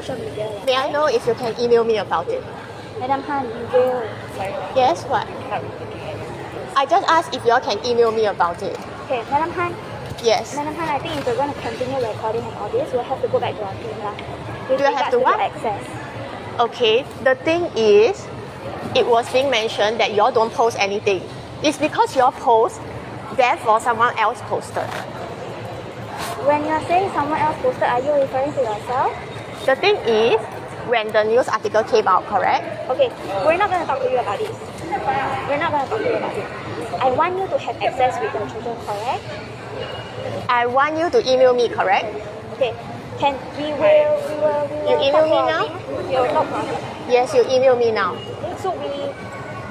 social media. May I know if you can email me about it? Madam Han, you will. Yes, what? I just asked if you all can email me about it. Okay, Madam Han. Yes. Madam Han, I think if you're going to continue recording and all this, we'll have to go back to our team lah. Do I have to what? Access. Okay, the thing is, it was being mentioned that y'all don't post anything. It's because y'all post, therefore someone else posted. When you're saying someone else posted, are you referring to yourself? The thing is, when the news article came out, correct? Okay, we're not going to talk to you about this. We're not going to talk to you about it. I want you to have access with your children, correct? I want you to email me, correct? Okay, we will You email me now? We will talk about it. Yes, you email me now. So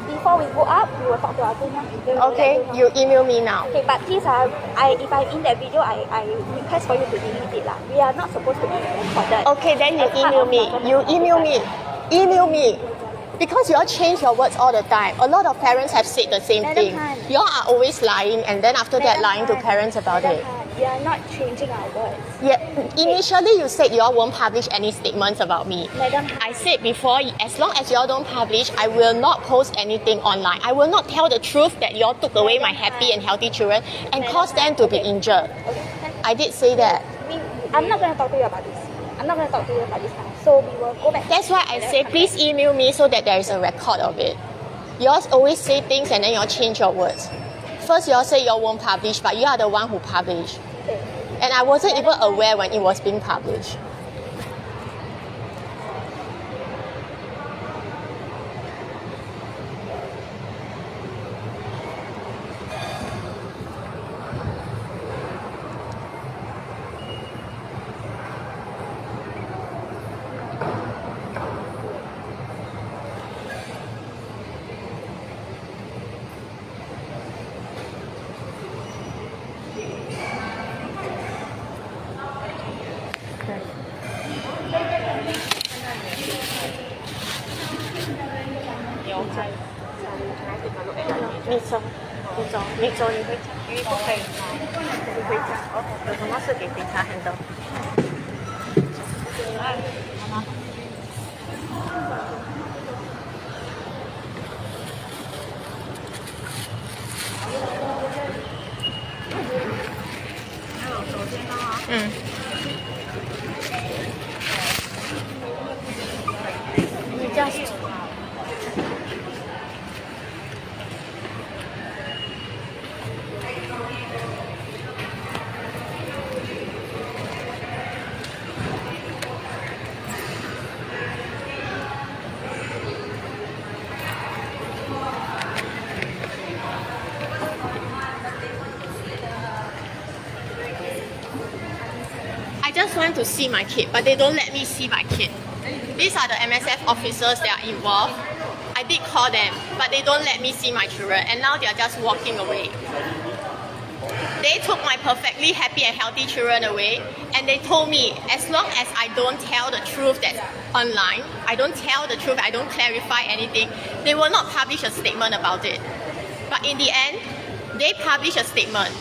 before we go up, we will talk to our team now. Okay, you email me now. Okay, but please, if I'm in that video, I request for you to delete it lah. We are not supposed to be recorded. Okay, then you email me. You email me. Email me. Because you all change your words all the time. A lot of parents have said the same thing. You all are always lying and then after that lying to parents about it. We are not changing our words. Yeah, initially you said you all won't publish any statements about me. Madam, I said before, as long as you all don't publish, I will not post anything online. I will not tell the truth that you all took away my happy and healthy children and caused them to be injured. I did say that. I'm not going to talk to you about this. I'm not going to talk to you about this now. So we will go back. That's why I say please email me so that there is a record of it. You all always say things and then you all change your words. First you all say you all won't publish, but you are the one who published. Okay. And I wasn't even aware when it was being published.你走，你回家，因为不可以，你回家。有什么事给警察 handle。好吗？还有手机吗？你这样。I just want to see my kid, but they don't let me see my kid. These are the MSF officers that are involved. I did call them, but they don't let me see my children, and now they are just walking away. They took my perfectly happy and healthy children away, and they told me as long as I don't tell the truth that's online, I don't tell the truth, I don't clarify anything, they will not publish a statement about it. But in the end, they published a statement,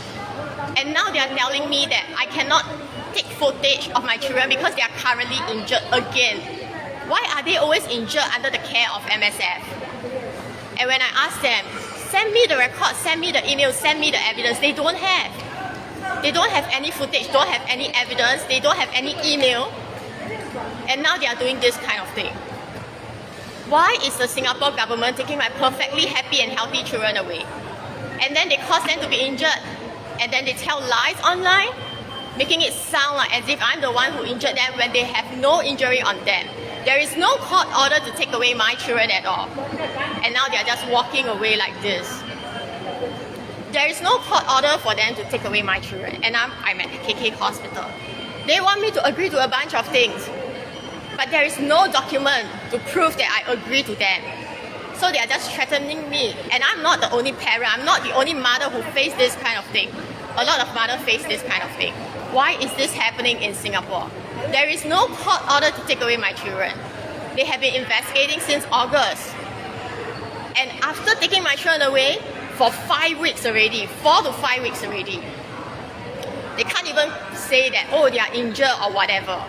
and now they are telling me that I cannot take footage of my children because they are currently injured again. Why are they always injured under the care of MSF? And when I asked them, send me the record, send me the email, send me the evidence, they don't have. They don't have any footage, don't have any evidence, they don't have any email. And now they are doing this kind of thing. Why is the Singapore government taking my perfectly happy and healthy children away? And then they cause them to be injured. And then they tell lies online, making it sound like as if I'm the one who injured them when they have no injury on them. There is no court order to take away my children at all. And now they are just walking away like this. There is no court order for them to take away my children. And I'm at KK hospital. They want me to agree to a bunch of things. But there is no document to prove that I agree to them. So they are just threatening me. And I'm not the only parent. I'm not the only mother who faced this kind of thing. A lot of mothers face this kind of thing. Why is this happening in Singapore? There is no court order to take away my children. They have been investigating since August. And after taking my children away for 5 weeks already, 4 to 5 weeks already, they can't even say that, oh, they are injured or whatever.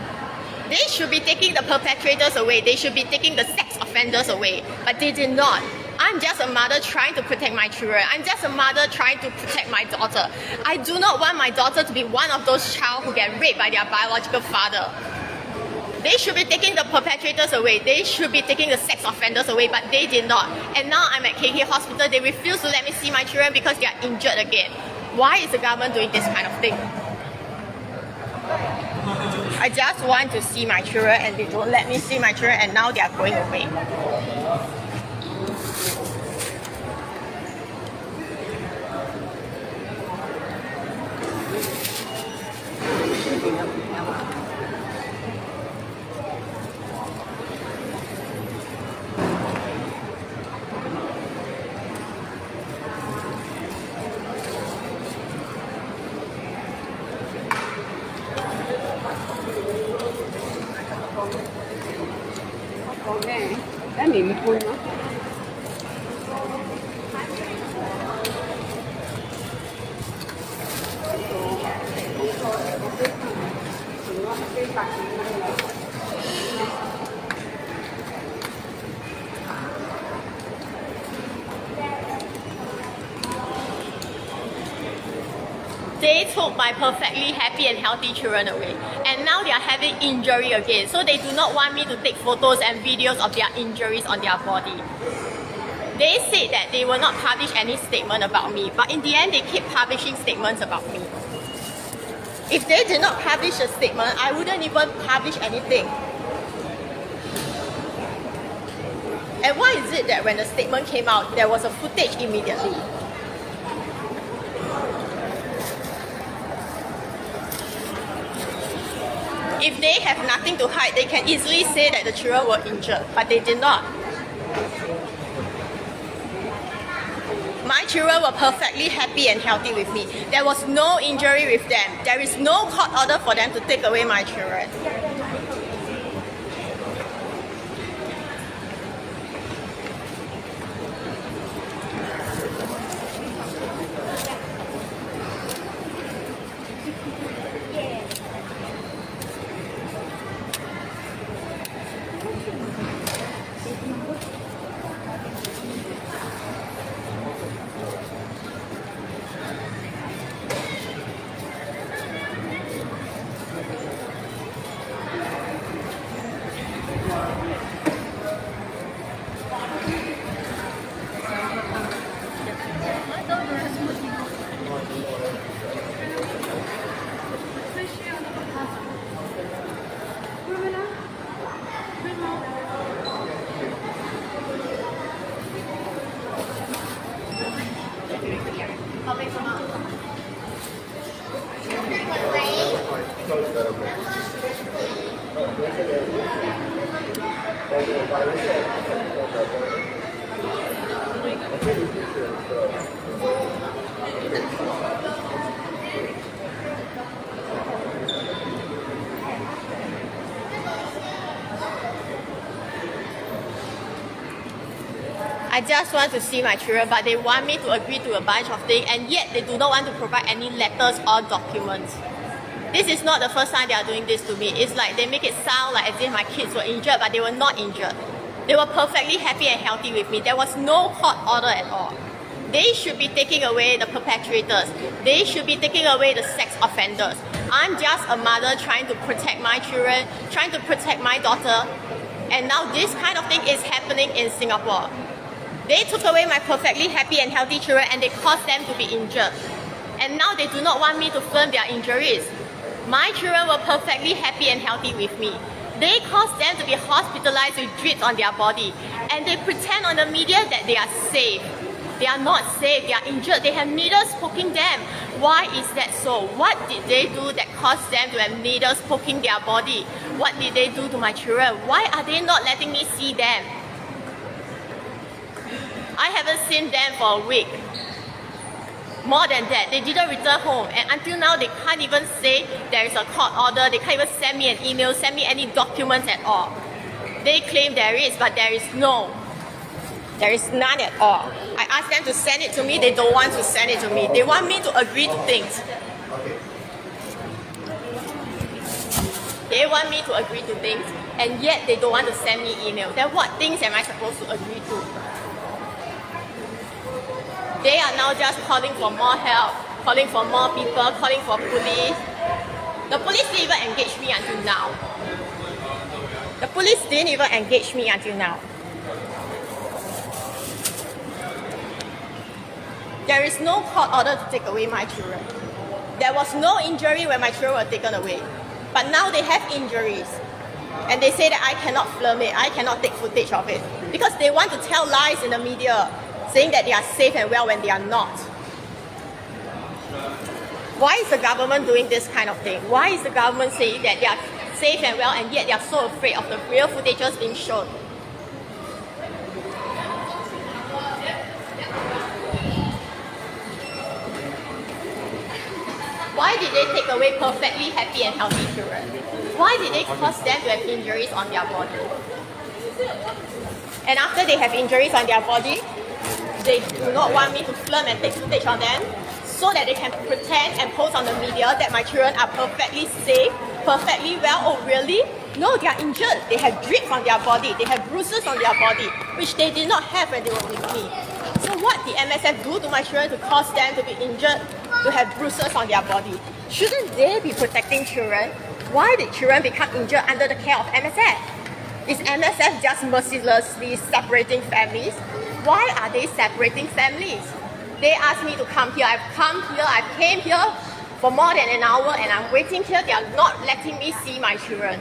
They should be taking the perpetrators away. They should be taking the sex offenders away. But they did not. I'm just a mother trying to protect my children. I'm just a mother trying to protect my daughter. I do not want my daughter to be one of those child who get raped by their biological father. They should be taking the perpetrators away. They should be taking the sex offenders away, but they did not. And now I'm at KK Hospital. They refuse to let me see my children because they are injured again. Why is the government doing this kind of thing? I just want to see my children and they don't let me see my children and now they are going away. They took my perfectly happy and healthy children away, and now they are having injury again. So they do not want me to take photos and videos of their injuries on their body. They said that they will not publish any statement about me, but in the end they keep publishing statements about me. If they did not publish a statement, I wouldn't even publish anything. And why is it that when the statement came out, there was a footage immediately? If they have nothing to hide, they can easily say that the children were injured, but they did not. My children were perfectly happy and healthy with me. There was no injury with them. There is no court order for them to take away my children. I just want to see my children, but they want me to agree to a bunch of things, and yet they do not want to provide any letters or documents. This is not the first time they are doing this to me. It's like they make it sound like as if my kids were injured, but they were not injured. They were perfectly happy and healthy with me. There was no court order at all. They should be taking away the perpetrators. They should be taking away the sex offenders. I'm just a mother trying to protect my children, trying to protect my daughter, and now this kind of thing is happening in Singapore. They took away my perfectly happy and healthy children and they caused them to be injured. And now they do not want me to film their injuries. My children were perfectly happy and healthy with me. They caused them to be hospitalized with drips on their body. And they pretend on the media that they are safe. They are not safe, they are injured, they have needles poking them. Why is that so? What did they do that caused them to have needles poking their body? What did they do to my children? Why are they not letting me see them? I haven't seen them for a week. More than that, they didn't return home, and until now they can't even say there is a court order. They can't even send me an email, send me any documents at all. They claim there is, but there is no. There is none at all. I asked them to send it to me, they don't want to send it to me. They want me to agree to things. They want me to agree to things, and yet they don't want to send me email. Then what things am I supposed to agree to? They are now just calling for more help, calling for more people, calling for police. The police didn't even engage me until now. The police didn't even engage me until now. There is no court order to take away my children. There was no injury when my children were taken away. But now they have injuries. And they say that I cannot film it, I cannot take footage of it. Because they want to tell lies in the media, saying that they are safe and well when they are not. Why is the government doing this kind of thing? Why is the government saying that they are safe and well and yet they are so afraid of the real footages being shown? Why did they take away perfectly happy and healthy children? Why did they cause them to have injuries on their body? And after they have injuries on their body, they do not want me to film and take footage on them so that they can pretend and post on the media that my children are perfectly safe, perfectly well. Oh really? No, they are injured. They have drips on their body. They have bruises on their body, which they did not have when they were with me. So what did MSF do to my children to cause them to be injured, to have bruises on their body? Shouldn't they be protecting children? Why did children become injured under the care of MSF? Is MSF just mercilessly separating families? Why are they separating families? They asked me to come here. I've come here. I came here for more than an hour and I'm waiting here. They are not letting me see my children.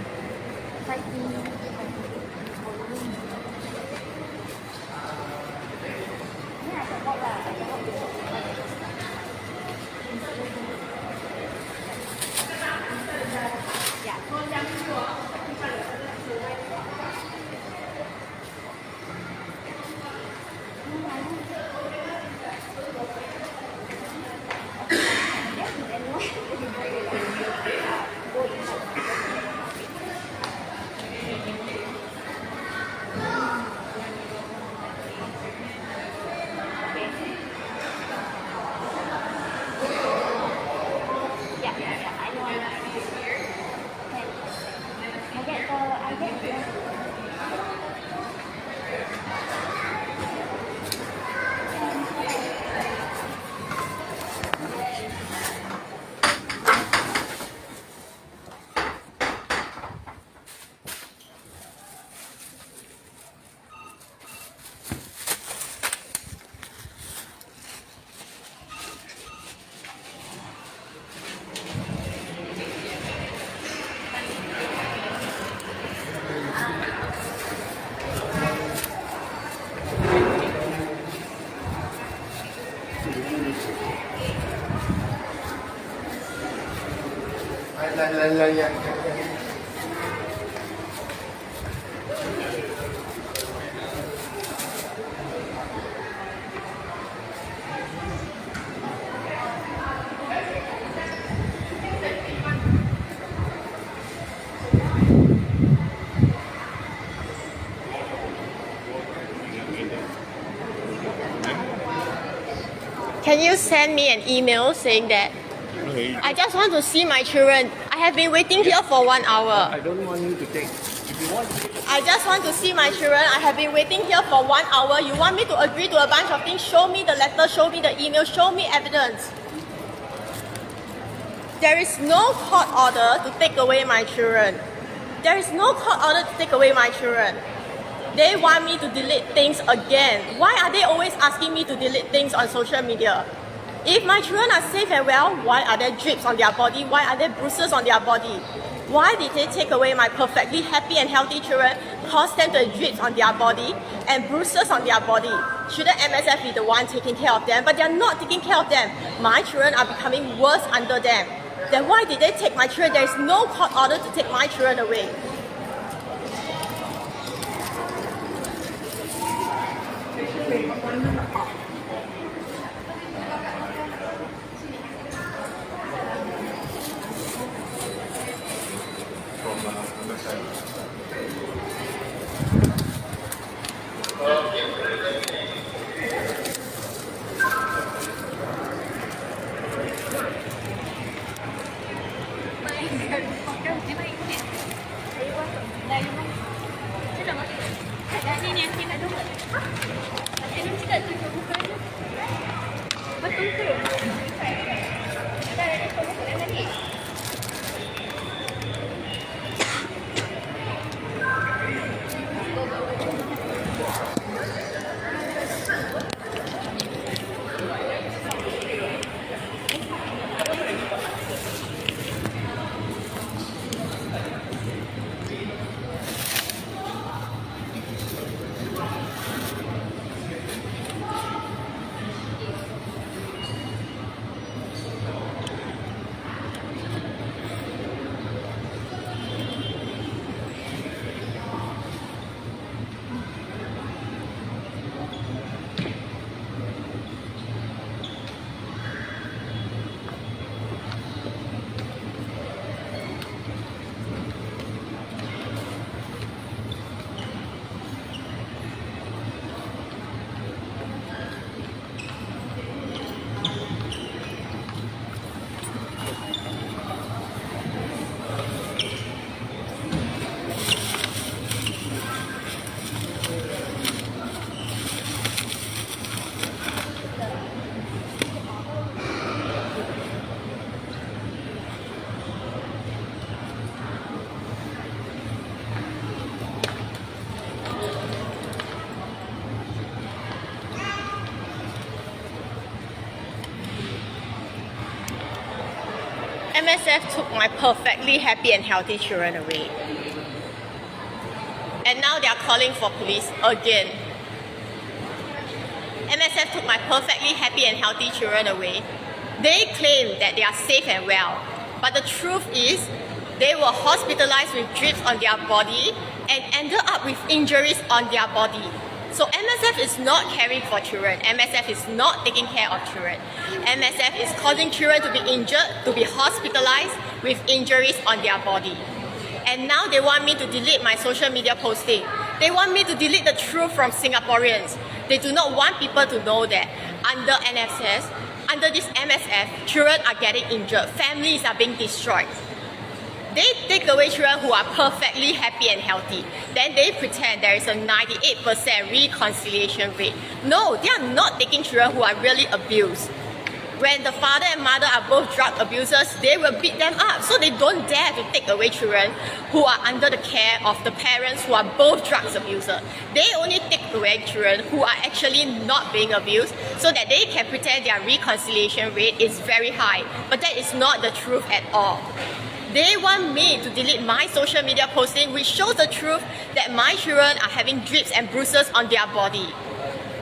Can you send me an email saying that I just want to see my children? I have been waiting here for 1 hour. I don't want you to take. If you want to take, I just want to see my children. I have been waiting here for 1 hour. You want me to agree to a bunch of things? Show me the letter, show me the email, show me evidence. There is no court order to take away my children. There is no court order to take away my children. They want me to delete things again. Why are they always asking me to delete things on social media? If my children are safe and well, why are there drips on their body? Why are there bruises on their body? Why did they take away my perfectly happy and healthy children, cause them to have drips on their body and bruises on their body? Shouldn't MSF be the one taking care of them? But they are not taking care of them. My children are becoming worse under them. Then why did they take my children? There is no court order to take my children away. MSF took my perfectly happy and healthy children away. And now they are calling for police again. MSF took my perfectly happy and healthy children away. They claim that they are safe and well, but the truth is they were hospitalized with drips on their body and ended up with injuries on their body. So MSF is not caring for children. MSF is not taking care of children. MSF is causing children to be injured, to be hospitalized with injuries on their body. And now they want me to delete my social media posting. They want me to delete the truth from Singaporeans. They do not want people to know that under NFS, under this MSF, children are getting injured, families are being destroyed. They take away children who are perfectly happy and healthy. Then they pretend there is a 98% reconciliation rate. No, they are not taking children who are really abused. When the father and mother are both drug abusers, they will beat them up. So they don't dare to take away children who are under the care of the parents who are both drug abusers. They only take away children who are actually not being abused so that they can pretend their reconciliation rate is very high. But that is not the truth at all. They want me to delete my social media posting, which shows the truth that my children are having drips and bruises on their body.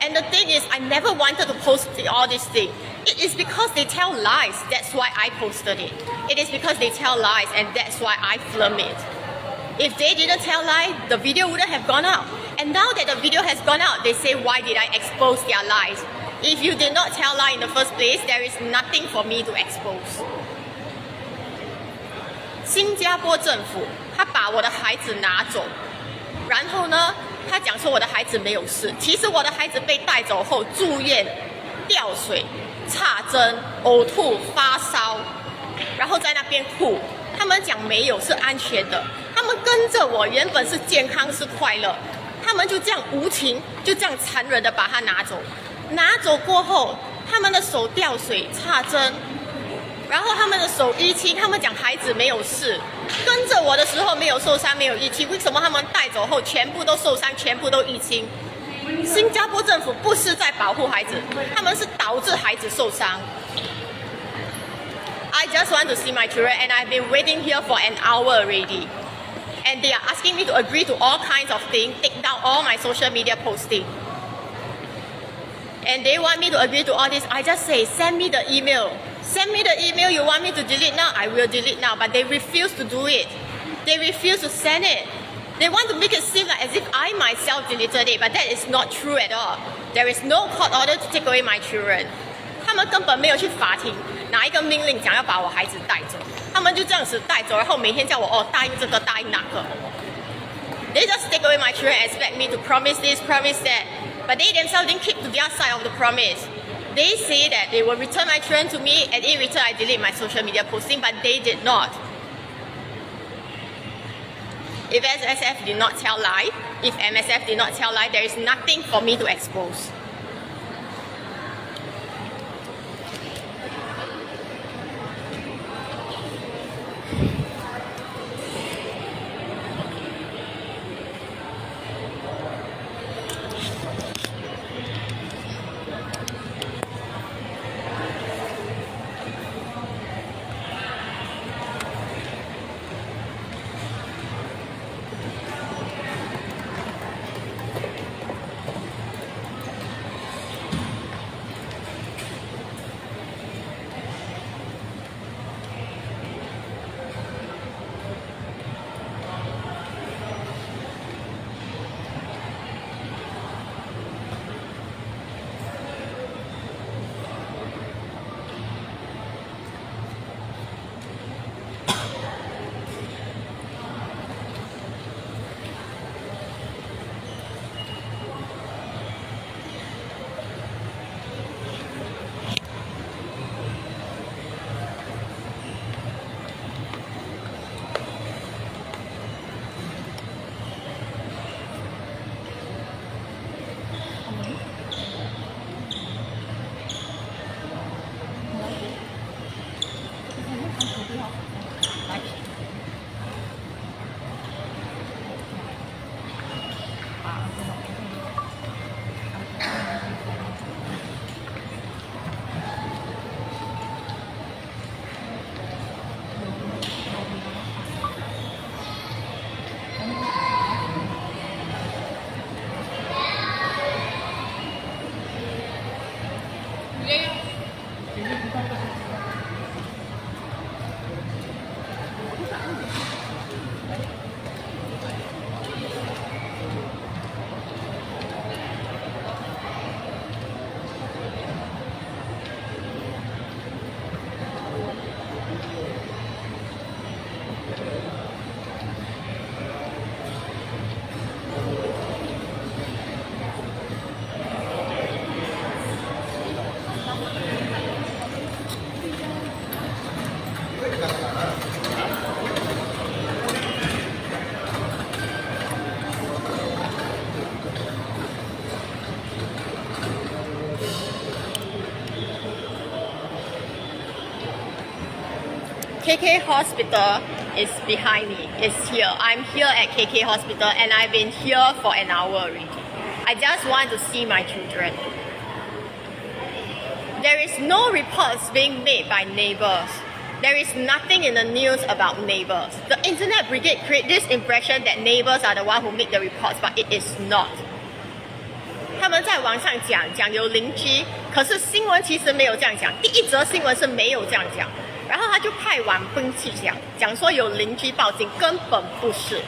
And the thing is, I never wanted to post all these things. It is because they tell lies, that's why I posted it. It is because they tell lies and that's why I film it. If they didn't tell lies, the video wouldn't have gone out. And now that the video has gone out, they say, why did I expose their lies? If you did not tell lie in the first place, there is nothing for me to expose. 新加坡政府，他把我的孩子拿走，然后呢，他讲说我的孩子没有事。其实我的孩子被带走后住院、吊水、插针、呕吐、发烧，然后在那边哭。他们讲没有，是安全的。他们跟着我，原本是健康是快乐，他们就这样无情，就这样残忍的把他拿走。拿走过后，他们的手吊水、插针。然后他们的手淤青，他们讲孩子没有事，跟着我的时候没有受伤，没有淤青，为什么他们带走后全部都受伤，全部都淤青？新加坡政府不是在保护孩子，他们是导致孩子受伤。I just want to see my children and I've been waiting here for an hour already. And they are asking me to agree to all kinds of things, take down all my social media posting. And they want me to agree to all this. I just say, send me the email. Send me the email you want me to delete now, I will delete now. But they refuse to do it. They refuse to send it. They want to make it seem like as if I myself deleted it, but that is not true at all. There is no court order to take away my children. 他们根本没有去法庭拿一个命令讲要把我孩子带走，他们就这样子带走，然后每天叫我答应这个答应那个。They just take away my children and expect me to promise this, promise that. But they themselves didn't keep to their side of the promise. They say that they will return my children to me, and in return I delete my social media posting, but they did not. If MSF did not tell lie, if MSF did not tell lie, there is nothing for me to expose. KK Hospital is behind me. It's here. I'm here at KK Hospital and I've been here for an hour already. I just want to see my children. There is no reports being made by neighbors. There is nothing in the news about neighbors. The internet brigade create this impression that neighbors are the one who make the reports, but it is not. 他们在网上讲有邻居，可是新闻其实没有这样讲。第一则新闻是没有这样讲，然后他就派完兵去讲说有邻居报警，根本不是。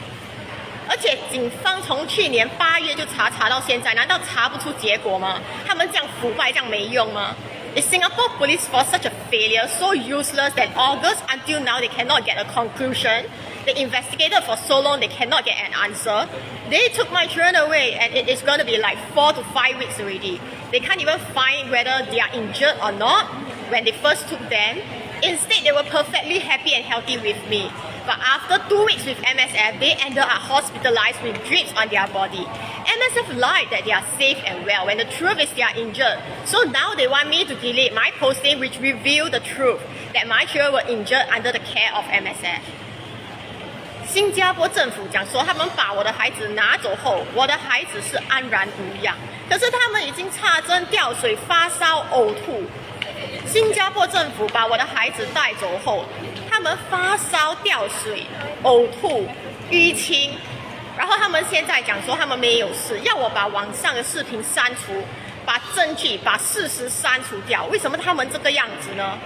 而且警方从去年8月就查到现在，难道查不出结果吗？他们这样腐败，这样没用吗？ Is Singapore police force such a failure, so useless that August until now they cannot get a conclusion? They investigated for so long they cannot get an answer. They took my children away and it is going to be like 4 to 5 weeks already. They can't even find whether they are injured or not when they first took them. Instead, they were perfectly happy and healthy with me. But after 2 weeks with MSF, they ended up hospitalized with drips on their body. MSF lied that they are safe and well when the truth is they are injured. So now they want me to delete my posting which revealed the truth that my children were injured under the care of MSF. 新加坡政府讲说他们把我的孩子拿走后，我的孩子是安然无恙。可是他们已经插针、吊水、发烧、呕吐。新加坡政府把我的孩子带走后，他们发烧、吊水、呕吐、淤青，然后他们现在讲说他们没有事，要我把网上的视频删除，把证据、把事实删除掉。为什么他们这个样子呢？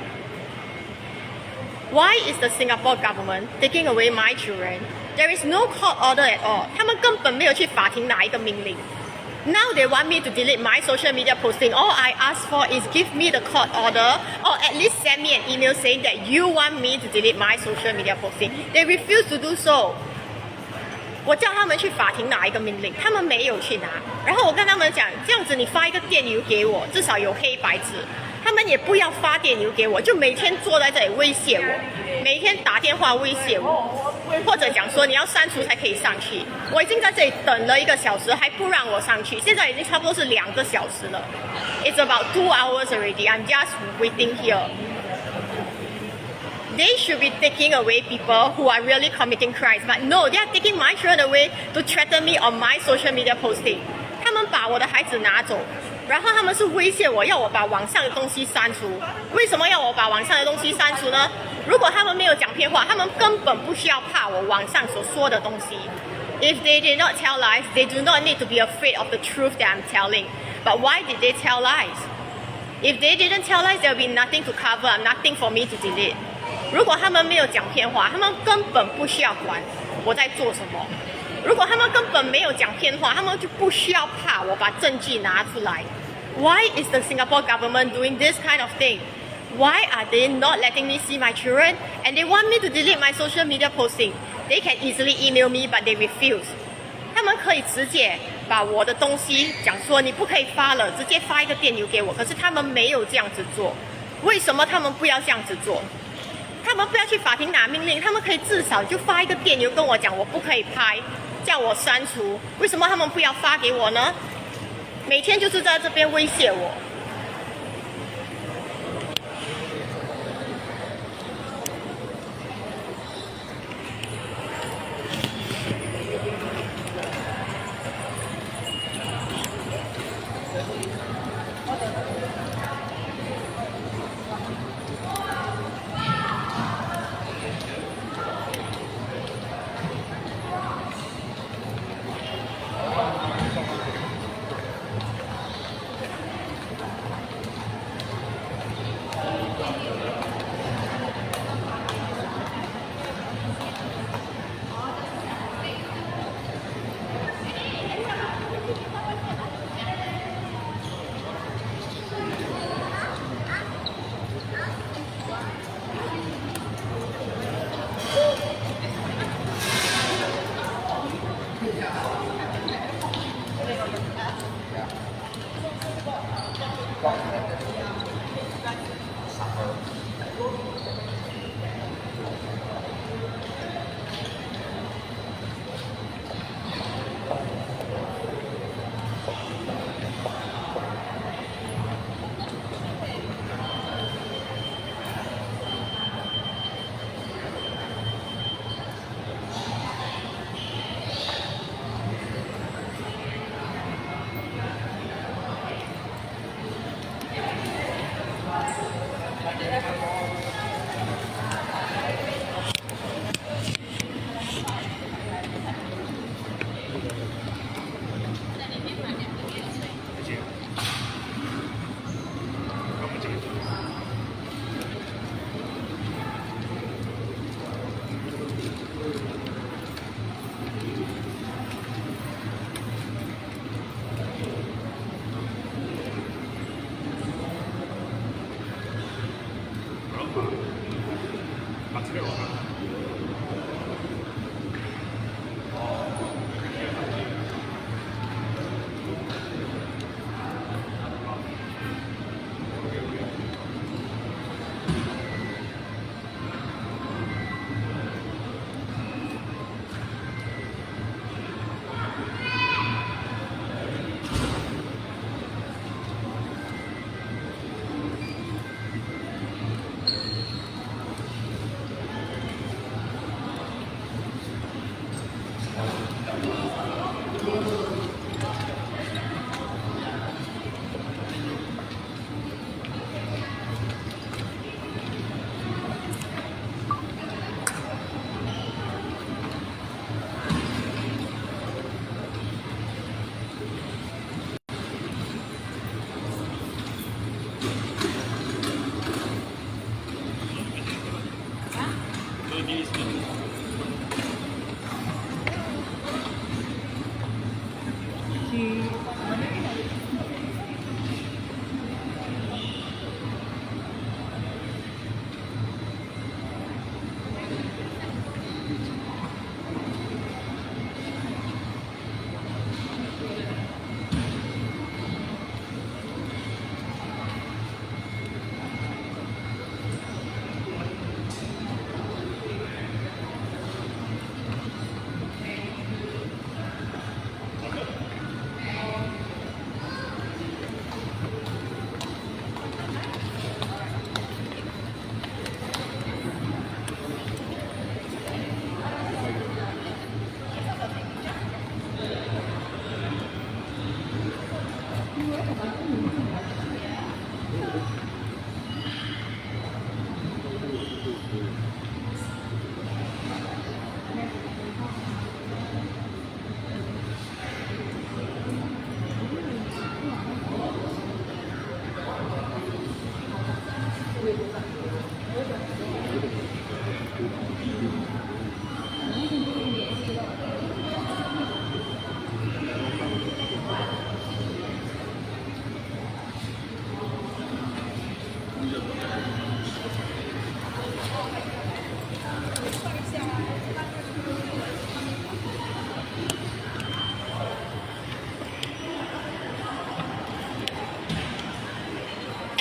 Why is the Singapore government taking away my children? There is no court order at all. 他们根本没有去法庭拿一个命令。Now they want me to delete my social media posting. All I ask for is give me the court order or at least send me an email saying that you want me to delete my social media posting. They refuse to do so. 我叫他们去法庭拿一个命令，他们没有去拿。然后我跟他们讲，这样子你发一个电邮给我，至少有黑白字。他们也不要发电邮给我，就每天坐在这里威胁我，每天打电话威胁我。或者讲说你要删除才可以上去。我已经在这里等了1个小时，还不让我上去，现在已经差不多是2个小时了。It's about 2 hours already. I'm just waiting here. They should be taking away people who are really committing crimes, but no, they are taking my children away to threaten me on my social media posting. 他们把我的孩子拿走，然后他们是威胁我，要我把网上的东西删除。为什么要我把网上的东西删除呢？如果他们没有讲骗话，他们根本不需要怕我网上所说的东西。If they did not tell lies, they do not need to be afraid of the truth that I'm telling. But why did they tell lies? If they didn't tell lies, there will be nothing to cover up, nothing for me to delete. 如果他们没有讲骗话，他们根本不需要管我在做什么。如果他们根本没有讲骗话，他们就不需要怕我把证据拿出来。Why is the Singapore government doing this kind of thing? Why are they not letting me see my children? And they want me to delete my social media posting. They can easily email me, but they refuse. 他们可以直接把我的东西讲说你不可以发了，直接发一个电邮给我。可是他们没有这样子做。为什么他们不要这样子做？他们不要去法庭拿命令，他们可以至少就发一个电邮跟我讲我不可以拍，叫我删除。为什么他们不要发给我呢？每天就是在这边威胁我。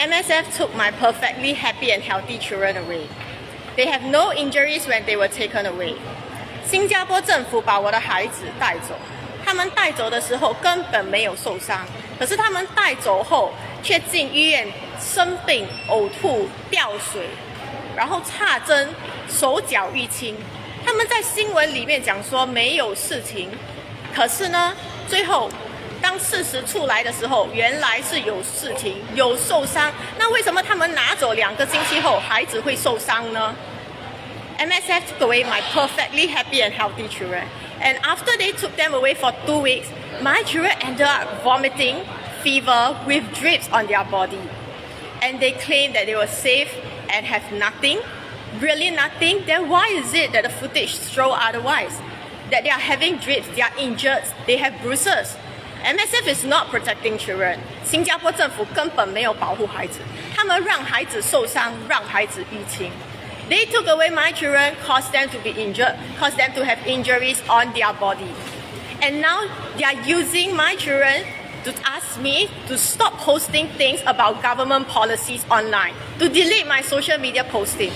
MSF took my perfectly happy and healthy children away. They have no injuries when they were taken away. 新加坡政府把我的孩子带走，他们带走的时候根本没有受伤，可是他们带走后却进医院生病、呕吐、掉水，然后插针、手脚淤青。他们在新闻里面讲说没有事情，可是呢，最后当事实出来的时候，原来是有事情，有受伤。那为什么他们拿走2个星期后，孩子会受伤呢？ MSF took away my perfectly happy and healthy children. And after they took them away for 2 weeks, my children ended up vomiting, fever, with drips on their body. And they claim that they were safe and have nothing. Really nothing? Then why is it that the footage show otherwise? That they are having drips, they are injured, they have bruises. MSF is not protecting children. 新加坡政府根本没有保护孩子，他们让孩子受伤，让孩子淤青。They took away my children, caused them to be injured, caused them to have injuries on their body. And now they are using my children to ask me to stop posting things about government policies online, to delete my social media posting.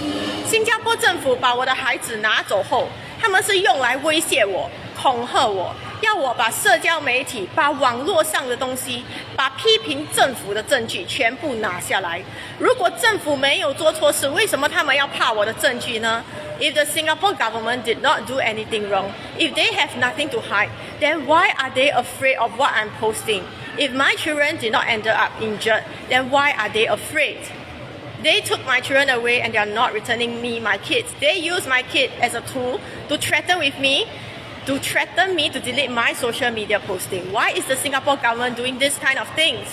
新加坡政府把我的孩子拿走后，他们是用来威胁我、恐吓我，要我把社交媒体、把网络上的东西、把批评政府的证据全部拿下来。如果政府没有做错事，为什么他们要怕我的证据呢？ If the Singapore government did not do anything wrong, if they have nothing to hide, then why are they afraid of what I'm posting? If my children did not end up injured, then why are they afraid? They took my children away and they are not returning me my kids. They use my kid as a tool to threaten with me, to threaten me to delete my social media posting. Why is the Singapore government doing this kind of things?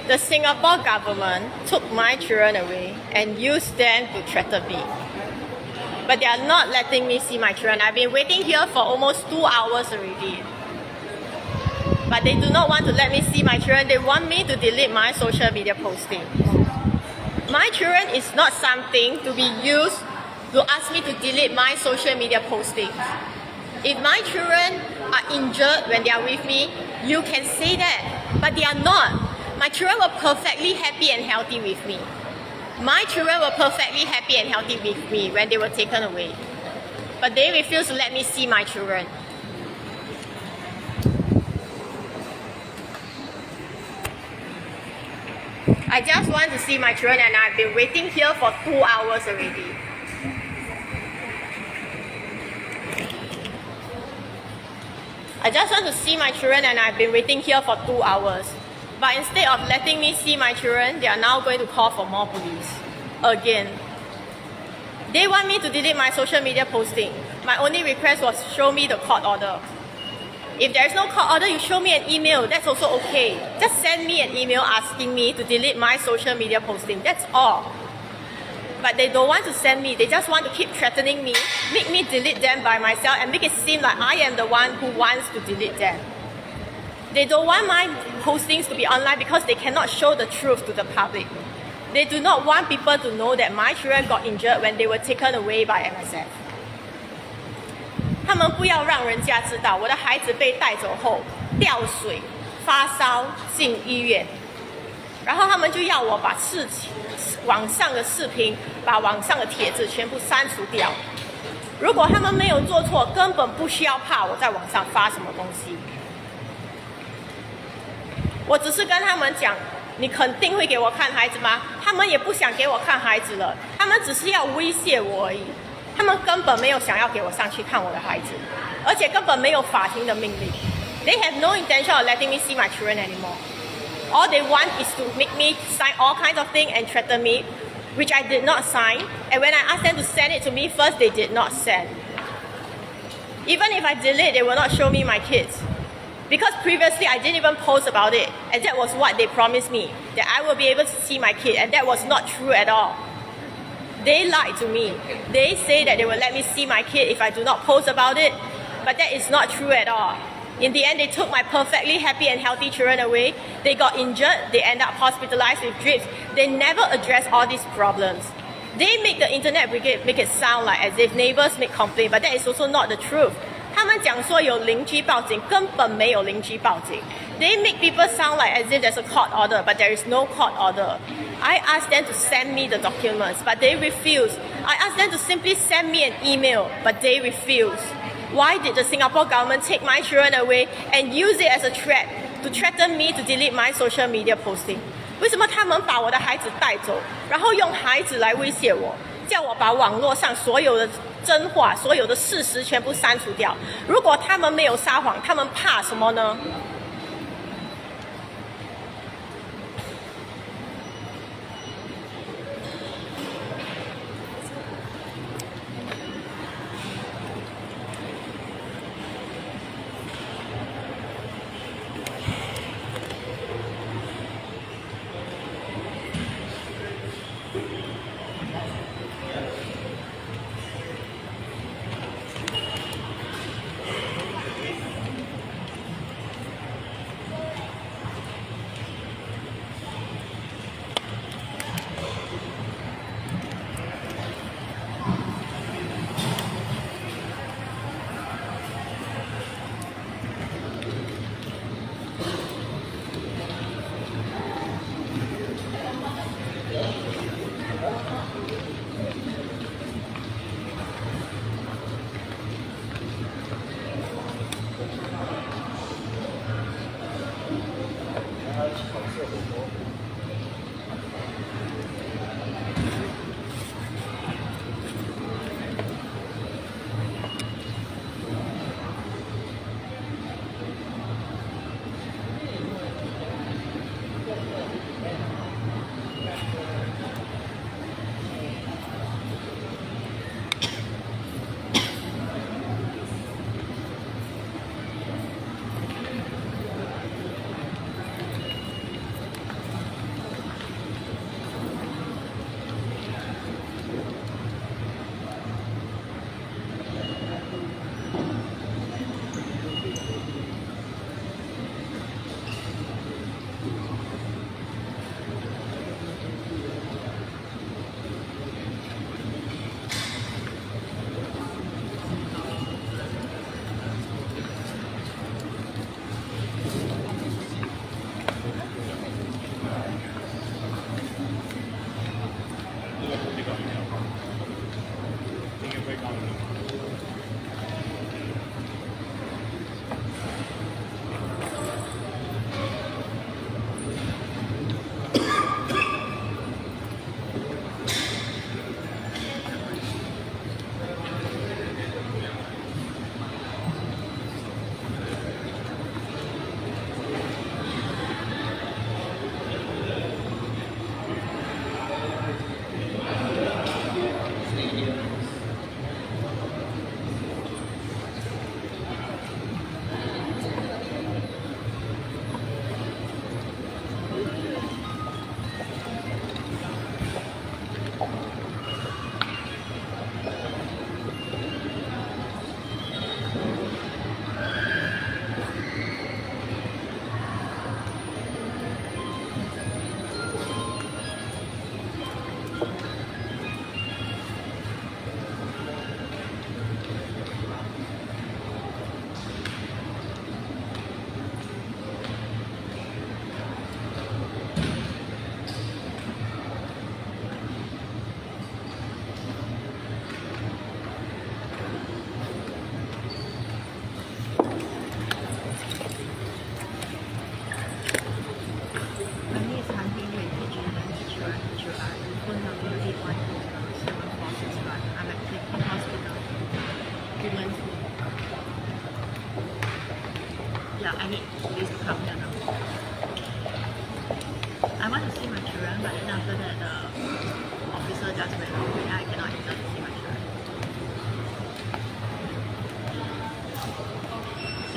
The Singapore government took my children away and used them to threaten me. But they are not letting me see my children. I've been waiting here for almost 2 hours already. But they do not want to let me see my children. They want me to delete my social media posting. My children is not something to be used to ask me to delete my social media postings. If my children are injured when they are with me, you can say that. But they are not. My children were perfectly happy and healthy with me. My children were perfectly happy and healthy with me when they were taken away. But they refused to let me see my children. I just want to see my children and I've been waiting here for 2 hours already. I just want to see my children and I've been waiting here for 2 hours. But instead of letting me see my children, they are now going to call for more police. Again. They want me to delete my social media posting. My only request was show me the court order. If there is no court order, you show me an email. That's also okay. Just send me an email asking me to delete my social media posting. That's all. But they don't want to send me. They just want to keep threatening me, make me delete them by myself and make it seem like I am the one who wants to delete them. They don't want my postings to be online because they cannot show the truth to the public. They do not want people to know that my children got injured when they were taken away by MSF. 他们不要让人家知道我的孩子被带走后掉水、发烧进医院，然后他们就要我把网上的视频、把网上的帖子全部删除掉。如果他们没有做错，根本不需要怕我在网上发什么东西。我只是跟他们讲，你肯定会给我看孩子吗？他们也不想给我看孩子了，他们只是要威胁我而已。他们根本没有想要给我上去看我的孩子，而且根本没有法庭的命令。They have no intention of letting me see my children anymore. All they want is to make me sign all kinds of things and threaten me, which I did not sign. And when I asked them to send it to me first, they did not send. Even if I delete, they will not show me my kids. Because previously I didn't even post about it, and that was what they promised me, that I will be able to see my kid, and that was not true at all. They lied to me. They say that they will let me see my kid if I do not post about it, but that is not true at all. In the end, they took my perfectly happy and healthy children away. They got injured. They end up hospitalized with drips. They never address all these problems. They make the internet brigade make it sound like as if neighbors make complaint, but that is also not the truth. 他们讲说有邻居报警，根本没有邻居报警。They make people sound like as if there's a court order, but there is no court order. I asked them to send me the documents, but they refused. I asked them to simply send me an email, but they refused. Why did the Singapore government take my children away and use it as a threat to threaten me to delete my social media posting? 为什么他们把我的孩子带走，然后用孩子来威胁我，叫我把网络上所有的真话、所有的事实全部删除掉？如果他们没有撒谎，他们怕什么呢？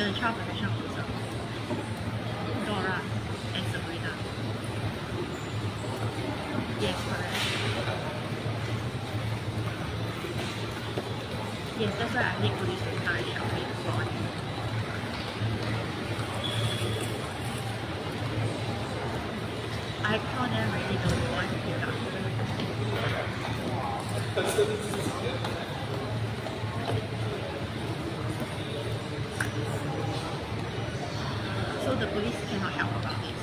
the child protection officer, Dora and Sabrina. Yes, correct. Yes, that's why I need police to encourage me to go on. I call them already, don't want to pick up. So the police cannot help about this.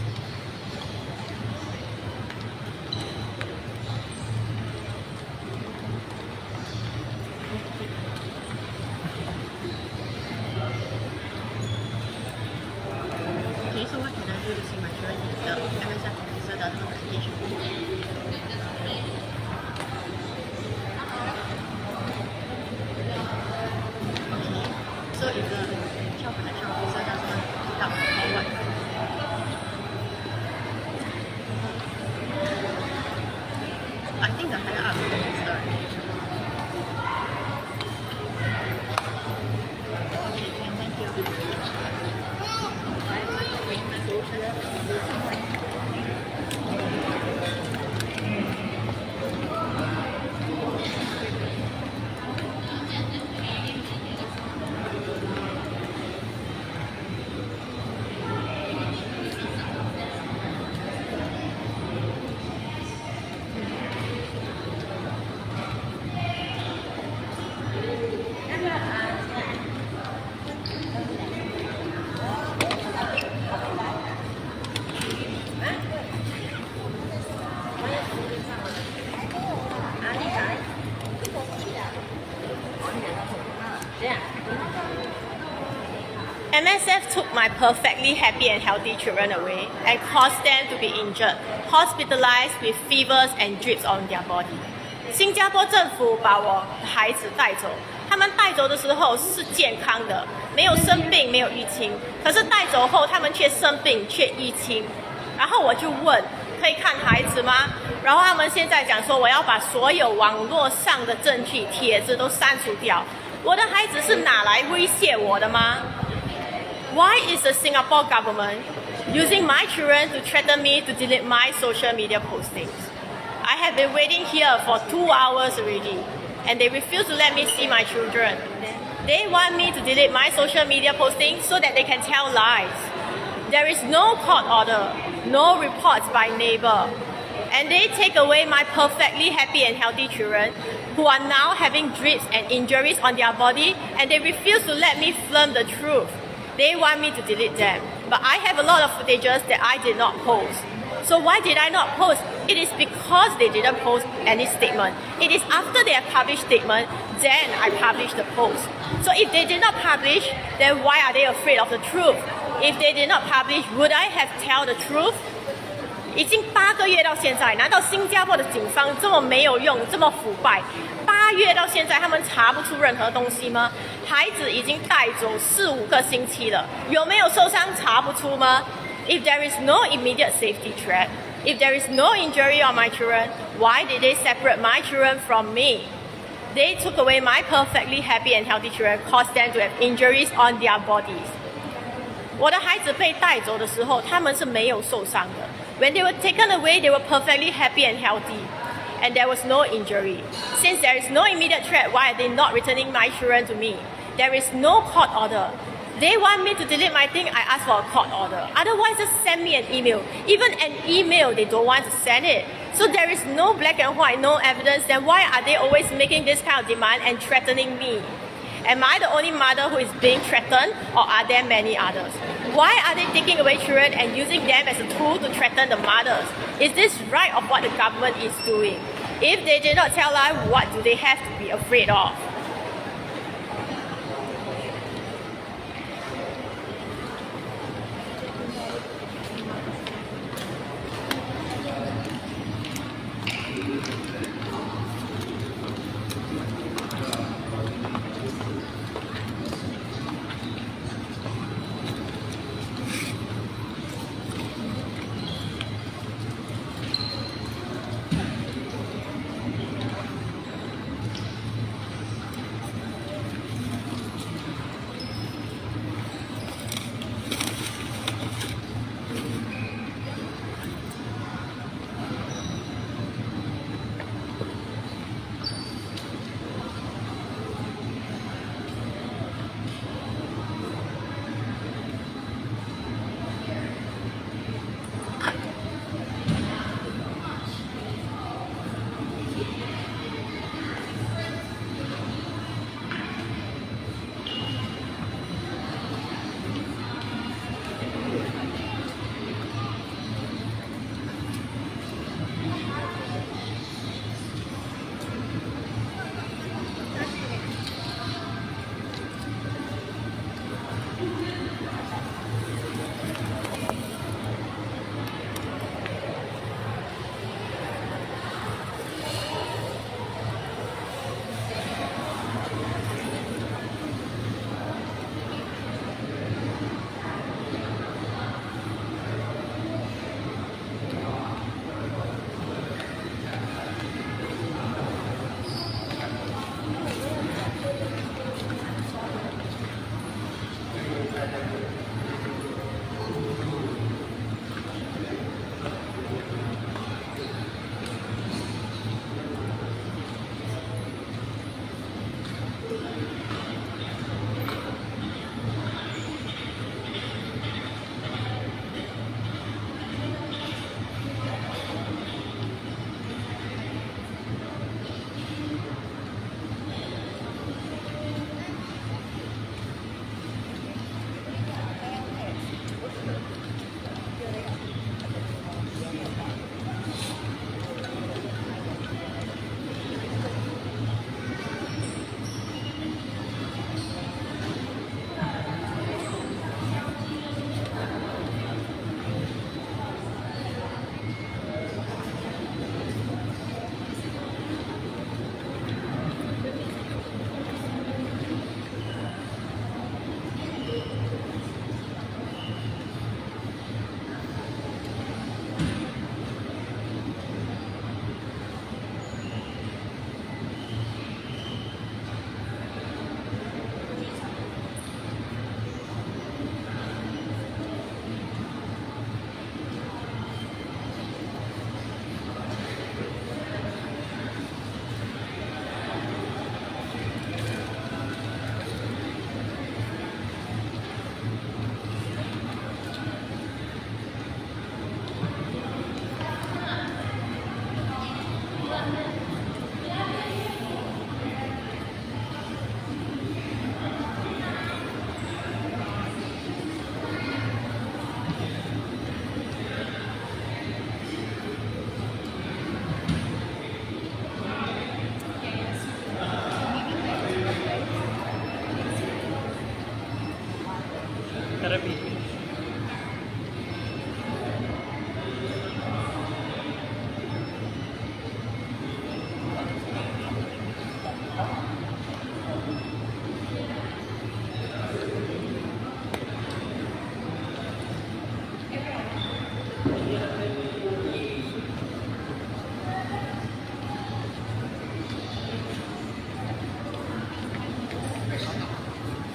Okay, so what can I do to see my children if the MSF officer doesn't have medication? Okay, so if the child protection officer doesn't pick up or what? I think the higher up is the okay, thank you. MSF took my perfectly happy and healthy children away and caused them to be injured, hospitalized with fevers and drips on their body. 新加坡政府把我的孩子带走，他们带走的时候是健康的，没有生病，没有淤青。可是带走后，他们却生病，却淤青。然后我就问，可以看孩子吗？然后他们现在讲说，我要把所有网络上的证据、帖子都删除掉。我的孩子是拿来威胁我的吗？Why is the Singapore government using my children to threaten me to delete my social media postings? I have been waiting here for 2 hours already, and they refuse to let me see my children. They want me to delete my social media postings so that they can tell lies. There is no court order, no reports by neighbor, and they take away my perfectly happy and healthy children who are now having drips and injuries on their body, and they refuse to let me film the truth. They want me to delete them, but I have a lot of footages that I did not post. So why did I not post? It is because they didn't post any statement. It is after they have published statement, then I published the post. So if they did not publish, then why are they afraid of the truth? If they did not publish, would I have tell the truth? 已经8个月到现在，难道新加坡的警方这么没有用，这么腐败？8月到现在，他们查不出任何东西吗？孩子已经带走4、5个星期了，有没有受伤查不出吗？ If there is no immediate safety threat, if there is no injury on my children, why did they separate my children from me? They took away my perfectly happy and healthy children, caused them to have injuries on their bodies. 我的孩子被带走的时候，他们是没有受伤的。When they were taken away, they were perfectly happy and healthy, and there was no injury. Since there is no immediate threat, why are they not returning my children to me? There is no court order. They want me to delete my thing, I ask for a court order. Otherwise, just send me an email. Even an email, they don't want to send it. So there is no black and white, no evidence. Then why are they always making this kind of demand and threatening me? Am I the only mother who is being threatened, or are there many others? Why are they taking away children and using them as a tool to threaten the mothers? Is this right of what the government is doing? If they did not tell lies, what do they have to be afraid of?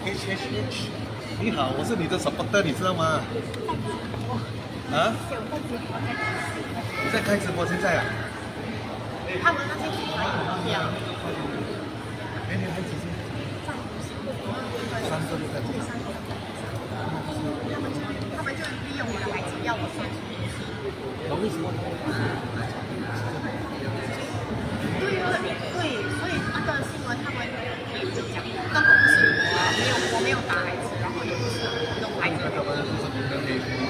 HHH， 你好，我是你的 supporter， 你知道吗？啊？你在开直播现在啊？他们那些警察也都这样。哎，你孩子是？3个都在这里。他们就利用我的孩子要我上去联系。为什么？对，所以那个新闻他们也就讲，根本不是我啊，我没有打孩子，然后也不是我弄孩子。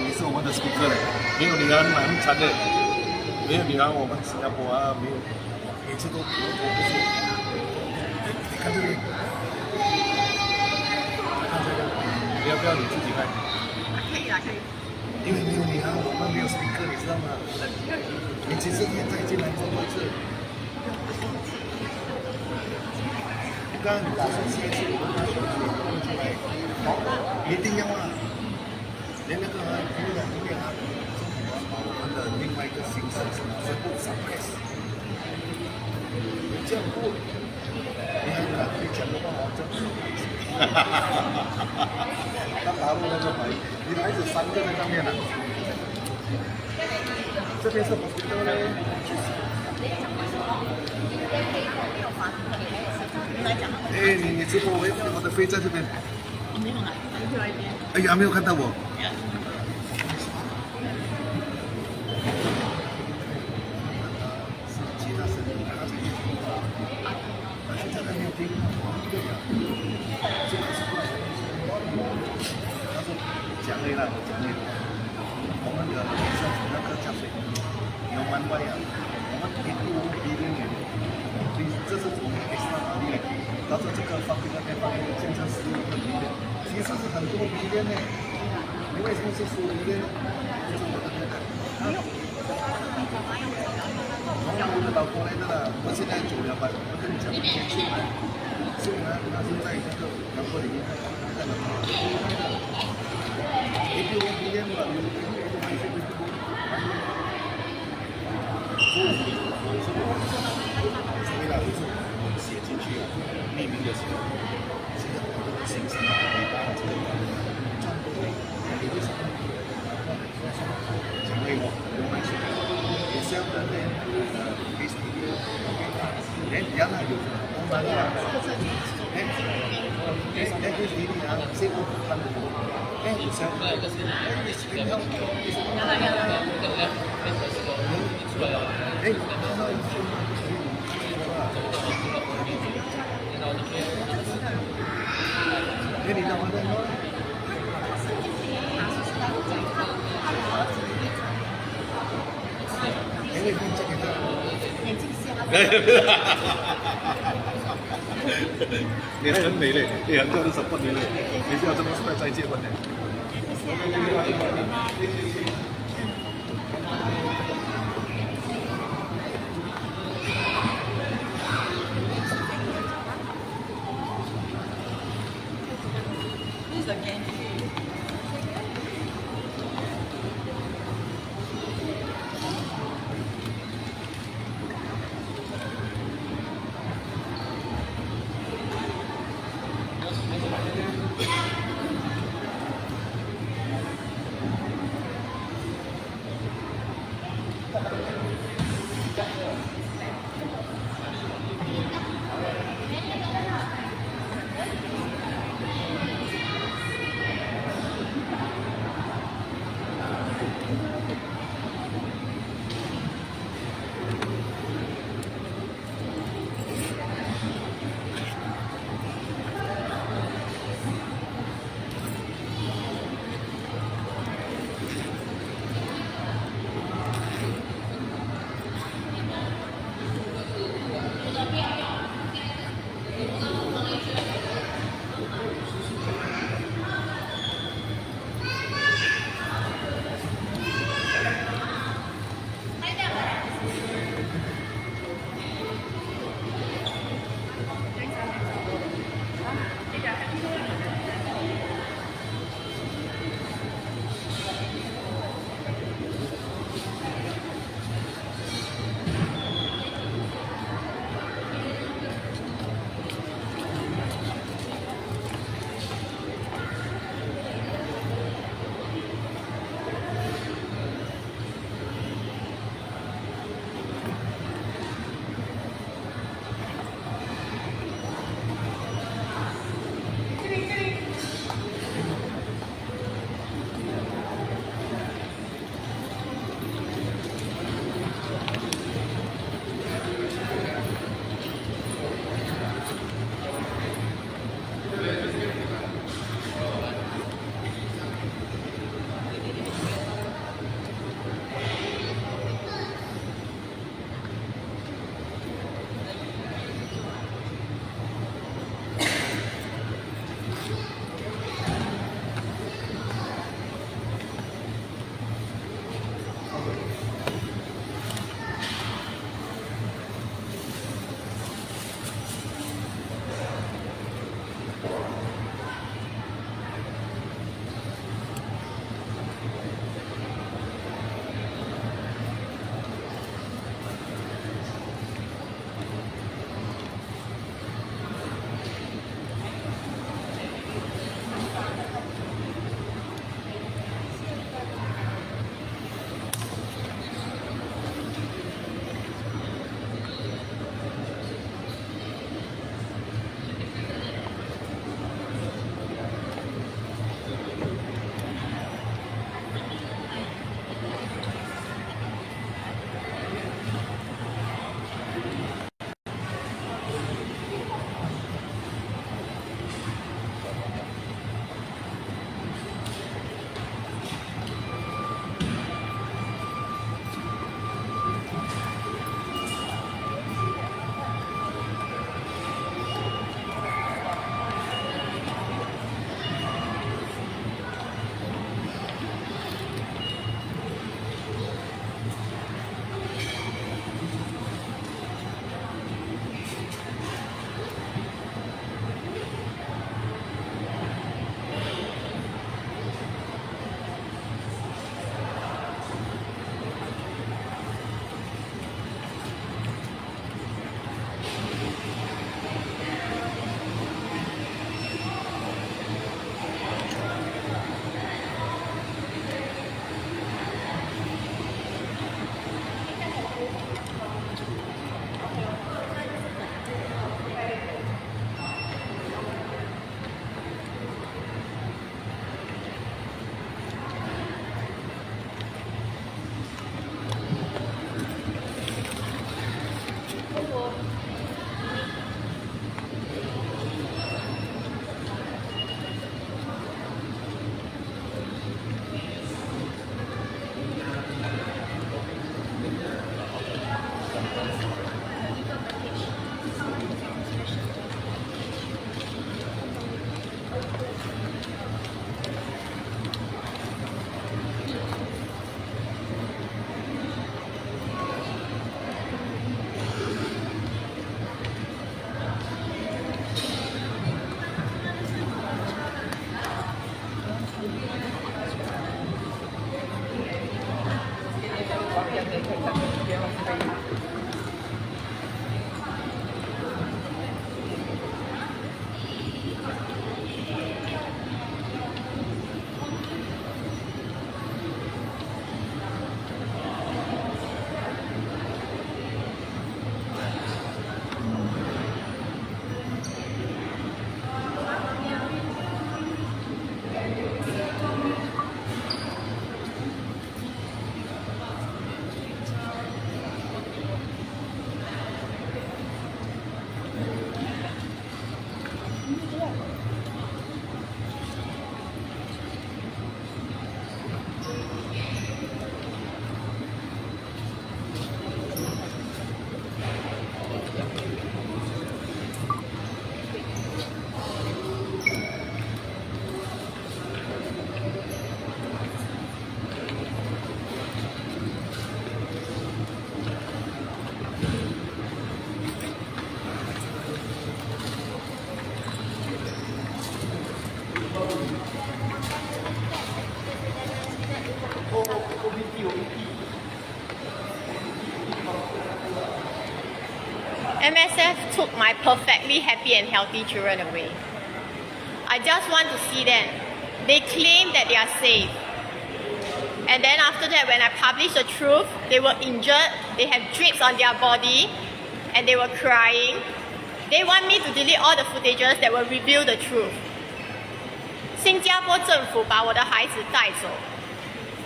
你是我们的 speaker 嘞，没有你很惨的，没有你我们新加坡啊，没有，每次都不是。你看这里，你要不要你自己看？可以啦，可以。因为没有你我们没有 speaker， 你知道吗？你其实现在进来做一次。刚刚你打算写字，我拿手机弄出来，一定要啊！连那个我们的另外一个形式是全部 suppress， 这样不，你还敢去讲的话，这他打入那个牌，你孩子3个在上面了，这边是不是的嘞？哎，你直播我的飞在这边。没有啦，另外一边。哎呀，没有看到我。其他声音他才听现在还没有听。他说讲累了，我们的那个加水有蛮快呀，我们这是从 extra 哪里来？到这个方面那边方面现在15个million，其实是很多million呢。你为什么是15million呢？我的老婆来的啦，我现在走了吧？我跟你讲，是他现在那个老婆里面在哪里？你给我million吧，为了写进去啊，匿名的时候，现在我的形式没办法这个转不对，你为什么？讲给我，我们是也是要的呢，Facebook，人家那有我们的，就是你啊，谁不看的？有时候你是跟他，你知道吗？因为你这个眼睛瞎。你很美嘞，你很多人support你嘞，你不要这么帅再结婚呢。MSF took my perfectly happy and healthy children away. I just want to see them. They claim that they are safe. And then after that, when I published the truth, they were injured, they have drips on their body, and they were crying. They want me to delete all the footages that will reveal the truth. 新加坡政府把我的孩子带走，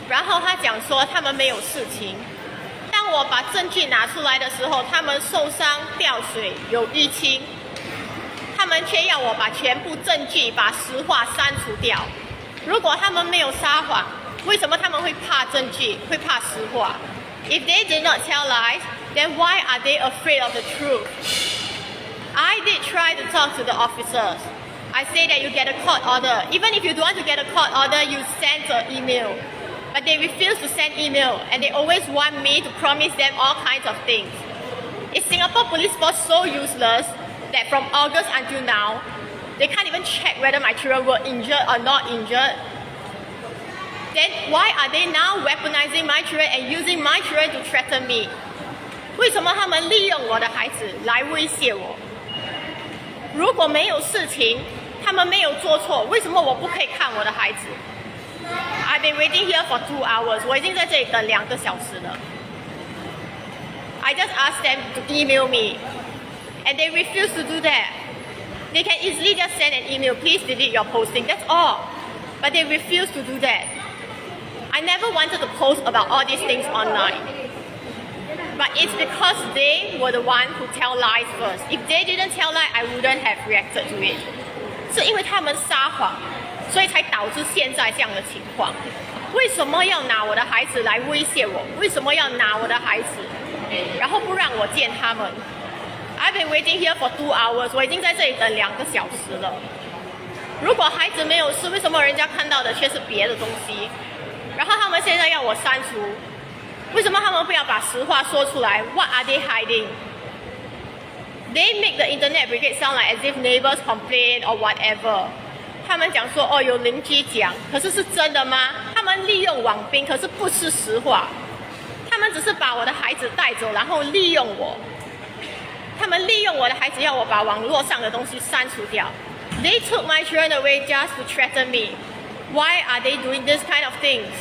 然后他讲说他们没有事情。当我把证据拿出来的时候，他们受伤、掉水、有淤青，他们却要我把全部证据、把实话删除掉。如果他们没有撒谎，为什么他们会怕证据、会怕实话 ？If they did not tell lies, then why are they afraid of the truth? I did try to talk to the officers. I say that you get a court order. Even if you don't want to get a court order, you send an email. But they refuse to send email, and they always want me to promise them all kinds of things. Is Singapore Police Force so useless that from August until now, they can't even check whether my children were injured or not injured? Then why are they now weaponizing my children and using my children to threaten me? 为什么他们利用我的孩子来威胁我？如果没有事情，他们没有做错，为什么我不可以看我的孩子 ？I've been waiting here for 2 hours. 我已经在这里等2个小时了。I just asked them to email me, and they refuse to do that. They can easily just send an email, please delete your posting. That's all. But they refuse to do that. I never wanted to post about all these things online. But it's because they were the one who tell lies first. If they didn't tell lies, I wouldn't have reacted to it. 是因为他们撒谎，所以才导致现在这样的情况。为什么要拿我的孩子来威胁我？为什么要拿我的孩子，然后不让我见他们 ？I've been waiting here for 2 hours. 我已经在这里等2个小时了。如果孩子没有事，为什么人家看到的却是别的东西？然后他们现在要我删除，为什么他们不要把实话说出来 ？What are they hiding? They make the internet brigade sound like as if neighbors complain or whatever. 他们讲说哦有邻居讲，可是是真的吗？他们利用网兵，可是不是实话。他们只是把我的孩子带走，然后利用我。他们利用我的孩子，要我把网络上的东西删除掉。They took my children away just to threaten me. Why are they doing this kind of things?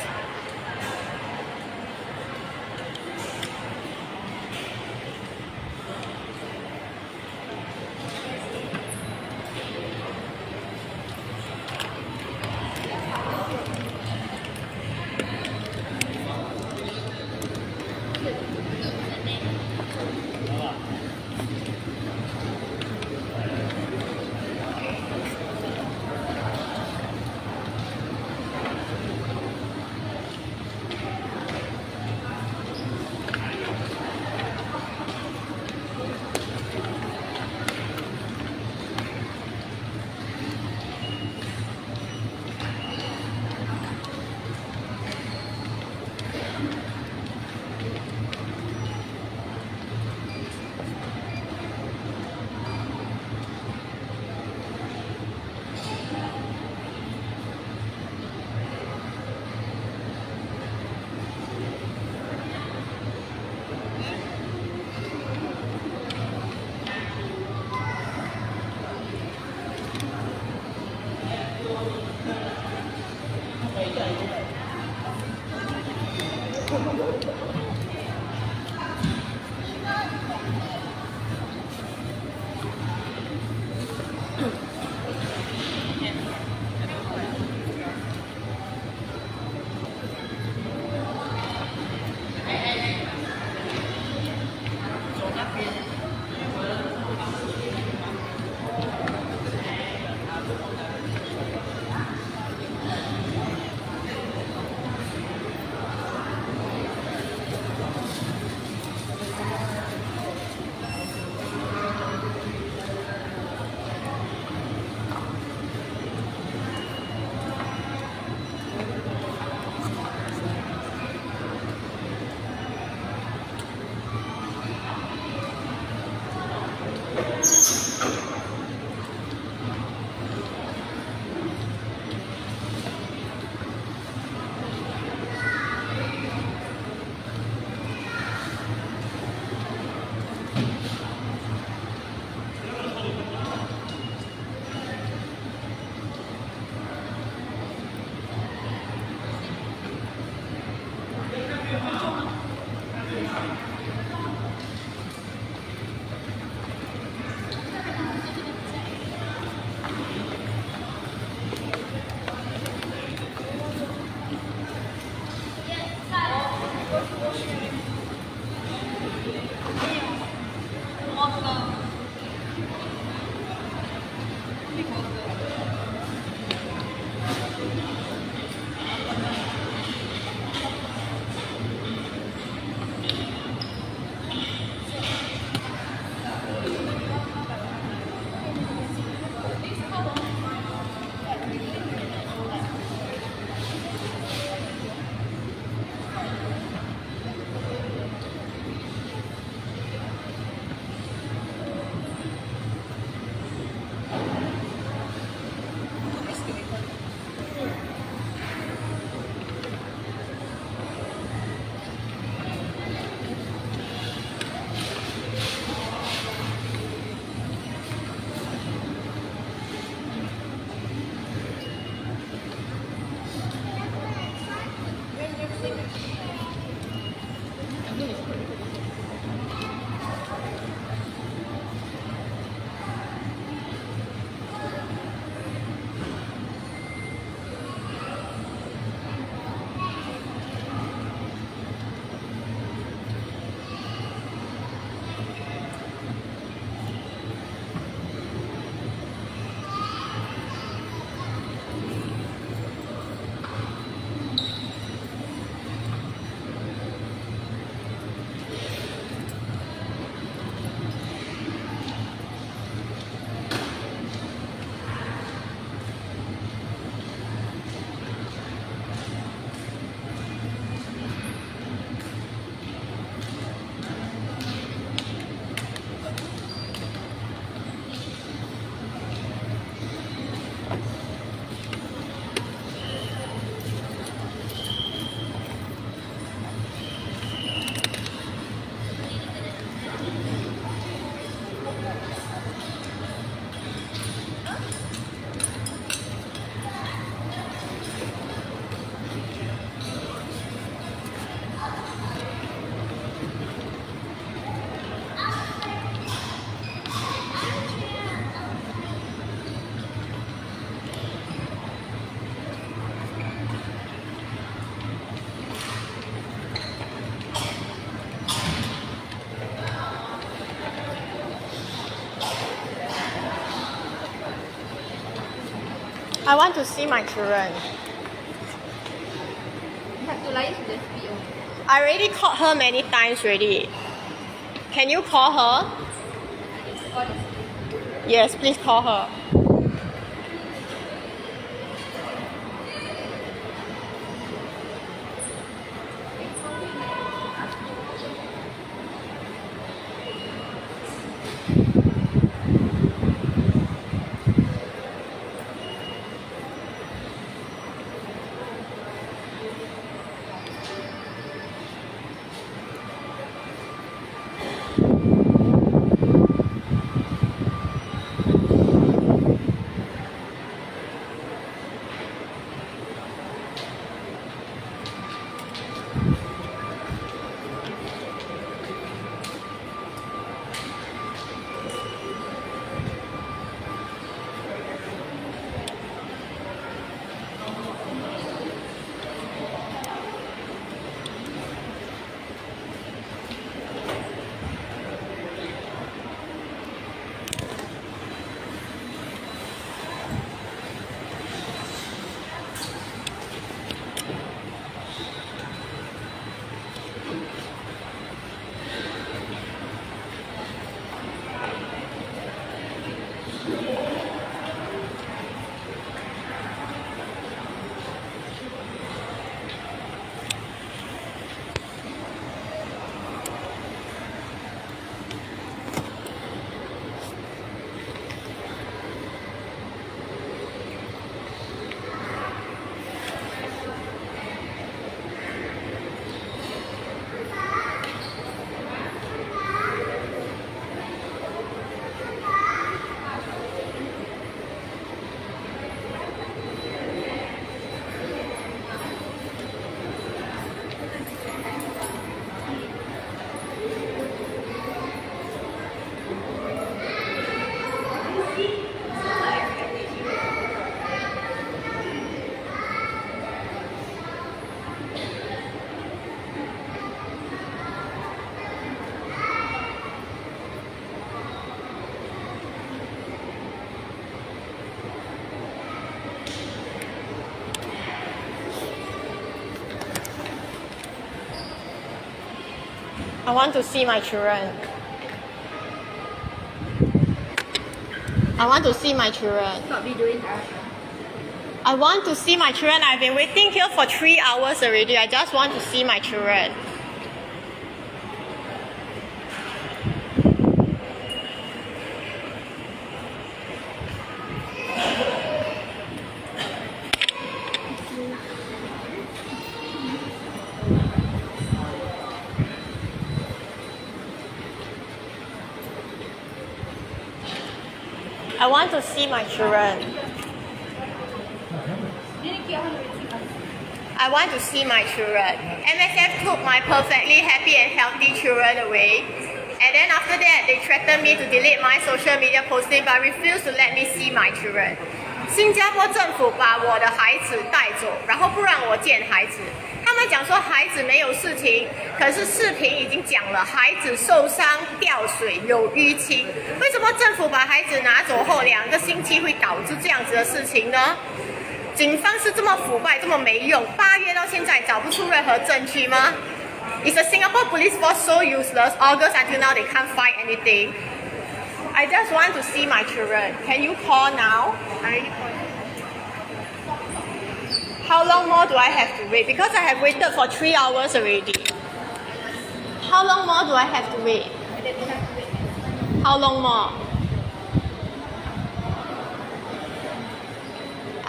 I want to see my children. You have to liaise with the PO. I already called her many times already. Can you call her? Yes, please call her. I want to see my children. I want to see my children. What we doing now? I want to see my children. I've been waiting here for 3 hours already. I just want to see my children. I want to see my children. I want to see my children. MSF took my perfectly happy and healthy children away. And then after that, they threatened me to delete my social media posting, but refused to let me see my children. 新加坡政府把我的孩子带走，然后不让我见孩子。他们讲说孩子没有事情，可是视频已经讲了，孩子受伤、掉水、有淤青。为什么政府把孩子拿走后2个星期会导致这样子的事情呢？警方是这么腐败、这么没用，8月到现在找不出任何证据吗？ Is the Singapore police force so useless? August until now they can't find anything. I just want to see my children. Can you call now? I already called. How long more do I have to wait? Because I have waited for 3 hours already. How long more do I have to wait? How long more?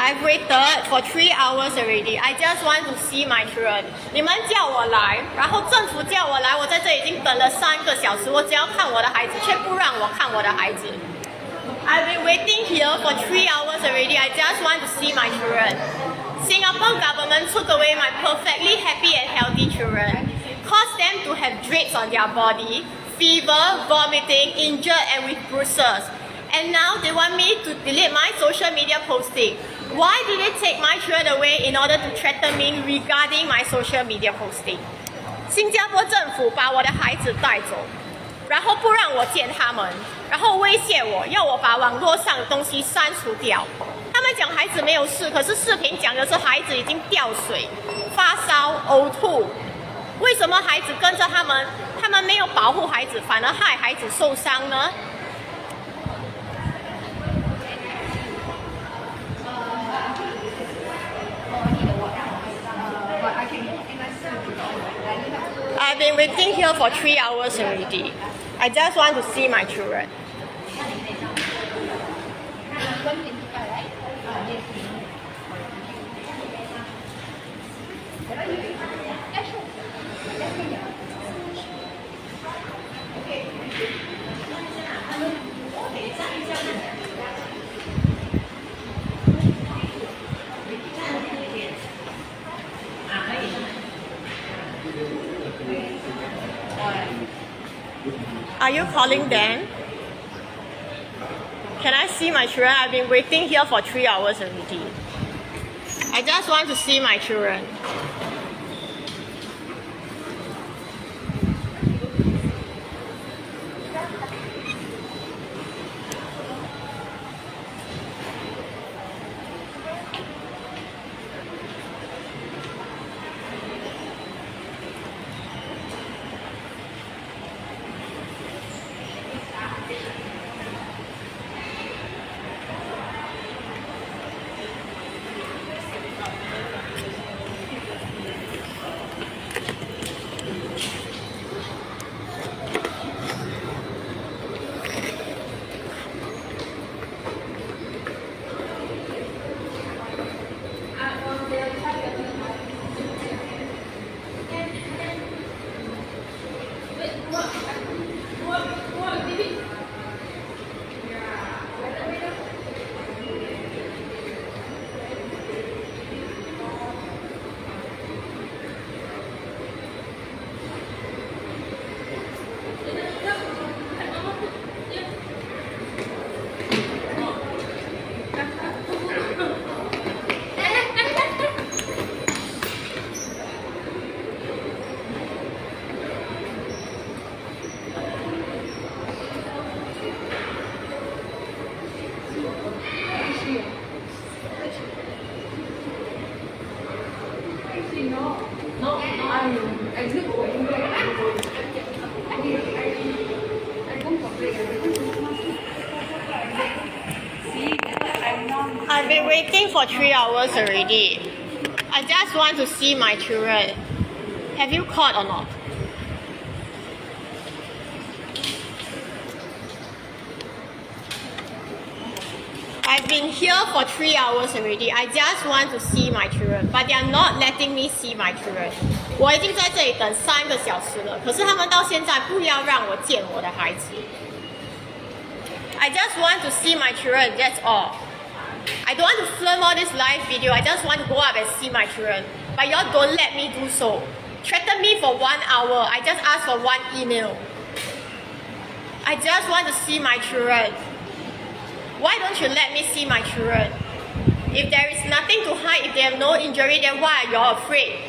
I've waited for 3 hours already. I just want to see my children. 你们叫我来，然后政府叫我来，我在这已经等了3个小时，我只要看我的孩子，却不让我看我的孩子。I've been waiting here for 3 hours already. I just want to see my children. Singapore government took away my perfectly happy and healthy children, caused them to have dreads on their body, fever, vomiting, injured and with bruises. And now they want me to delete my social media posting. Why did they take my children away in order to threaten me regarding my social media posting? 新加坡政府把我的孩子带走，然后不让我见他们，然后威胁我，要我把网络上的东西删除掉。他们在讲孩子没有事，可是视频讲的是孩子已经掉水、发烧、呕吐。为什么孩子跟着他们没有保护孩子，反而害孩子受伤呢？I've been waiting here for 3 hours already. I just want to see my children. Are you calling them? Can I see my children? I've been waiting here for 3 hours already. I just want to see my children. I've been waiting for 3 hours already. I just want to see my children. Have you called or not? I've been here for 3 hours already. I just want to see my children, but they are not letting me see my children. 我已经在这里等3个小时了，可是他们到现在不要让我见我的孩子。I just want to see my children, that's all. I don't want to film all this live video. I just want to go up and see my children. But y'all don't let me do so. Threaten me for 1 hour. I just asked for 1 email. I just want to see my children. Why don't you let me see my children? If there is nothing to hide, if they have no injury, then why are y'all afraid?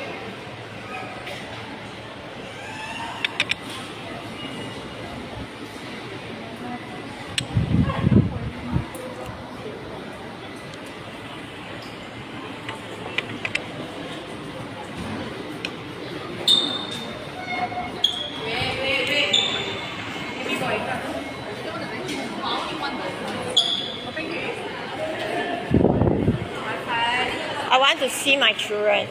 I want to see my children.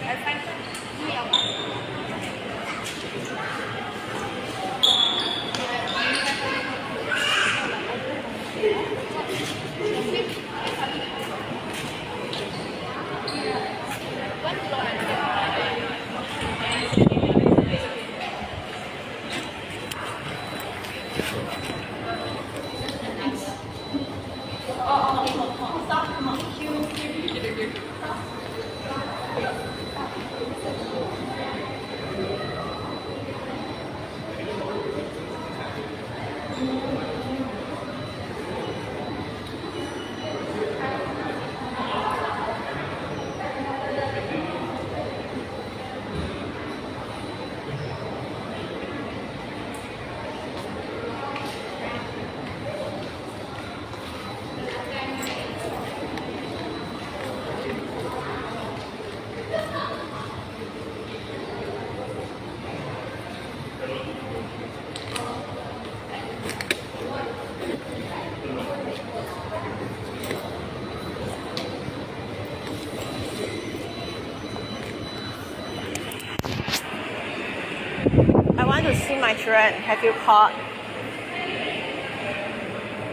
calling my children. Have you called?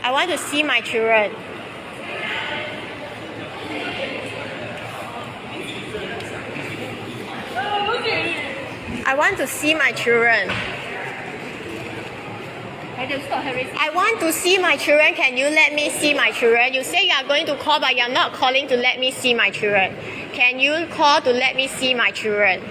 I want to see my children. I want to see my children. I want to see my children. Can you let me see my children? You say you are going to call, but you're not calling to let me see my children. Can you call to let me see my children?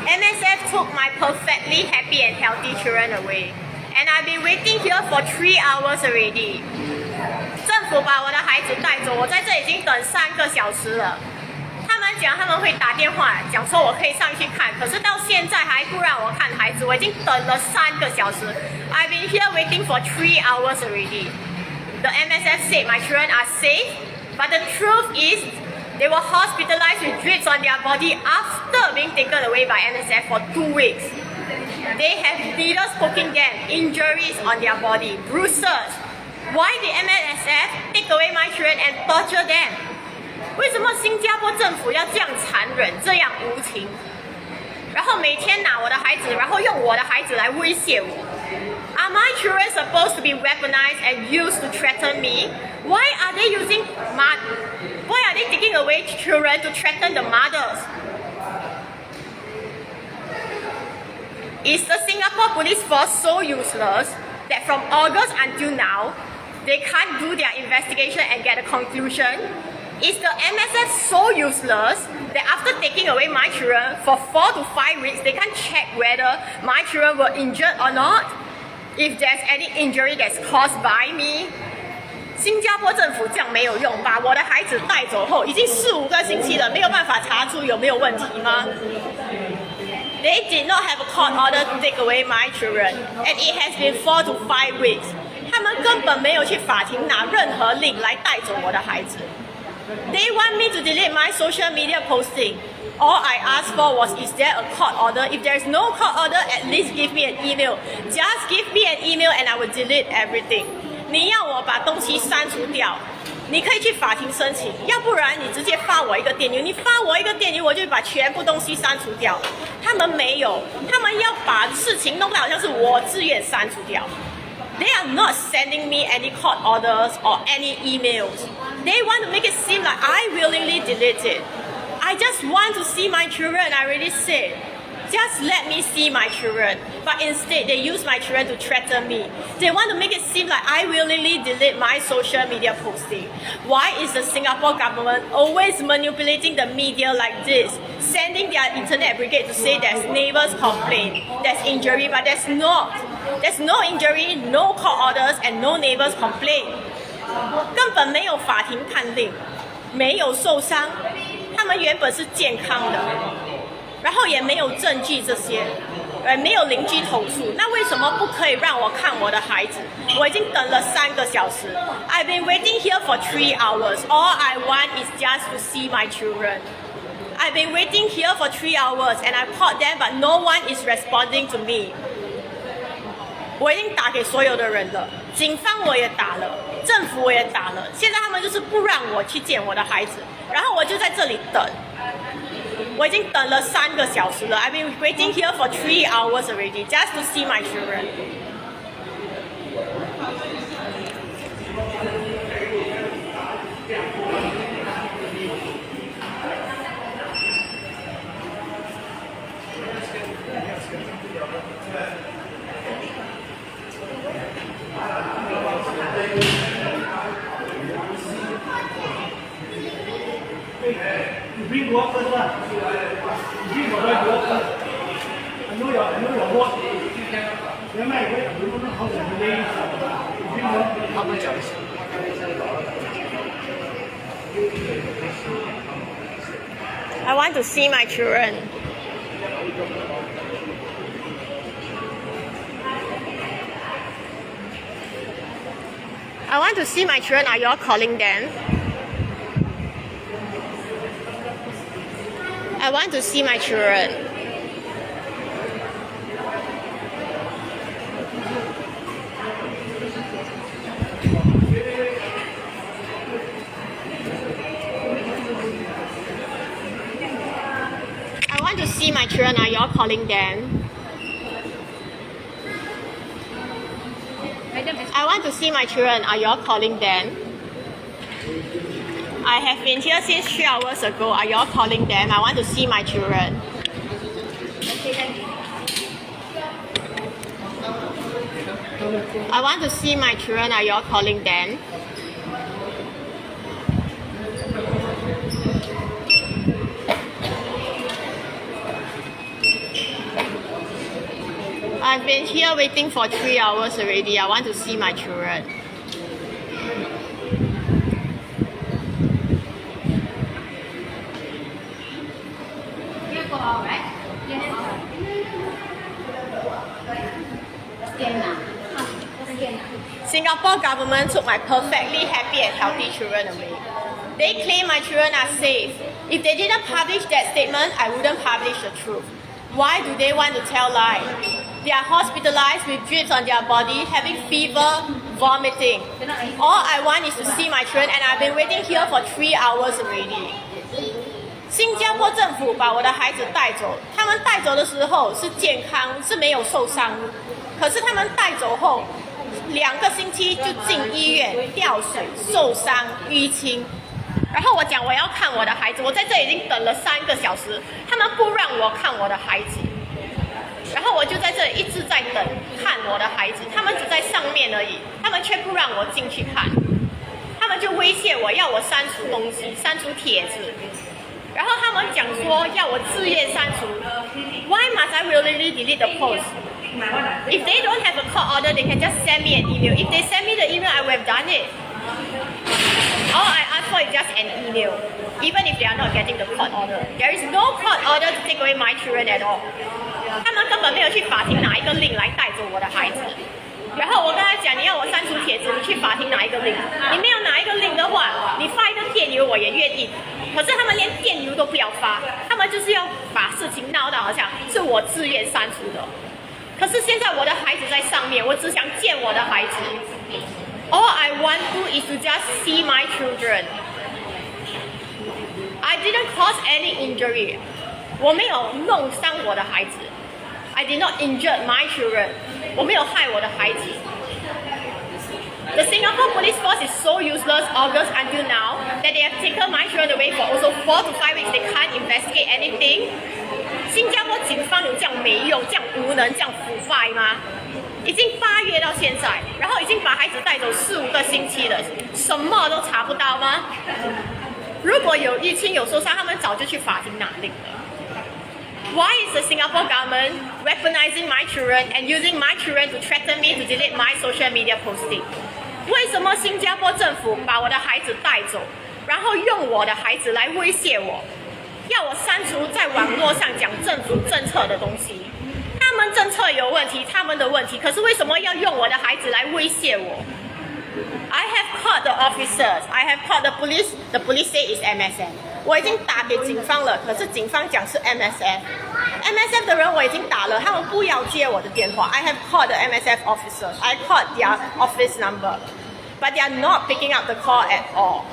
MSF took my perfectly happy and healthy children away. And I've been waiting here for 3 hours already. 政府把我的孩子带走，我在这已经等3个小时了。他们讲他们会打电话讲说我可以上去看，可是到现在还不让我看孩子，我已经等了3个小时。I've been here waiting for 3 hours already. The MSF said my children are safe, but the truth is they were hospitalized with drips on their body after being taken away by MSF for 2 weeks. They have needles poking them, injuries on their body, bruises. Why did MSF take away my children and torture them? 为什么新加坡政府要这样残忍、这样无情？然后每天拿我的孩子，然后用我的孩子来威胁我。Are my children supposed to be weaponized and used to threaten me? Why are they Why are they taking away children to threaten the mothers? Is the Singapore police force so useless that from August until now, they can't do their investigation and get a conclusion? Is the MSF so useless that after taking away my children for 4 to 5 weeks, they can't check whether my children were injured or not? If there's any injury that's caused by me? 新加坡政府这样没有用，把我的孩子带走后，已经4、5个星期了，没有办法查出有没有问题吗？ They did not have a court order to take away my children, and it has been 4 to 5 weeks. 他们根本没有去法庭拿任何令来带走我的孩子。They want me to delete my social media posting. All I asked for was, is there a court order? If there is no court order, at least give me an email. Just give me an email and I will delete everything. 你要我把东西删除掉，你可以去法庭申请，要不然你直接发我一个电邮，你发我一个电邮，我就把全部东西删除掉。他们没有，他们要把事情弄得好像是我自愿删除掉。They are not sending me any court orders or any emails. They want to make it seem like I willingly delete it. I just want to see my children, I already said. Just let me see my children. But instead, they use my children to threaten me. They want to make it seem like I willingly delete my social media posting. Why is the Singapore government always manipulating the media like this? Sending their internet brigade to say there's neighbors complaint, there's injury, but there's not. There's no injury, no court orders, and no neighbors complaint. 根本没有法庭判令，没有受伤，他们原本是健康的。然后也没有证据这些，没有邻居投诉，那为什么不可以让我看我的孩子？我已经等了3个小时。I've been waiting here for 3 hours. All I want is just to see my children. I've been waiting here for 3 hours and I called them, but no one is responding to me. 我已经打给所有的人了，警方我也打了，政府我也打了，现在他们就是不让我去见我的孩子，然后我就在这里等。我已经等了3个小时了。I've been waiting here for 3 hours already, just to see my children. Bring what first lah? Bring what first? I know your work. Never mind, wait. I don't know how to delay. Bring what? How much else? I want to see my children. I want to see my children. Are you all calling them? I want to see my children. I want to see my children. Are y'all calling them? I want to see my children. Are y'all calling them? I have been here since 3 hours ago. Are y'all calling them? I want to see my children. I want to see my children. Are y'all calling them? I've been here waiting for 3 hours already. I want to see my children. Singapore government took my perfectly happy and healthy children away. They claim my children are safe. If they didn't publish that statement, I wouldn't publish the truth. Why do they want to tell lies? They are hospitalized with drips on their body, having fever, vomiting. All I want is to see my children, and I've been waiting here for 3 hours already. 新加坡政府把我的孩子带走，他们带走的时候是健康，是没有受伤。可是他们带走后2个星期就进医院吊水、受伤、淤青。然后我讲我要看我的孩子，我在这已经等了3个小时，他们不让我看我的孩子。然后我就在这里一直在等看我的孩子，他们只在上面而已，他们却不让我进去看。他们就威胁我要我删除东西，删除帖子。然后他们讲说要我自愿删除。Why must I willingly delete the post? If they don't have a court order, they can just send me an email. If they send me the email, I would have done it. All I ask for is just an email, even if they are not getting the court order. There is no court order to take away my children at all. 他们根本没有去法庭拿一个令来带走我的孩子。然后我跟他讲，你要我删除帖子，你去法庭拿一个令。你没有拿一个令的话，你发一个电邮我也愿意。可是他们连电邮都不要发，他们就是要把事情闹到好像是我自愿删除的。可是现在我的孩子在上面，我只想见我的孩子。All I want to is to just see my children. I didn't cause any injury. 我没有弄伤我的孩子。I did not injure my children. 我没有害我的孩子。The Singapore police force is so useless August until now that they have taken my children away for also 4 to 5 weeks. They can't investigate anything. 新加坡警方有这样没用、这样无能、这样腐败吗？已经8月到现在，然后已经把孩子带走4、5个星期了，什么都查不到吗？如果有淤青有受伤，他们早就去法庭拿令了。Why is the Singapore government weaponizing my children and using my children to threaten me to delete my social media posting? 为什么新加坡政府把我的孩子带走，然后用我的孩子来威胁我，要我删除在网络上讲政府政策的东西？他们政策有问题，他们的问题，可是为什么要用我的孩子来威胁我？ I have called the officers. I have called the police. The police say it's MSF. 我已经打给警方了，可是警方讲是 MSF。MSF 的人我已经打了，他们不要接我的电话。I have called the MSF officers. I called their office number, but they are not picking up the call at all.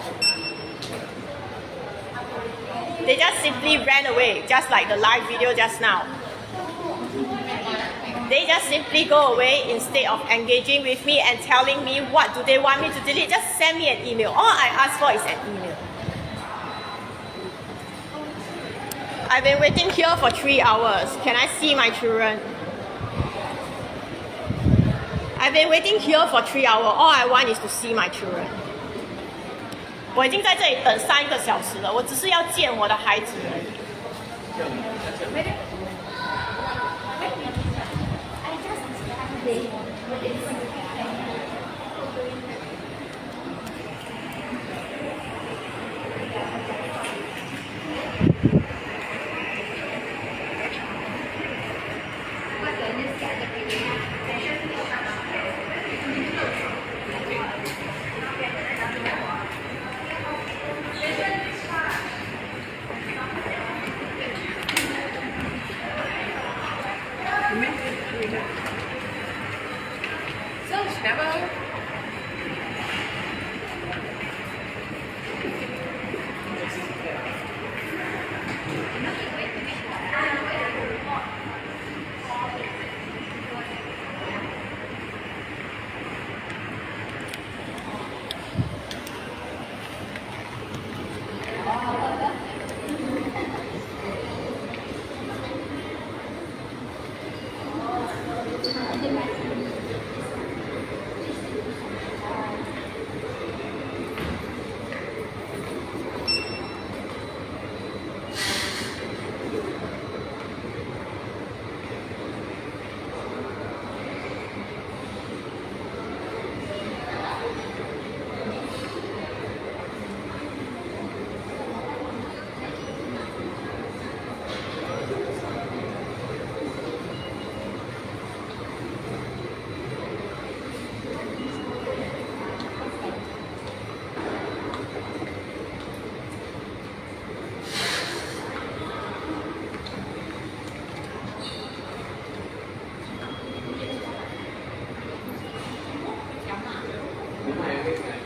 They just simply ran away, just like the live video just now. They just simply go away instead of engaging with me and telling me what do they want me to delete. Just send me an email. All I ask for is an email. I've been waiting here for 3 hours. Can I see my children? I've been waiting here for 3 hours. All I want is to see my children. 我已经在这里等3个小时了，我只是要见我的孩子而已。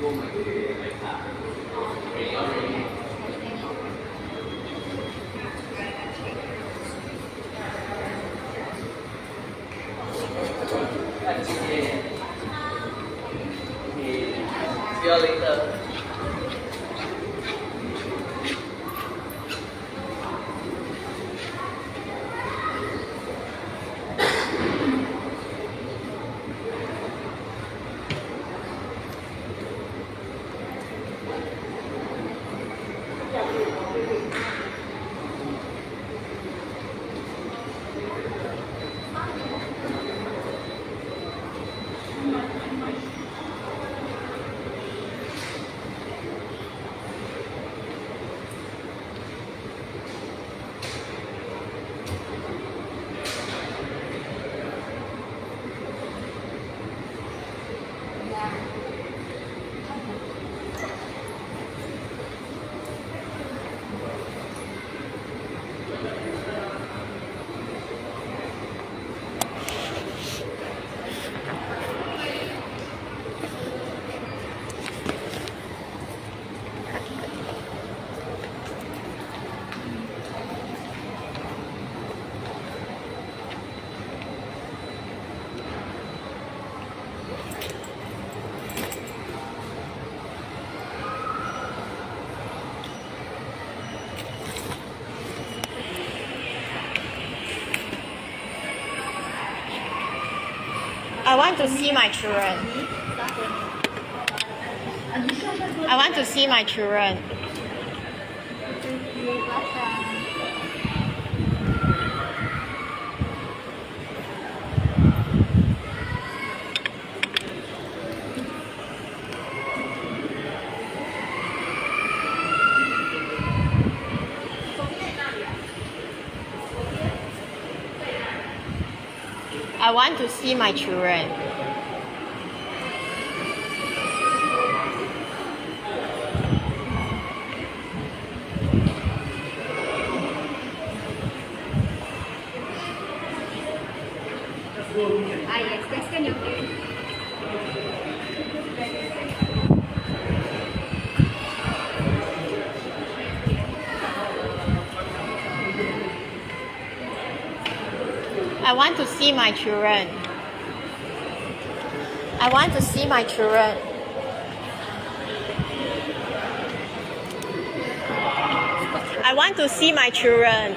See you later. I want to see my children. I want to see my children. I want to see my children. I want to see my children. I want to see my children. I want to see my children.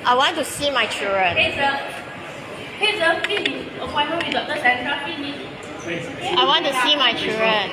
I want to see my children. I want to see my children.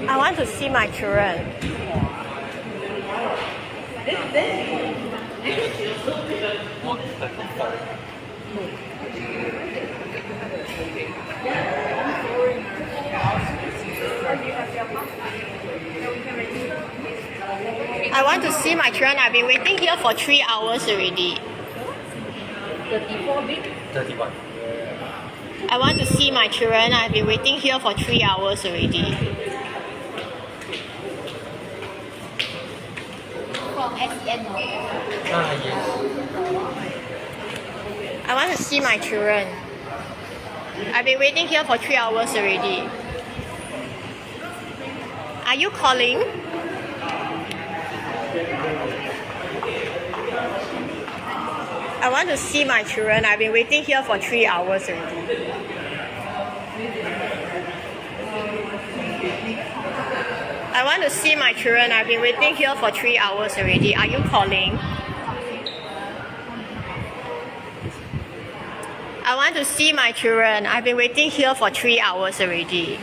I want to see my children. I want to see my children. I've been waiting here for 3 hours already. 31. I want to see my children. I've been waiting here for 3 hours already. From SN. Yes. I want to see my children. I've been waiting here for 3 hours already. Are you calling? I want to see my children. I've been waiting here for 3 hours already. I want to see my children. I've been waiting here for 3 hours already. Are you calling? I want to see my children. I've been waiting here for 3 hours already.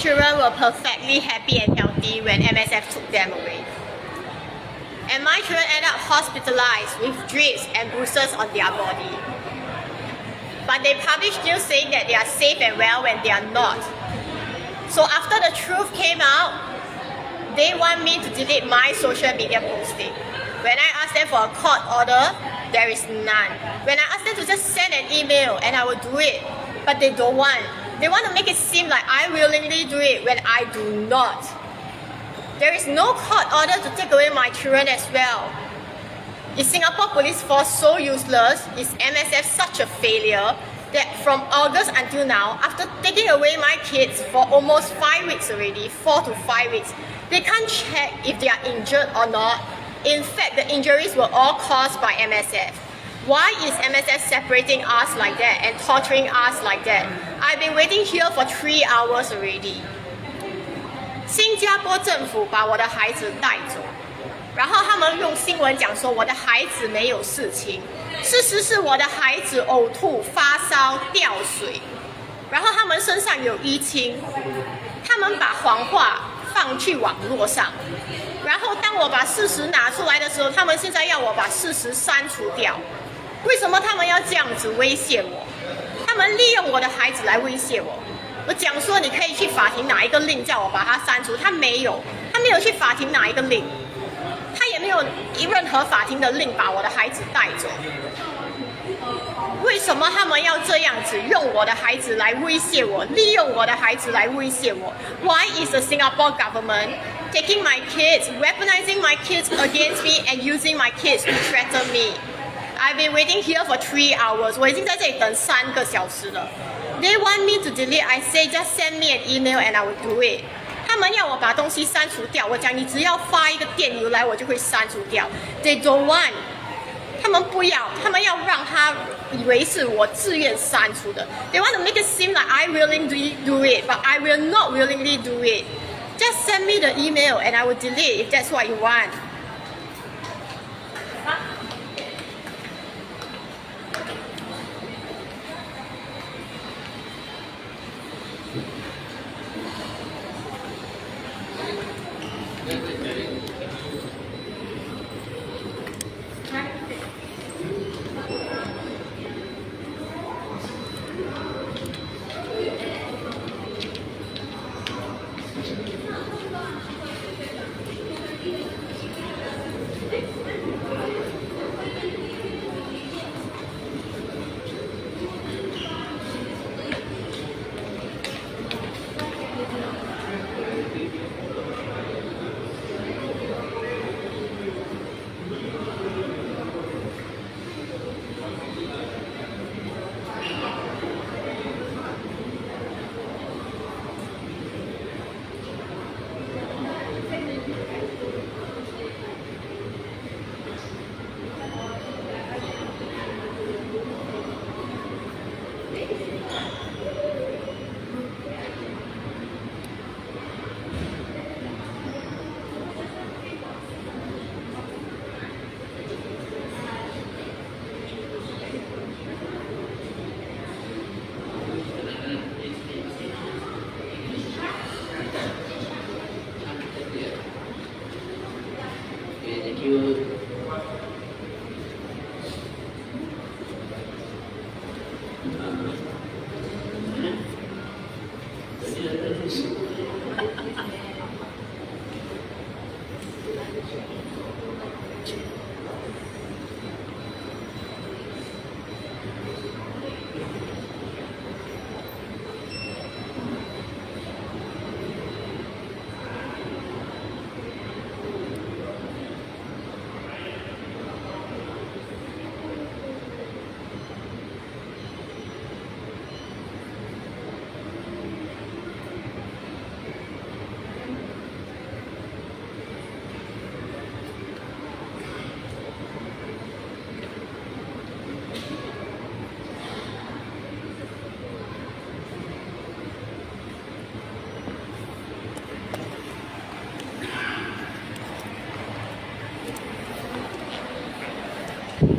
children were perfectly happy and healthy when MSF took them away. And my children ended up hospitalized with drips and bruises on their body. But they publish news saying that they are safe and well when they are not. So after the truth came out, they want me to delete my social media posting. When I ask them for a court order, there is none. When I ask them to just send an email, and I will do it, but they don't want. They want to make it seem like I willingly do it when I do not. There is no court order to take away my children as well. Is Singapore police force so useless? Is MSF such a failure that from August until now, after taking away my kids for almost 5 weeks already, 4 to 5 weeks, they can't check if they are injured or not. In fact, the injuries were all caused by MSF. Why is MSF separating us like that and torturing us like that? I've been waiting here for 3 hours already. 新加坡政府把我的孩子带走，然后他们用新闻讲说我的孩子没有事情，事实是我的孩子呕吐、发烧、掉水，然后他们身上有淤青，他们把谎话放去网络上，然后当我把事实拿出来的时候，他们现在要我把事实删除掉。为什么他们要这样子威胁我？他们利用我的孩子来威胁我。我讲说你可以去法庭拿一个令叫我把它删除，他没有去法庭拿一个令，他也没有任何法庭的令把我的孩子带走。为什么他们要这样子用我的孩子来威胁我，利用我的孩子来威胁我 ？Why is the Singapore government taking my kids, weaponizing my kids against me and using my kids to threaten me? I've been waiting here for 3 hours. 我已经在这里等3个小时了。They want me to delete. I say just send me an email and I will do it. 他们要我把东西删除掉，我讲你只要发一个电邮来，我就会删除掉。They don't want. 他们不要，他们要让他以为是我自愿删除的。They want to make it seem like I willingly do it, but I will not willingly do it. Just send me the email and I will delete if that's what you want.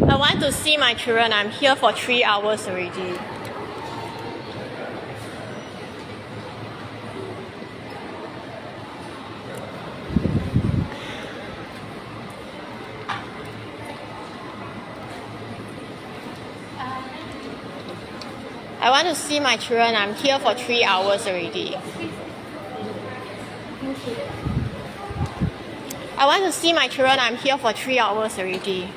I want to see my children. I'm here for 3 hours already. want to see my children. I'm here for 3 hours already. I want to see my children. I'm here for 3 hours already.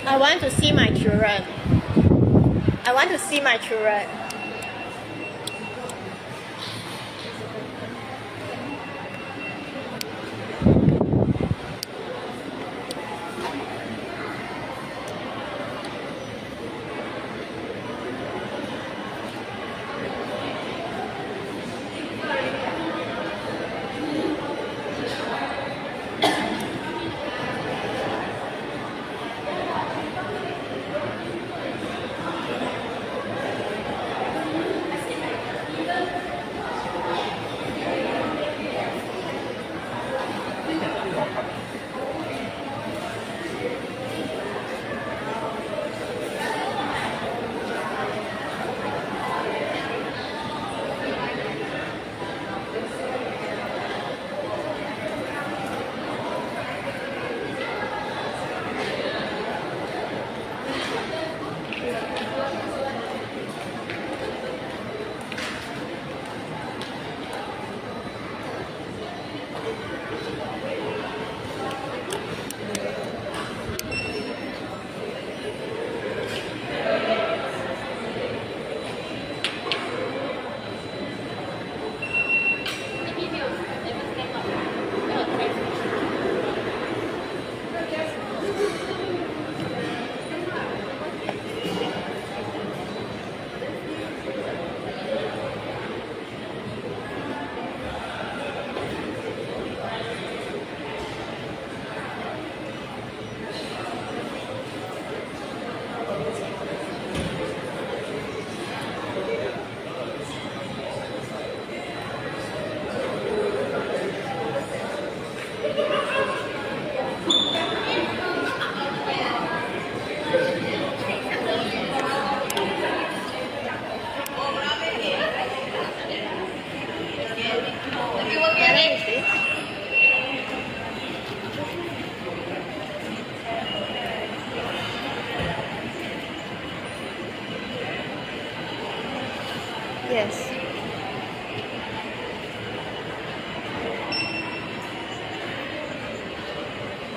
I want to see my children. I want to see my children. Yes.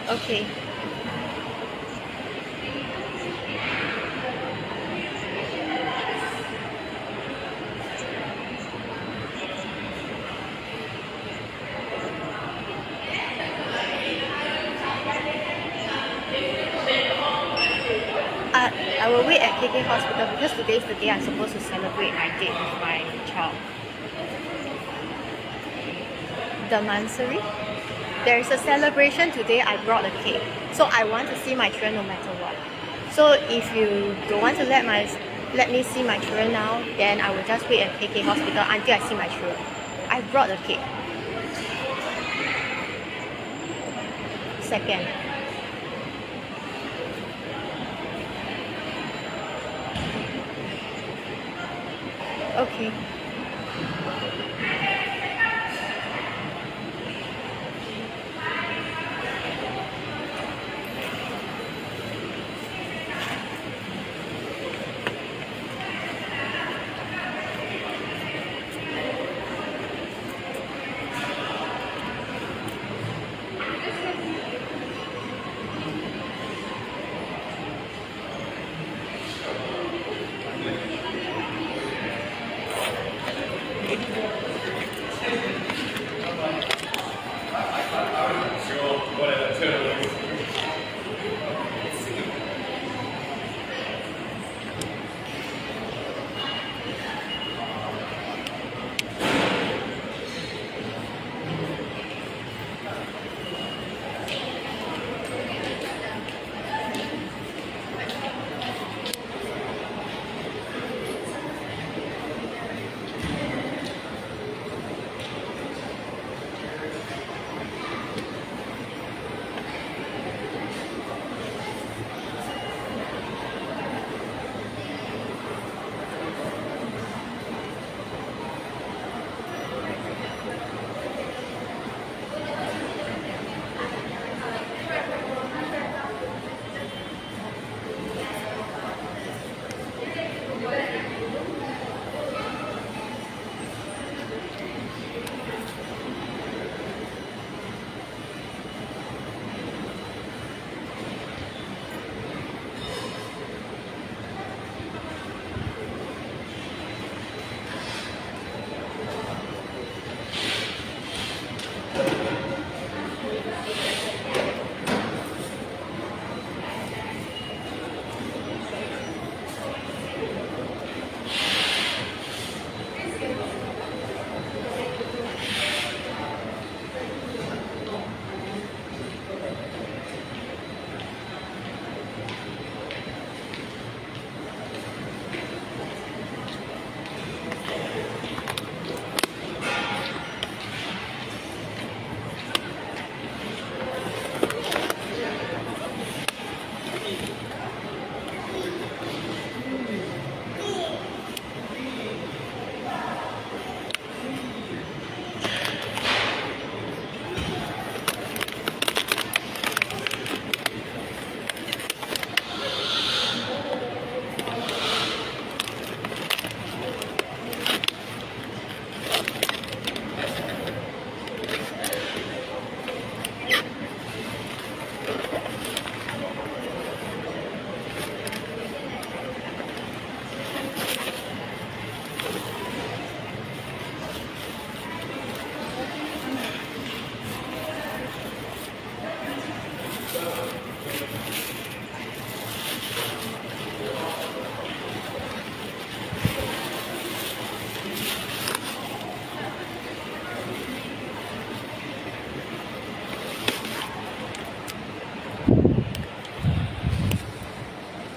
Okay. I will wait at KK Hospital because today is the day I'm supposed to celebrate my date with my child. The Mansuri? There is a celebration today. I brought a cake. So I want to see my children no matter what. So if you don't want to let me see my children now, then I will just wait at KK Hospital until I see my children. I brought a cake. Second. Okay.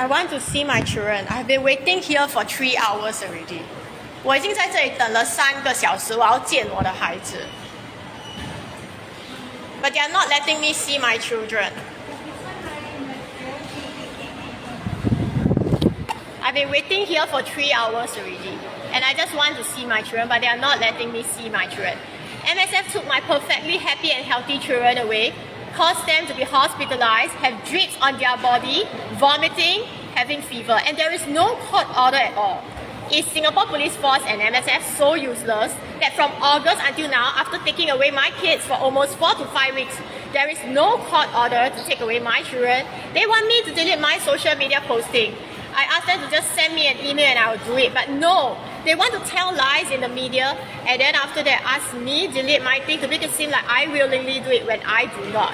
I want to see my children. I've been waiting here for 3 hours already. 我已经在这里等了3个小时，我要见我的孩子。But they are not letting me see my children. I've been waiting here for 3 hours already, and I just want to see my children, but they are not letting me see my children. MSF took my perfectly happy and healthy children away, caused them to be hospitalized, have drips on their body, vomiting, having fever, and there is no court order at all. is Singapore Police Force and MSF so useless that from August until now, after taking away my kids for almost 4 to 5 weeks, there is no court order to take away my children. They want me to delete my social media posting. I asked them to just send me an email and I will do it, but no. They want to tell lies in the media and then after that ask me delete my thing to make it seem like I willingly do it when I do not.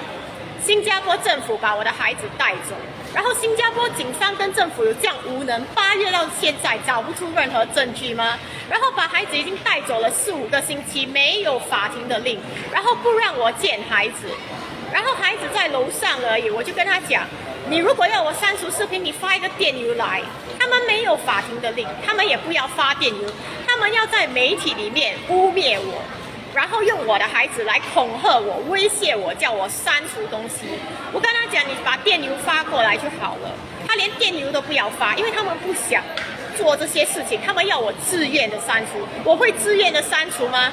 新加坡政府把我的孩子带走，然后新加坡警方跟政府有这样无能，8月到现在找不出任何证据吗？然后把孩子已经带走了4、5个星期，没有法庭的令，然后不让我见孩子，然后孩子在楼上而已，我就跟他讲，你如果要我删除视频，你发一个电邮来。他们没有法庭的令，他们也不要发电邮，他们要在媒体里面污蔑我。然后用我的孩子来恐吓我、威胁我，叫我删除东西。我跟他讲，你把电邮发过来就好了。他连电邮都不要发，因为他们不想做这些事情，他们要我自愿的删除。我会自愿的删除吗？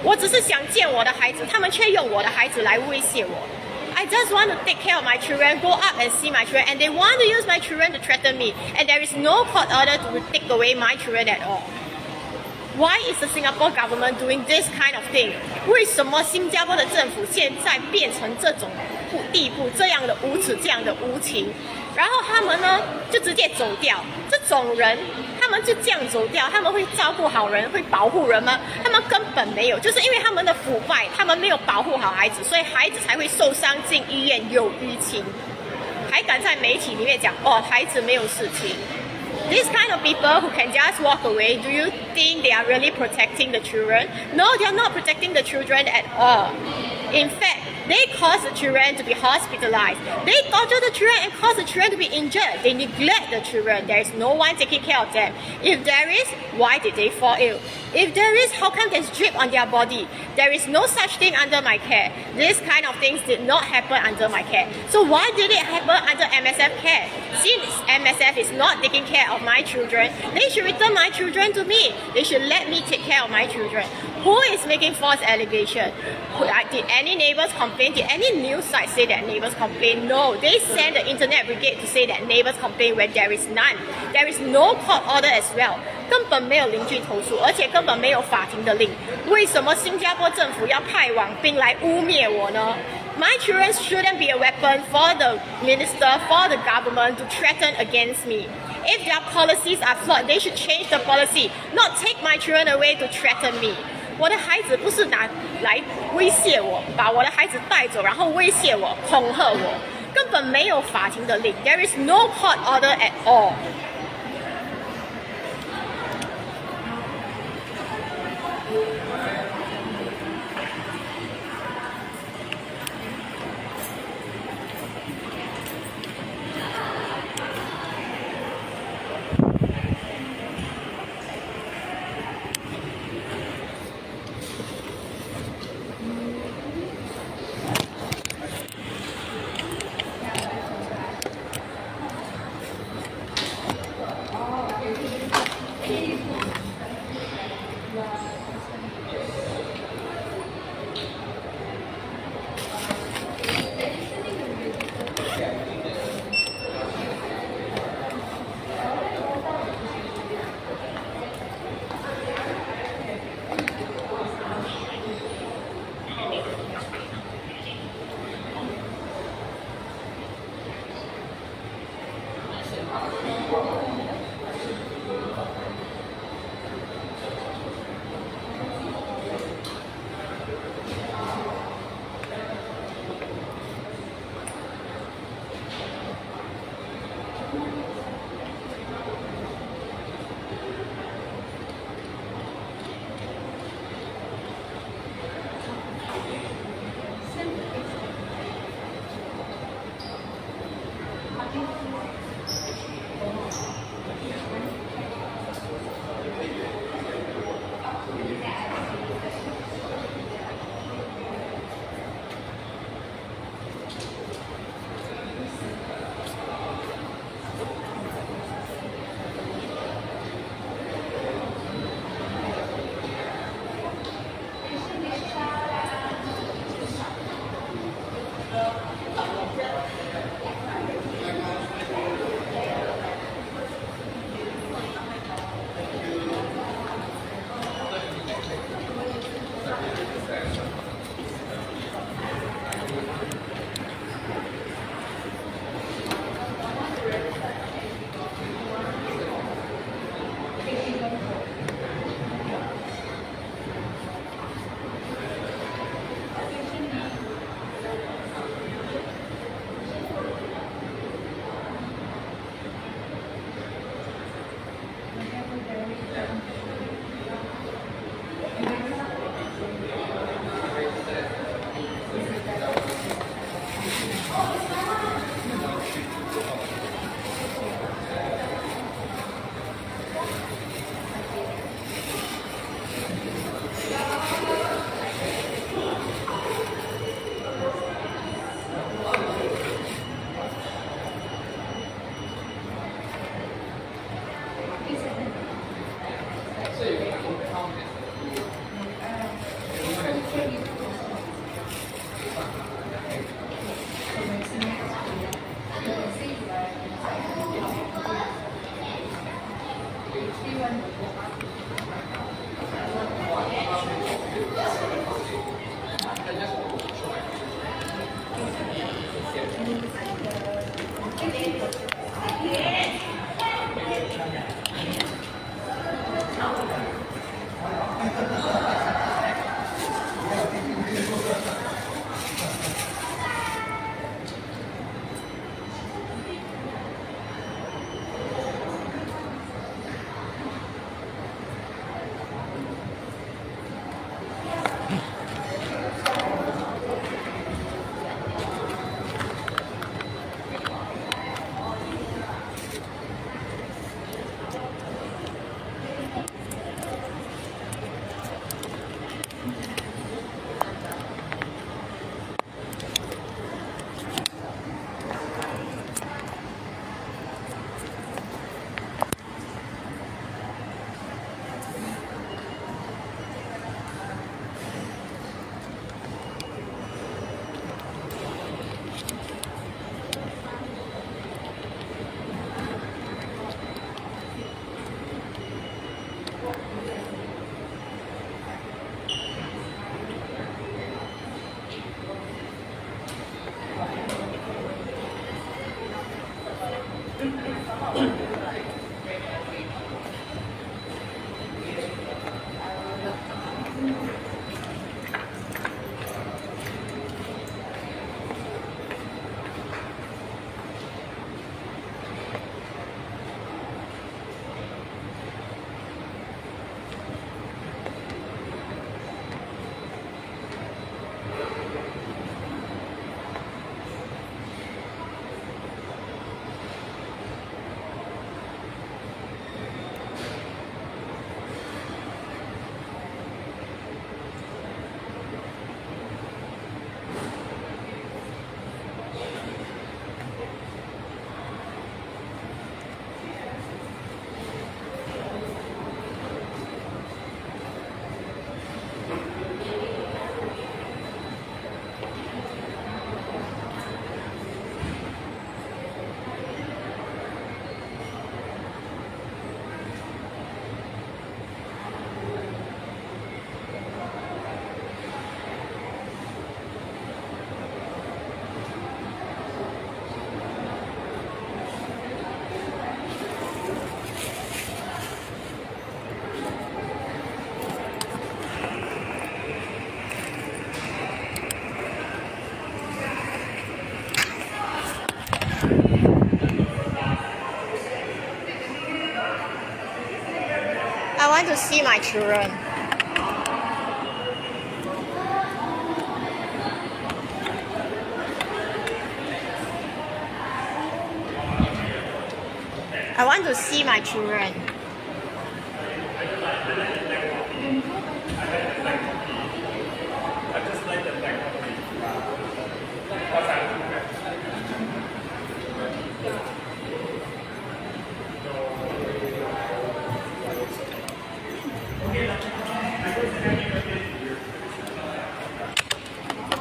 我只是想见我的孩子，他们却用我的孩子来威胁我。I just want to take care of my children, go up and see my children, and they want to use my children to threaten me, and there is no court order to take away my children at all. Why is the Singapore government doing this kind of thing? 为什么新加坡的政府现在变成这种地步，这样的无耻，这样的无情？然后他们呢，就直接走掉。这种人，他们就这样走掉，他们会照顾好人，会保护人吗？他们根本没有，就是因为他们的腐败，他们没有保护好孩子，所以孩子才会受伤进医院有淤青，还敢在媒体里面讲哦，孩子没有事情。This kind of people who can just walk away, do you think they are really protecting the children? No, they are not protecting the children at all. In fact, they cause the children to be hospitalized. They torture the children and cause the children to be injured. They neglect the children. There is no one taking care of them. If there is, why did they fall ill? If there is, how come there's drip on their body? There is no such thing under my care. This kind of things did not happen under my care. So why did it happen under MSF care? Since MSF is not taking care of my children, they should return my children to me. They should let me take care of my children. Who is making false allegation? Did any neighbors complain? Did any news site say that neighbors complain? No, they send the internet brigade to say that neighbors complain when there is none. There is no court order as well. 根本没有邻居投诉，而且根本没有法庭的令。为什么新加坡政府要派网兵来污蔑我呢？ My children shouldn't be a weapon for the minister, for the government to threaten against me. If their policies are flawed, they should change the policy, not take my children away to threaten me. 我的孩子不是拿来威胁我，把我的孩子带走，然后威胁我、恐吓我，根本没有法庭的令。There is no court order at all. I want to see my children. I want to see my children.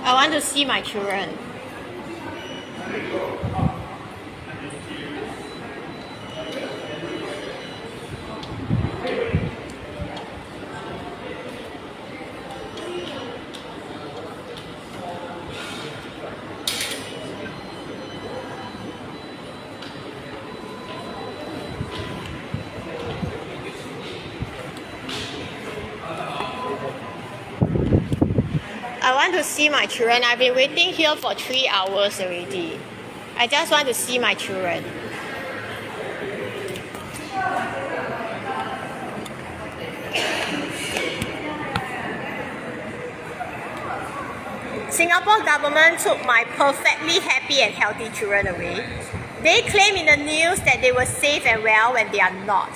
I want to see my children. I want to see my children. I've been waiting here for 3 hours already. I just want to see my children. Singapore government took my perfectly happy and healthy children away. They claim in the news that they were safe and well when they are not.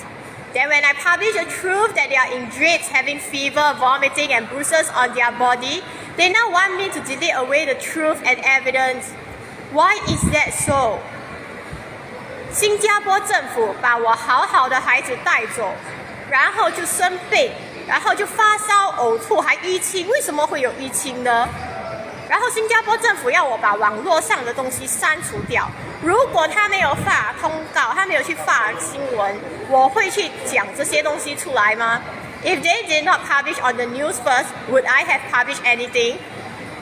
Then when I publish the truth that they are in drips, having fever, vomiting and bruises on their body, they now want me to delete away the truth and evidence. Why is that so? 新加坡政府把我好好的孩子带走，然后就生病，然后就发烧、呕吐，还淤青。为什么会有淤青呢？然后新加坡政府要我把网络上的东西删除掉。如果他没有发通告，他没有去发新闻，我会去讲这些东西出来吗？ If they did not publish on the news first, would I have published anything?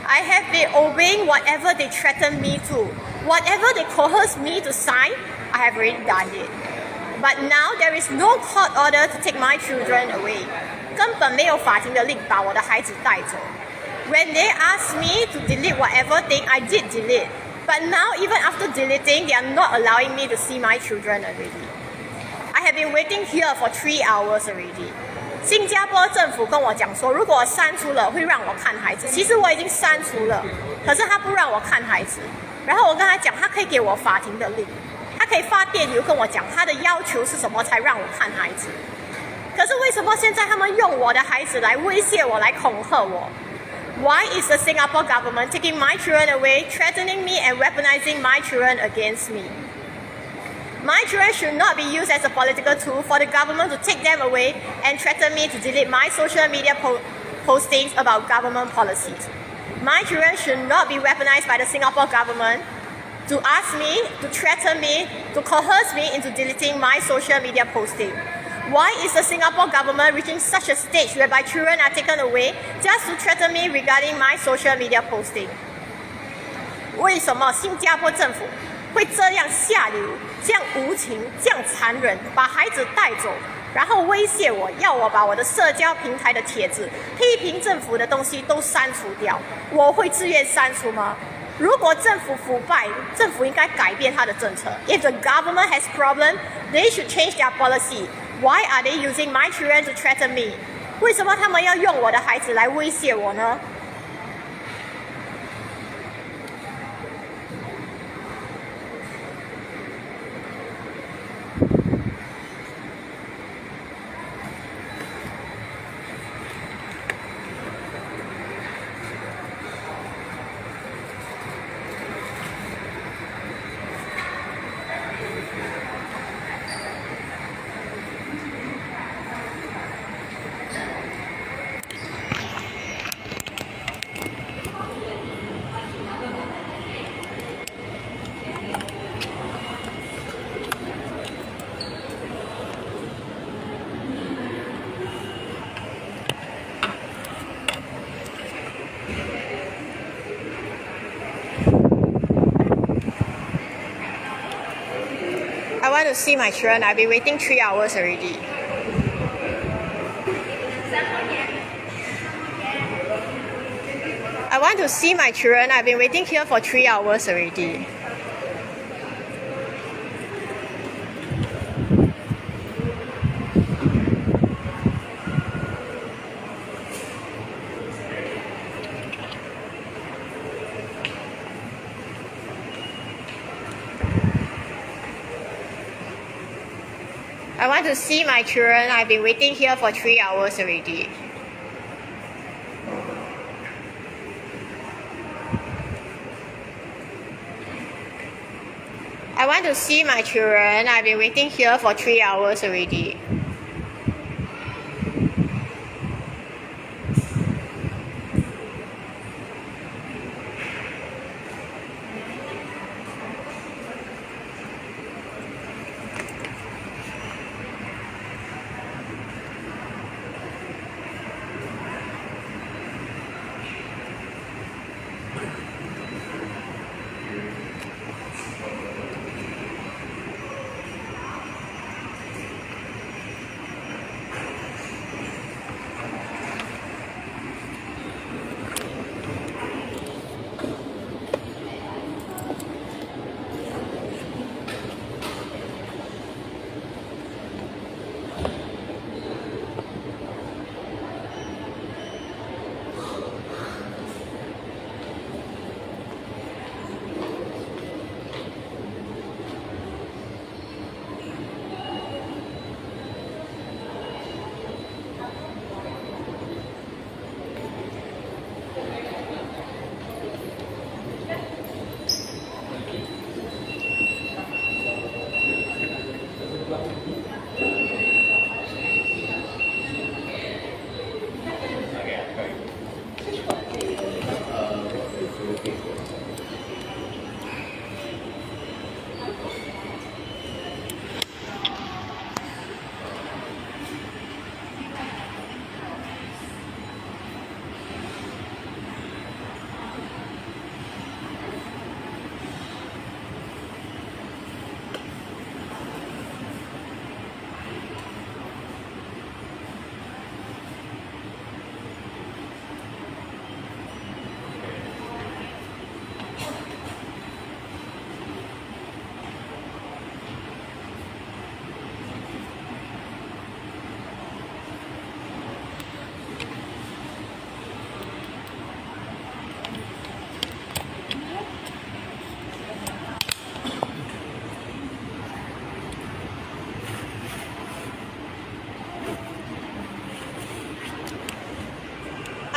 I have been obeying whatever they threatened me to. Whatever they coerced me to sign, I have already done it. But now there is no court order to take my children away. 根本没有法庭的令把我的孩子带走。When they asked me to delete whatever thing, I did delete. But now, even after deleting, they are not allowing me to see my children already. I have been waiting here for 3 hours already. 新加坡政府跟我讲说，如果我删除了，会让我看孩子。其实我已经删除了，可是他不让我看孩子。然后我跟他讲，他可以给我法庭的令，他可以发电邮跟我讲他的要求是什么才让我看孩子。可是为什么现在他们用我的孩子来威胁我，来恐吓我？ Why is the Singapore government taking my children away, threatening me and weaponizing my children against me? My children should not be used as a political tool for the government to take them away and threaten me to delete my social media postings about government policies. My children should not be weaponized by the Singapore government to ask me, to threaten me, to coerce me into deleting my social media posting. Why is the Singapore government reaching such a stage whereby children are taken away just to threaten me regarding my social media posting? 为什么新加坡政府会这样下流、这样无情、这样残忍，把孩子带走，然后威胁我，要我把我的社交平台的帖子、批评政府的东西都删除掉？我会自愿删除吗？如果政府腐败，政府应该改变他的政策。If the government has problem, they should change their policy. Why are they using my children to threaten me? 为什么他们要用我的孩子来威胁我呢？ I want to see my children. I've been waiting 3 hours already. I want to see my children. I've been waiting here for 3 hours already. I want to see my children. I've been waiting here for 3 hours already. I want to see my children. I've been waiting here for 3 hours already.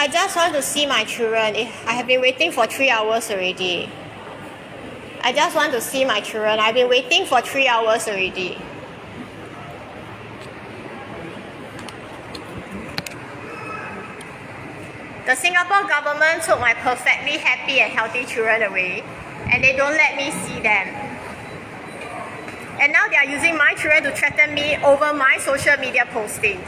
I just want to see my children. I have been waiting for 3 hours already. I just want to see my children. I've been waiting for 3 hours already. The Singapore government took my perfectly happy and healthy children away, and they don't let me see them. And now they are using my children to threaten me over my social media postings.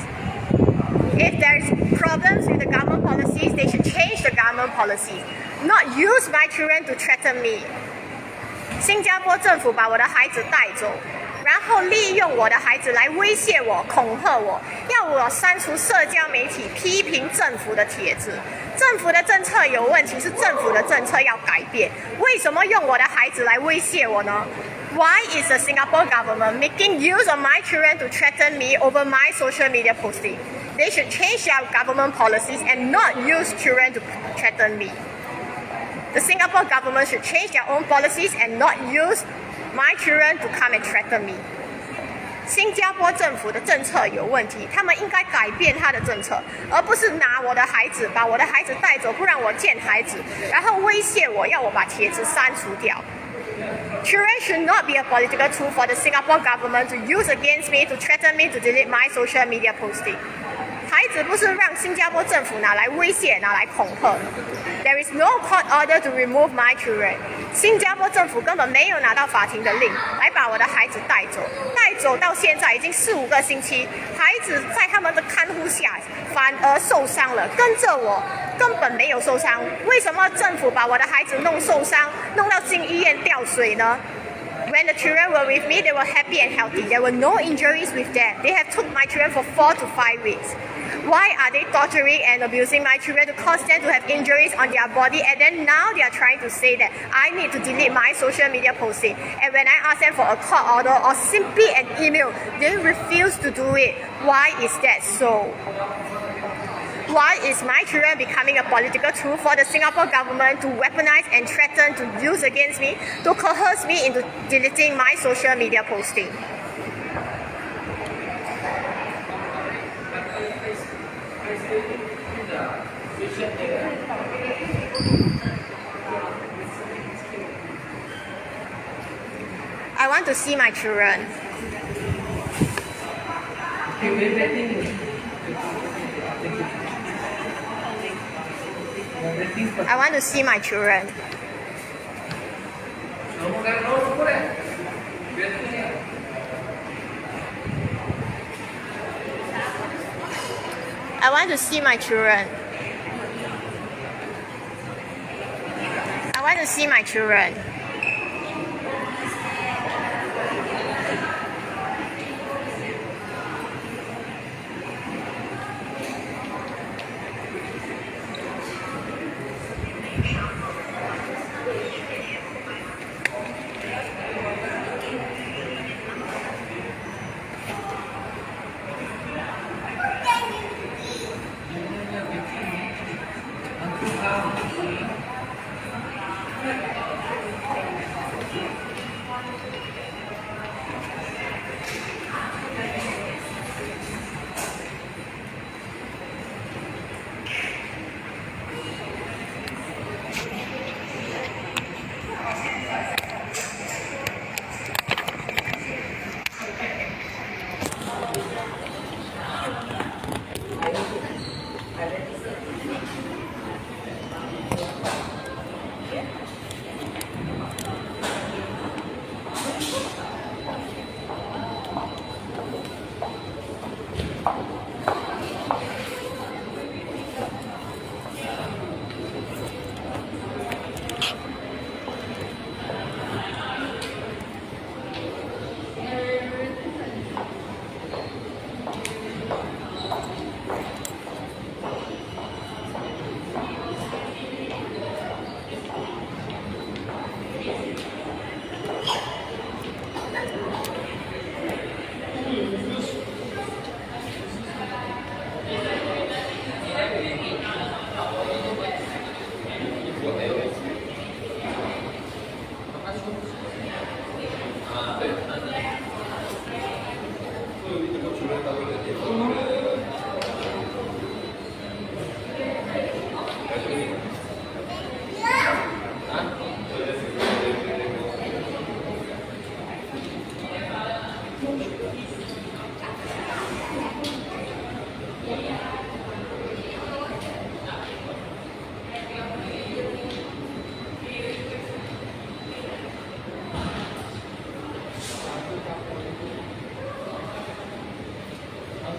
If there's problems with the government policies, they should change the government policies, not use my children to threaten me. 新加坡政府把我的孩子带走，然后利用我的孩子来威胁我、恐吓我，要我删除社交媒体批评政府的帖子。政府的政策有问题，是政府的政策要改变。为什么用我的孩子来威胁我呢？ Why is the Singapore government making use of my children to threaten me over my social media posting? They should change their government policies and not use children to threaten me. The Singapore government should change their own policies and not use my children to come and threaten me. 新加坡政府的政策有问题，他们应该改变他的政策，而不是拿我的孩子，把我的孩子带走，不让我见孩子，然后威胁我，要我把帖子删除掉。Children should not be a political tool for the Singapore government to use against me to threaten me to delete my social media posting. 孩子不是让新加坡政府拿来威胁、拿来恐吓。There is no court order to remove my children. 新加坡政府根本没有拿到法庭的令来把我的孩子带走，带走到现在已经4、5个星期，孩子在他们的看护下反而受伤了，跟着我根本没有受伤。为什么政府把我的孩子弄受伤，弄到进医院吊水呢？When the children were with me, they were happy and healthy. There were no injuries with them. They have took my children for 4 to 5 weeks. Why are they torturing and abusing my children to cause them to have injuries on their body? And then now they are trying to say that I need to delete my social media posting. And when I ask them for a court order or simply an email, they refuse to do it. Why is that so? Why is my children becoming a political tool for the Singapore government to weaponize and threaten to use against me, to coerce me into deleting my social media posting? I want to see my children. I want to see my children. I want to see my children. I want to see my children.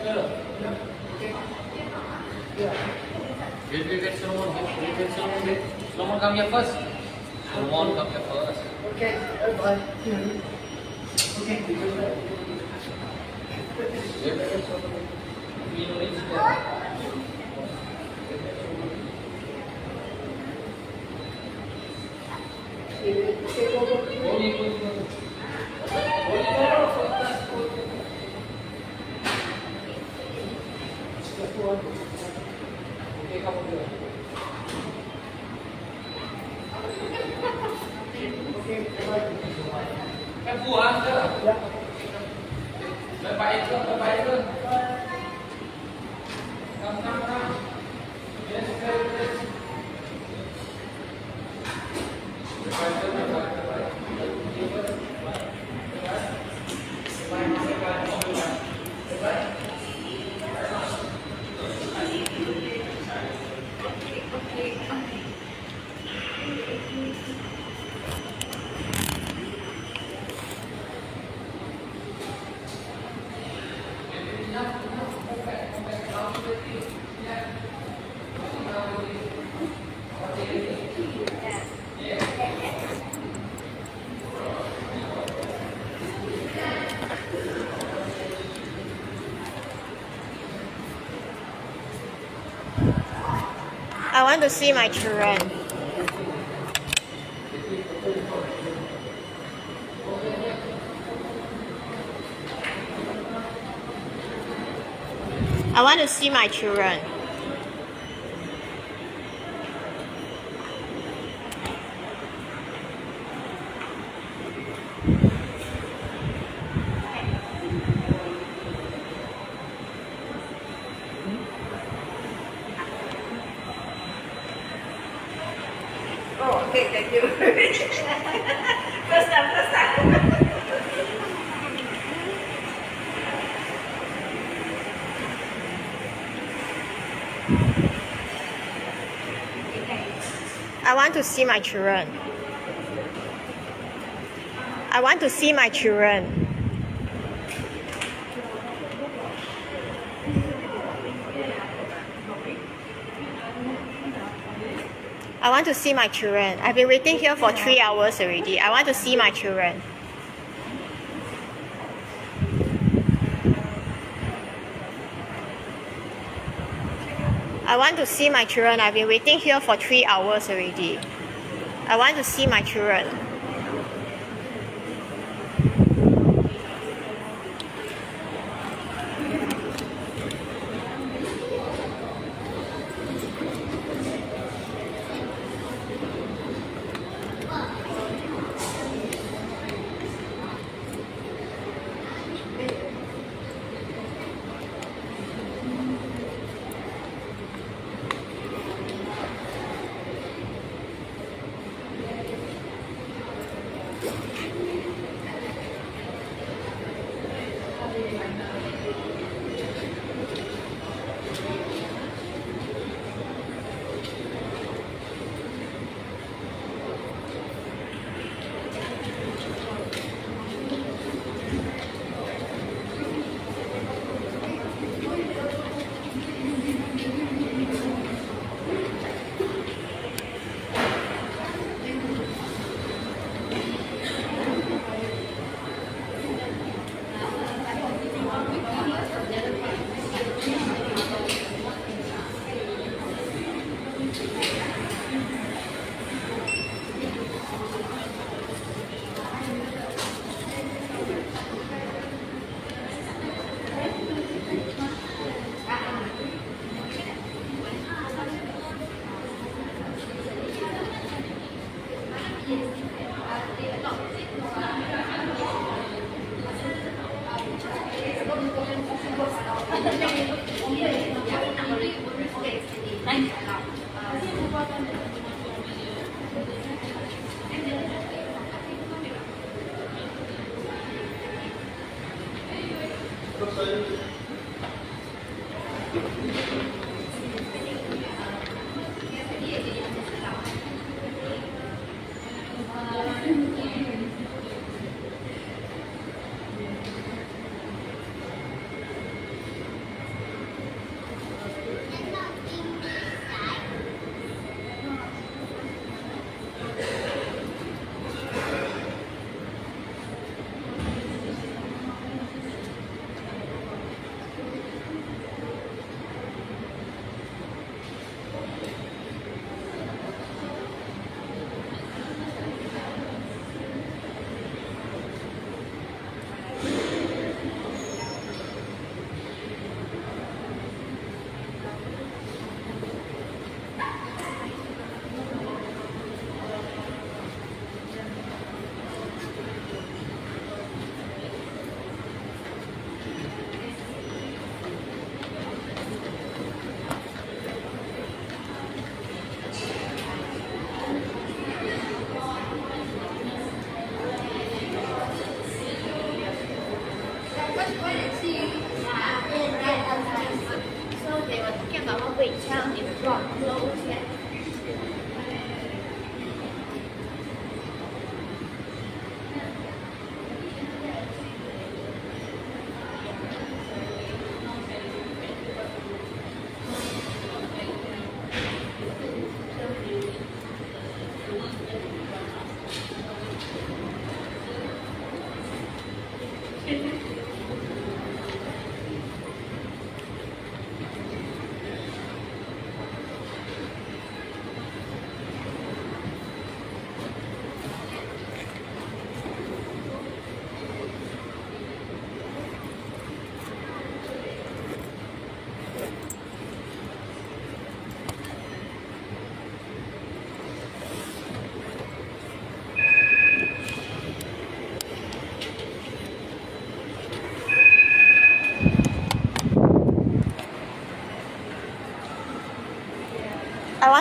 Wait, Solomon. Wait, Solomon. Solomon, come here first. Solomon, come here first. Okay, bye. Okay. Wait, Solomon. We know it's okay, come over. Em phù hả? Dạ. Bye bye chưa? Come. Yes. I want to see my children. I want to see my children. Oh, okay, thank you. First time. I want to see my children. I want to see my children. I want to see my children. I've been waiting here for 3 hours already. I want to see my children. I want to see my children. I've been waiting here for 3 hours already. I want to see my children.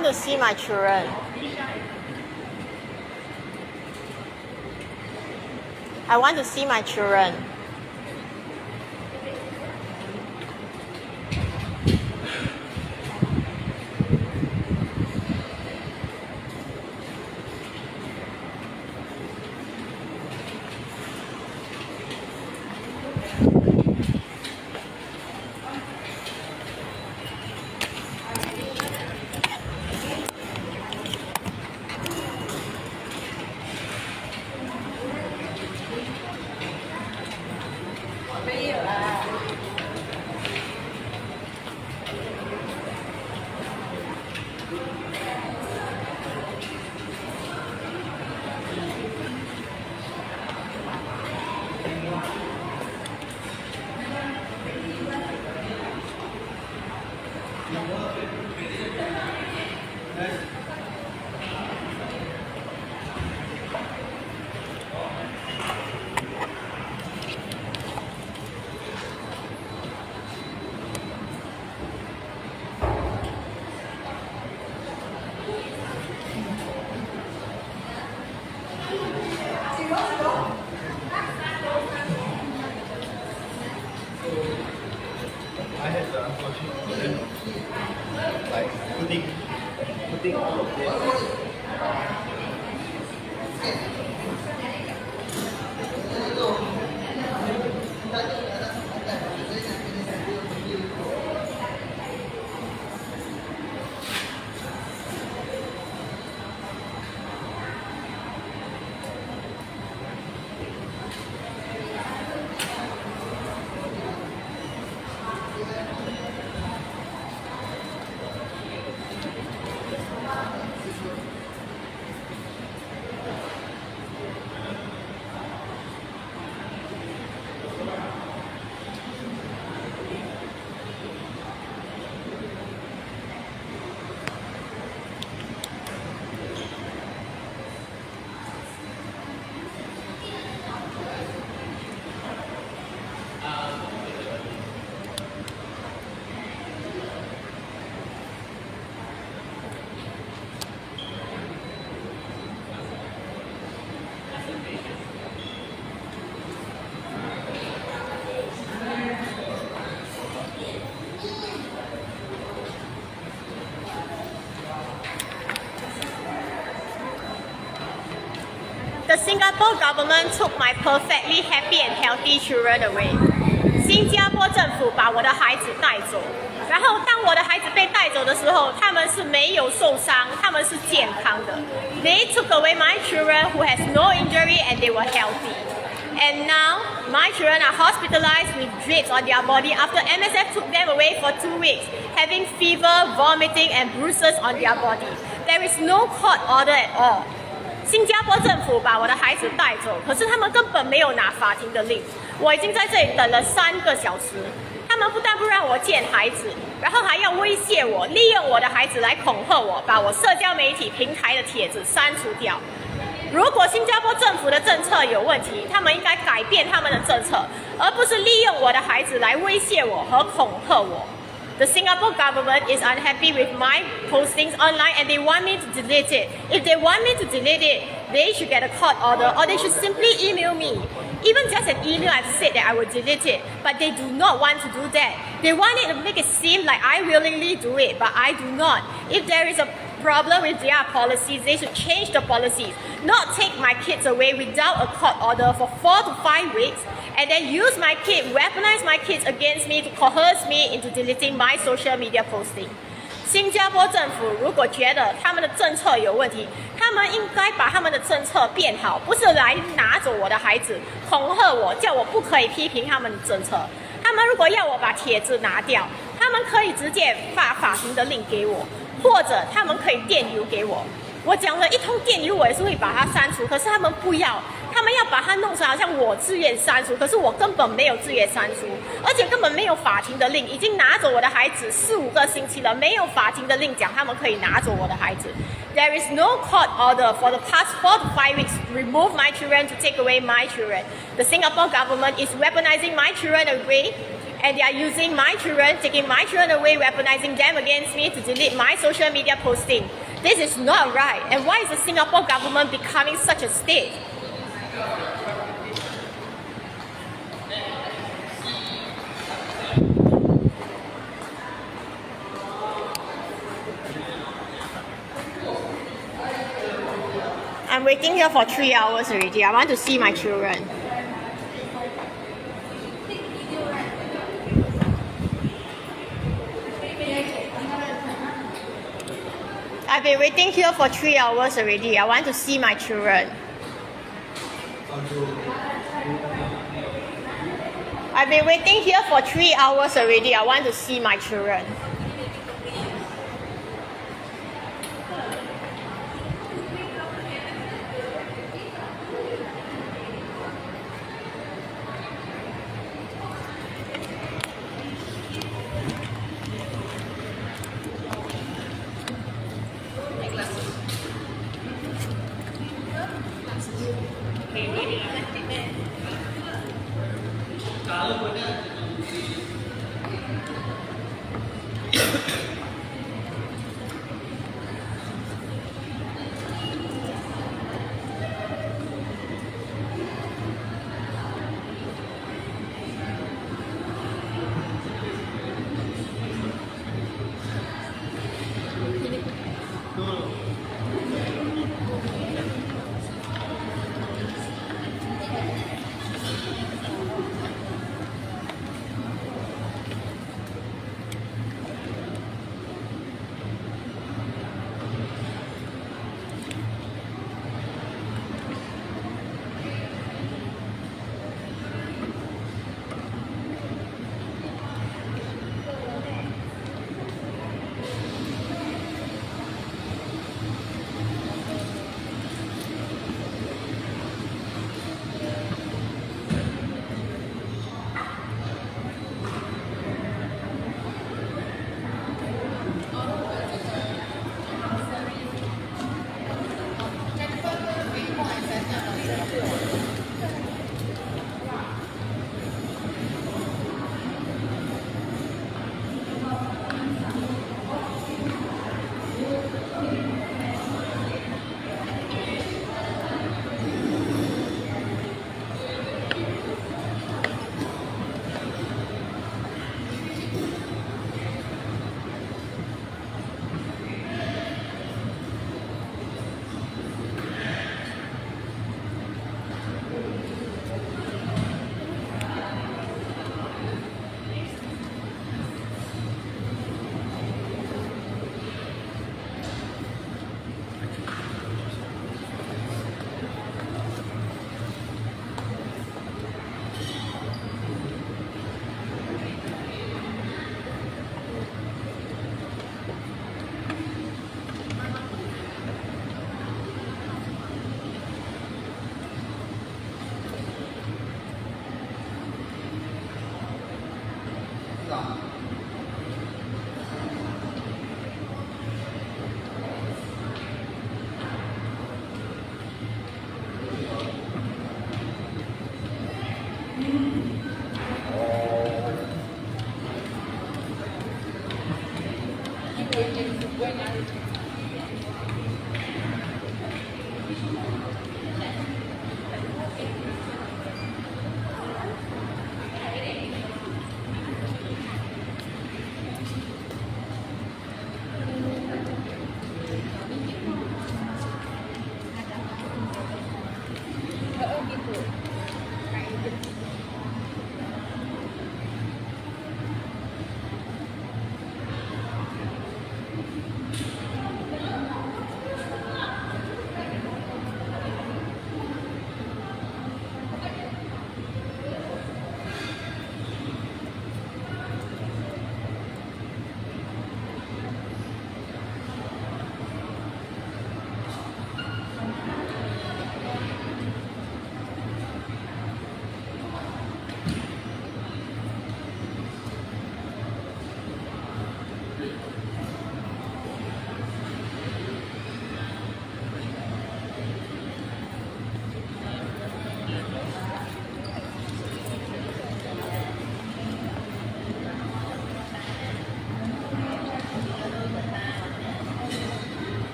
want to see my children. I want to see my children. I had the unfortunate like putting all of this. The Singapore government took my perfectly happy and healthy children away. 新加坡政府把我的孩子带走，然后当我的孩子被带走的时候，他们是没有受伤，他们是健康的。They took away my children who has no injury and they were healthy. And now my children are hospitalized with drips on their body after MSF took them away for 2 weeks, having fever, vomiting, and bruises on their body. There is no court order at all. 新加坡政府把我的孩子带走，可是他们根本没有拿法庭的令。我已经在这里等了3个小时，他们不但不让我见孩子，然后还要威胁我，利用我的孩子来恐吓我，把我社交媒体平台的帖子删除掉。如果新加坡政府的政策有问题，他们应该改变他们的政策，而不是利用我的孩子来威胁我和恐吓我。The Singapore government is unhappy with my postings online and they want me to delete it. If they want me to delete it, they should get a court order or they should simply email me. Even just an email, I've said that I will delete it, but they do not want to do that. They want it to make it seem like I willingly do it, but I do not. If there is a problem with their policies, they should change the policies, not take my kids away without a court order for 4 to 5 weeks, and then use my kid, weaponize my kids against me to coerce me into deleting my social media posting. 新加坡政府如果觉得他们的政策有问题，他们应该把他们的政策变好，不是来拿走我的孩子，恐吓我，叫我不可以批评他们的政策。他们如果要我把帖子拿掉，他们可以直接发法庭的令给我，或者他们可以电邮给我。我讲了一通电邮，我也是会把它删除，可是他们不要，他们要把它弄成好像我自愿删除，可是我根本没有自愿删除，而且根本没有法庭的令，已经拿走我的孩子4、5个星期了，没有法庭的令讲他们可以拿走我的孩子。There is no court order for the past 4 to 5 weeks to remove my children, to take away my children. The Singapore government is weaponizing my children away, and they are using my children, taking my children away, weaponizing them against me to delete my social media posting. This is not right. And why is the Singapore government becoming such a state? I'm waiting here for 3 hours already. I want to see my children. I've been waiting here for 3 hours already. I want to see my children. I've been waiting here for 3 hours already. I want to see my children.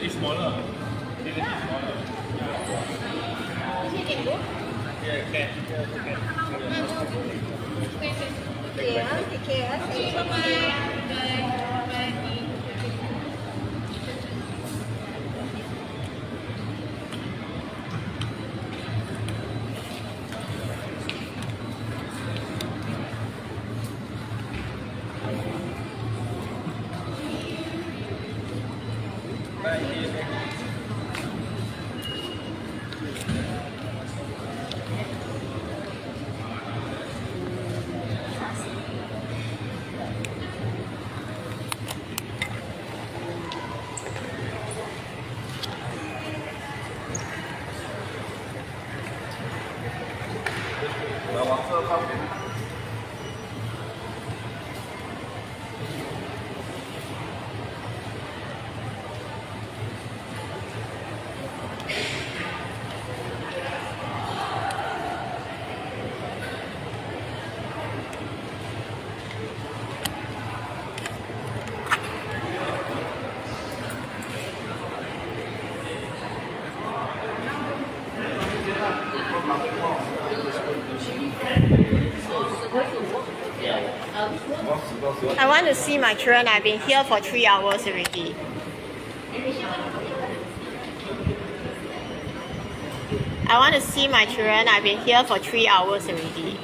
It's smaller. It's smaller. Yeah, can. Take care. I want to see my children. I've been here for 3 hours already. I want to see my children. I've been here for 3 hours already.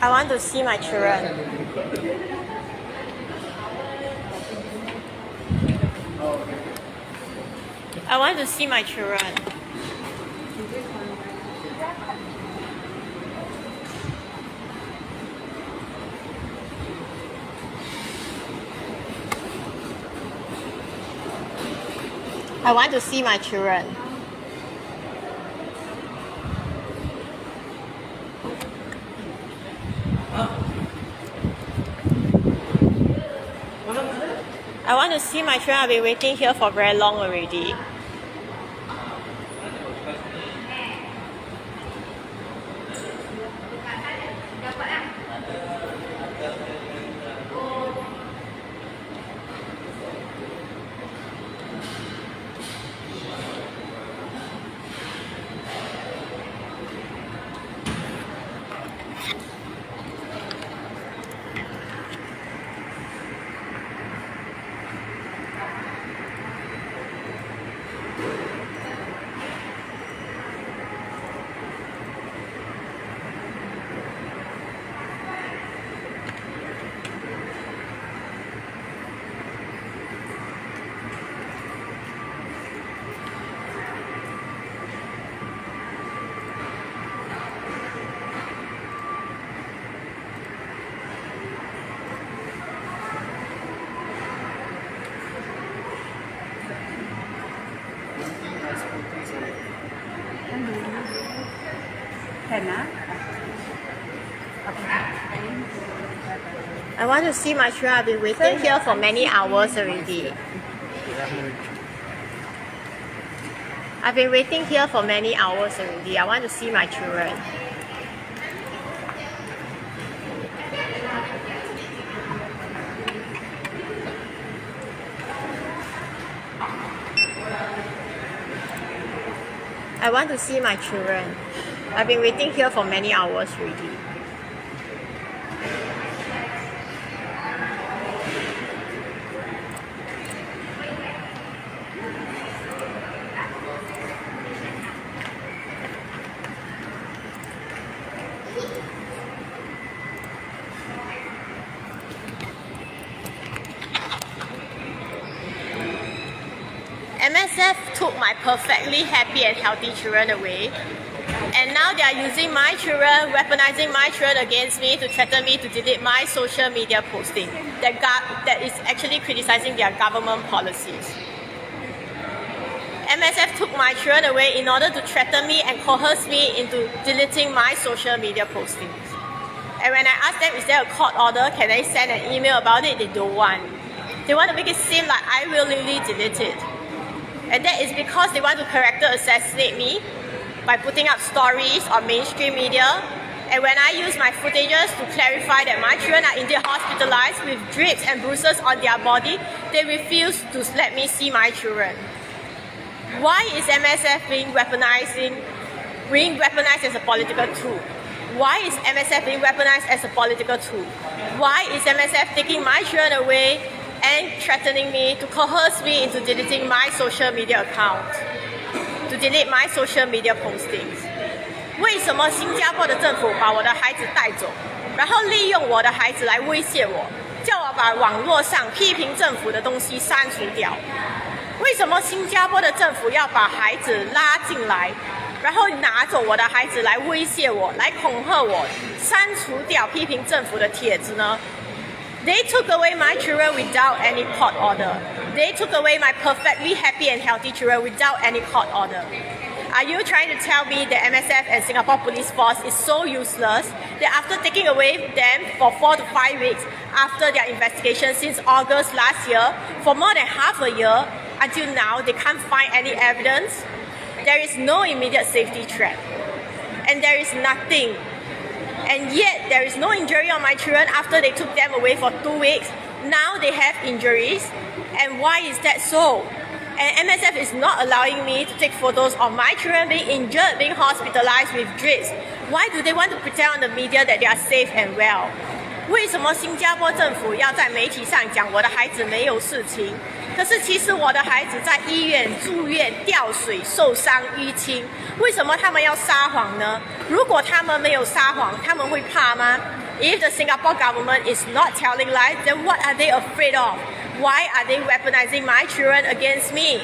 I want to see my children. I want to see my children. I want to see my children. I want to see my children. I've been waiting here for very long already. I want to see my children. I've been waiting here for many hours already. I've been waiting here for many hours already. I want to see my children. I want to see my children. I've been waiting here for many hours already. MSF took my perfectly happy and healthy children away, and now they are using my children, weaponizing my children against me to threaten me to delete my social media posting that is actually criticizing their government policies. MSF took my children away in order to threaten me and coerce me into deleting my social media postings. And when I asked them, is there a court order, can I send an email about it, they don't want. They want to make it seem like I willingly delete it. And that is because they want to character assassinate me by putting up stories on mainstream media. And when I use my footages to clarify that my children are indeed hospitalized with drips and bruises on their body, they refuse to let me see my children. Why is MSF being weaponized as a political tool? Why is MSF being weaponized as a political tool? Why is MSF taking my children away and threatening me to coerce me into deleting my social media account, to delete my social media postings? 为什么新加坡的政府把我的孩子带走，然后利用我的孩子来威胁我，叫我把网络上批评政府的东西删除掉？为什么新加坡的政府要把孩子拉进来，然后拿走我的孩子来威胁我，来恐吓我，删除掉批评政府的帖子呢？They took away my children without any court order. They took away my perfectly happy and healthy children without any court order. Are you trying to tell me the MSF and Singapore Police Force is so useless that after taking away them for 4 to 5 weeks after their investigation since August last year, for more than half a year, until now they can't find any evidence? There is no immediate safety threat. And there is nothing. And yet, there is no injury on my children after they took them away for 2 weeks. Now they have injuries. And why is that so? And MSF is not allowing me to take photos of my children being injured, being hospitalized with drips. Why do they want to pretend on the media that they are safe and well? 为什么新加坡政府要在媒体上讲我的孩子没有事情？可是其实我的孩子在医院住院吊水受伤淤青，为什么他们要撒谎呢？如果他们没有撒谎，他们会怕吗？ If the Singapore government is not telling lies, then what are they afraid of? Why are they weaponizing my children against me?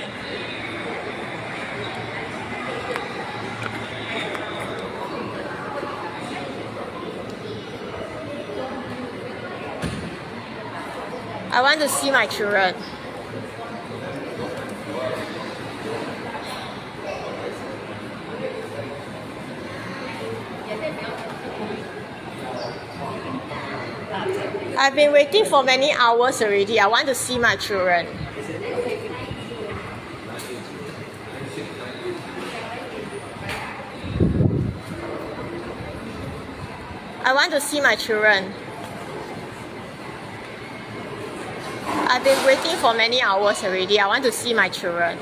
I want to see my children. I've been waiting for many hours already. I want to see my children. I want to see my children. I've been waiting for many hours already. I want to see my children.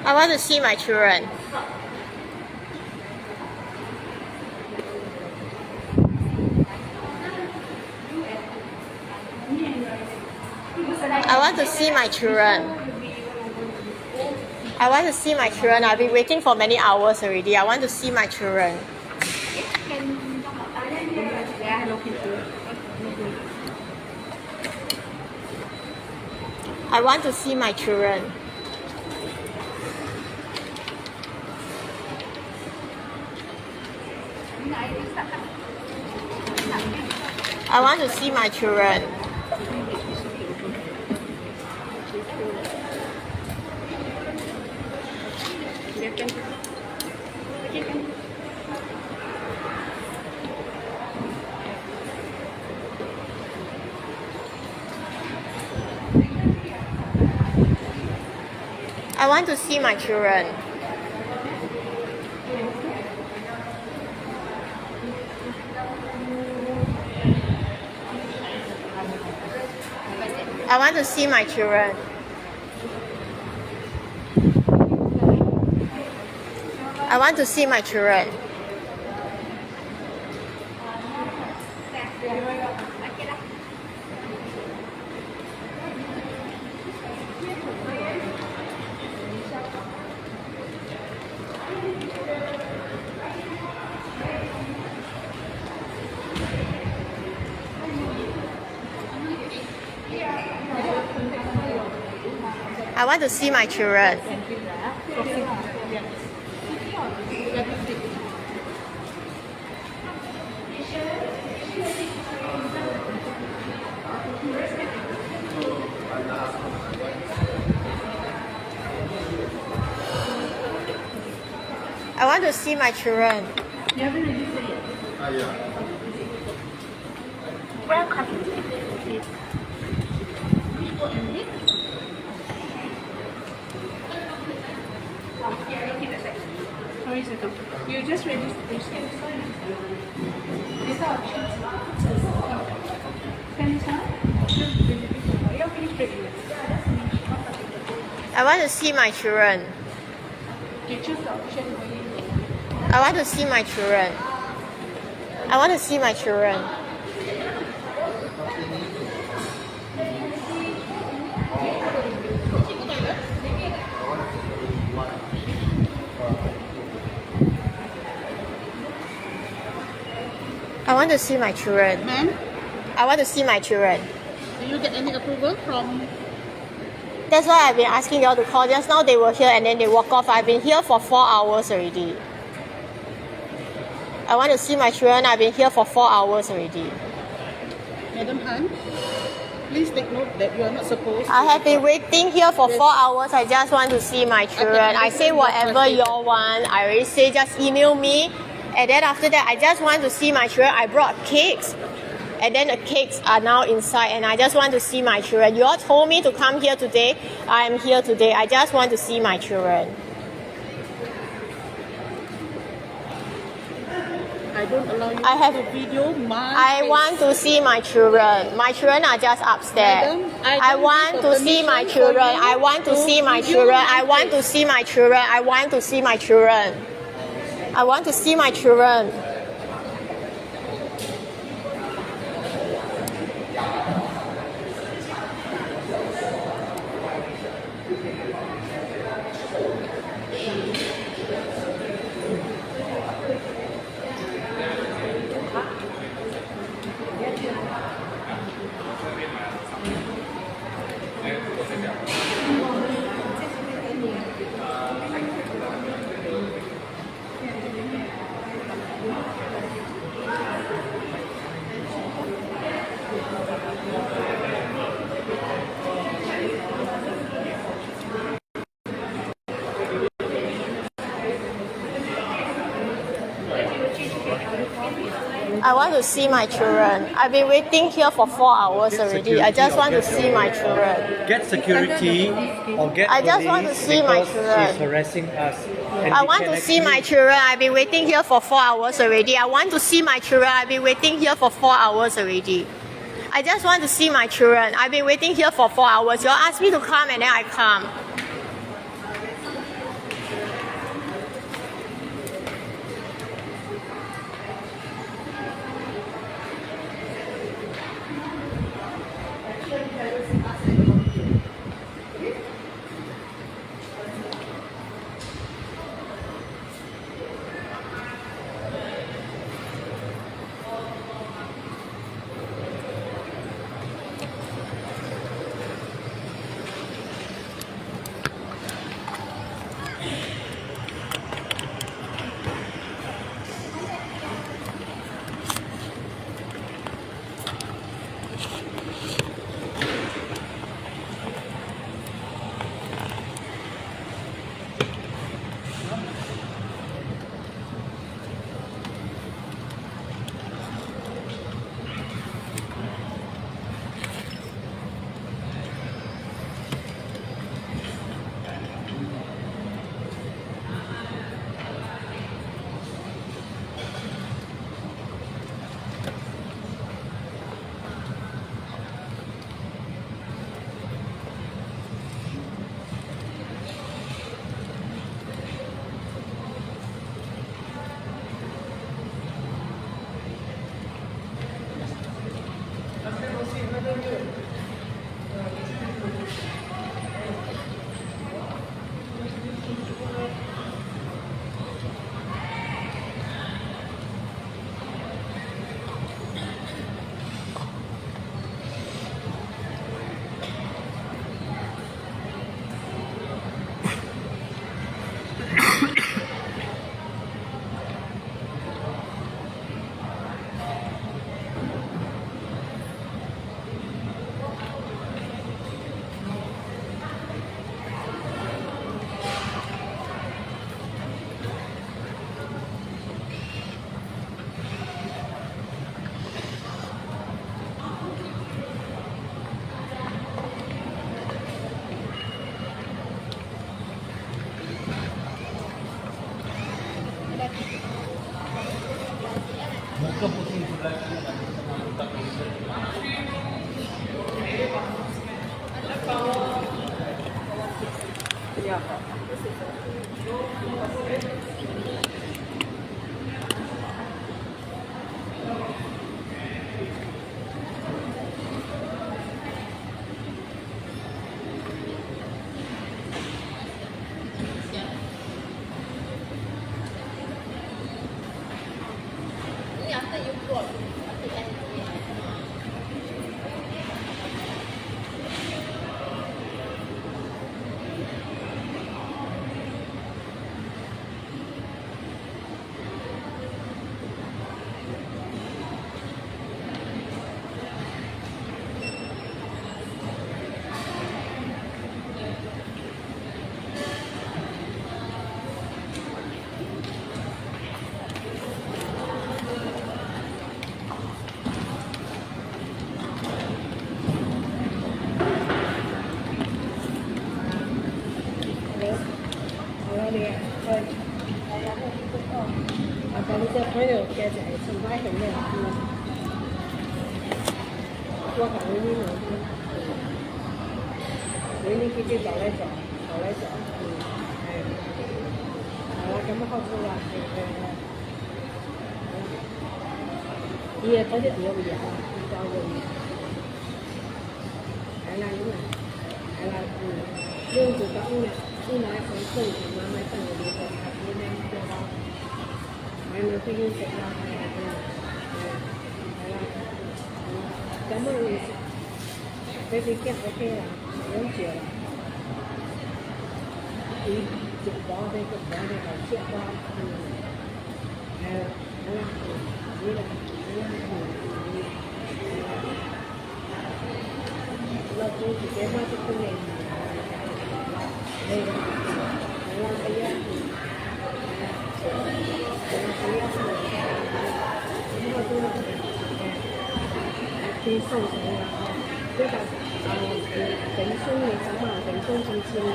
I want to see my children. I want want to see my children. I want to see my children. I've been waiting for many hours already. I want to see my children. I want to see my children. I want to see my children. I want to see my children. I want to see my children. I want to see my children. I want to see my children. I want to see my children. You just register. I want to see my children. I want to see my children. I want to see my children. I want to see my children. Ma'am, I want to see my children. do you get any approval from? That's why I've been asking y'all to call. Just now they were here and then they walk off. I've been here for 4 hours already. I want to see my children. I've been here for 4 hours already. Madam Han, please take note that you are not supposed to. I have been waiting here for 4 hours. I just want to see my children. I say whatever y'all want. I already say just email me. And then after that, I just want to see my children. I brought cakes. And then the cakes are now inside. And I just want to see my children. You all told me to come here today. I am here today. I just want to see my children. I don't allow you I have- to video my I face. want to see my children. My children are just upstairs. Madam, I I don't want give to see my permission for children. you I want to to see my video children. my I want to face. see my children. I want to see my children. I want to see my children. I want to see my children. I've been waiting here for 4 hours already. I just want to see my children. Get security or get I just want to police see my because children. she's harassing us. And I we want can to see my actually- children. I've been waiting here for 4 hours already. I want to see my children. I've been waiting here for 4 hours already. I just want to see my children. I've been waiting here for 4 hours. You all asked me to come and then I come. 朋友给仔从外很累，我感觉你你繼續走嚟走，好啦，咁啊開始啦，嘢嗰啲嘢會有，就會係啦，用這個一來從正常慢慢正的地方，一來做到，慢慢會用這個，咁啊，這啲嘅 OK 啦，唔用住啦。直播的好切花，เราดูสิเจ้าว่าจะเป็นยังไงเราไปแยกที่ส่งไปก็แบบเป็นช่วงในสมัยเป็นช่วงจริง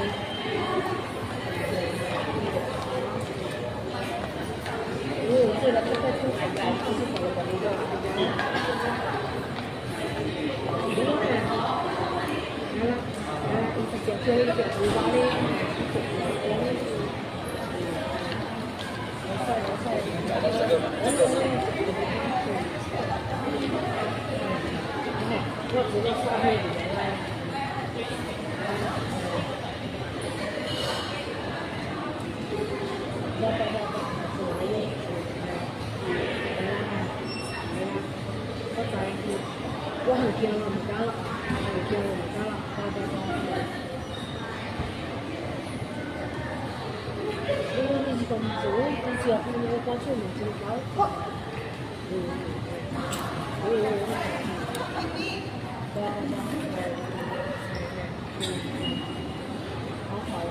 如果这个不会出海来，就是走了一个。一直接一个尾巴的，我直接刷黑里面来。我很惊了，没干了，因为你这个做，你只要把那个光球弄成高，好好了，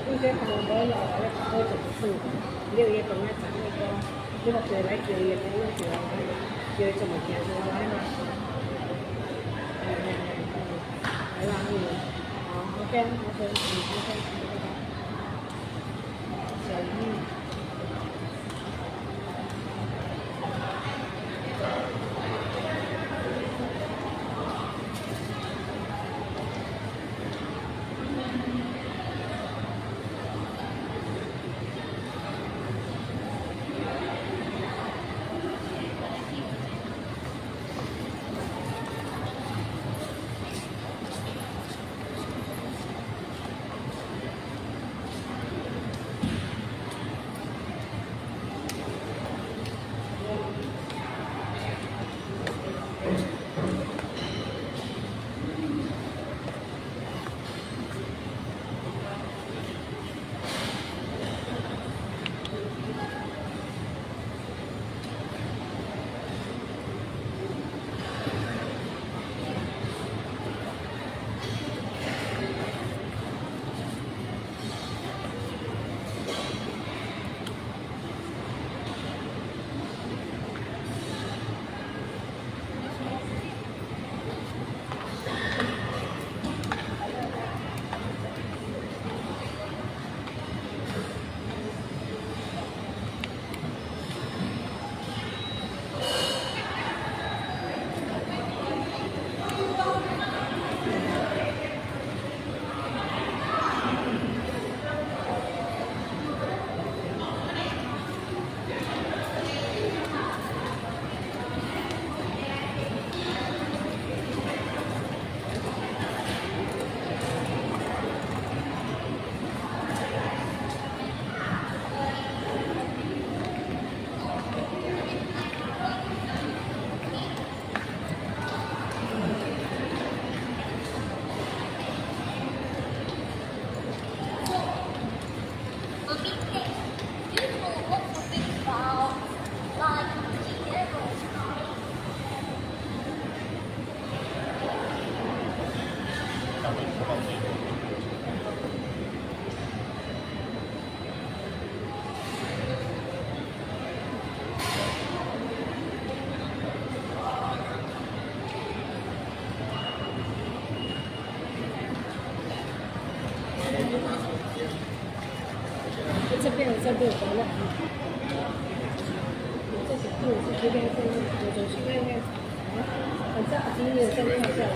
你这看我要来我怎么做？6月份来咱那个，这个回来9月份又回来。就这么简单来嘛，来啦，好，OK，小玉。这边有这边有了，这几步是这边有就是外面，反正今天再跳下来。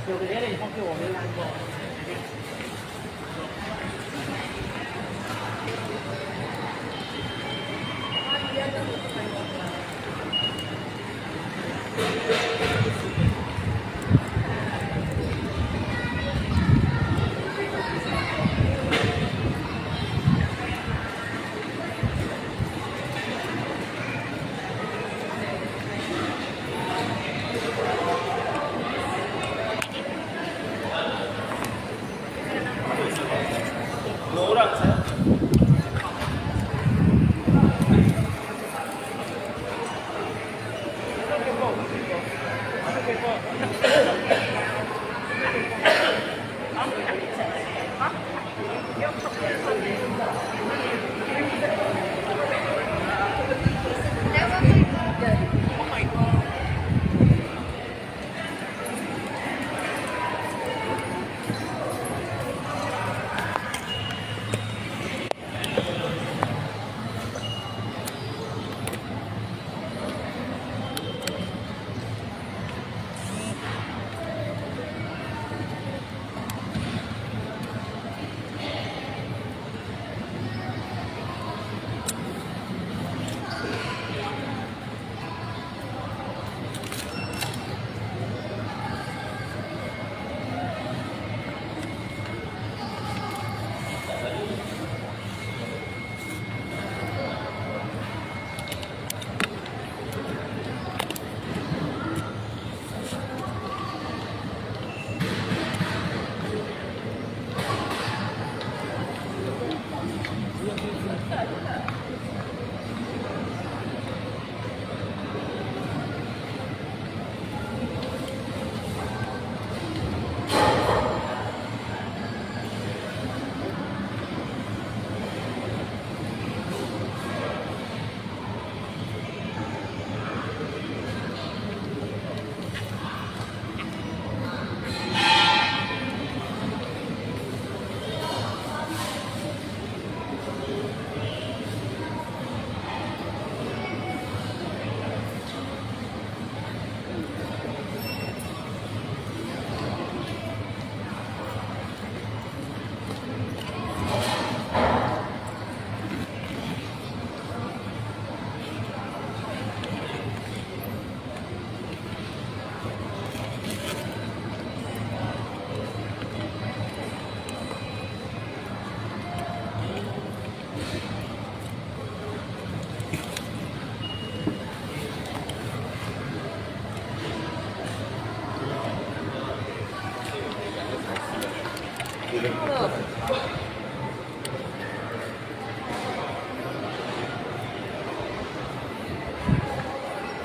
有的人以后给我们来过。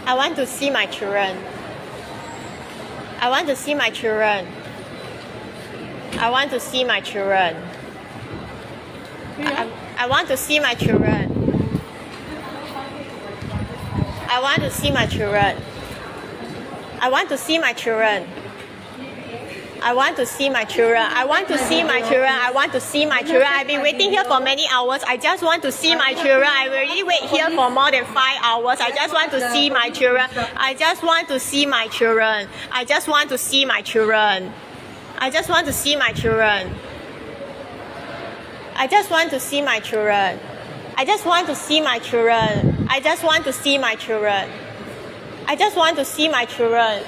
I want to see my children. I want to see my children. I want to see my children. I want to see my children. I want to see my children. I want to see my children. I want to see my children. I want to see my children. I want to see my children. I've been waiting here for many hours. I just want to see my children. I already wait here for more than 5 hours. I just want to see my children. I just want to see my children. I just want to see my children. I just want to see my children. I just want to see my children. I just want to see my children. I just want to see my children. I just want to see my children.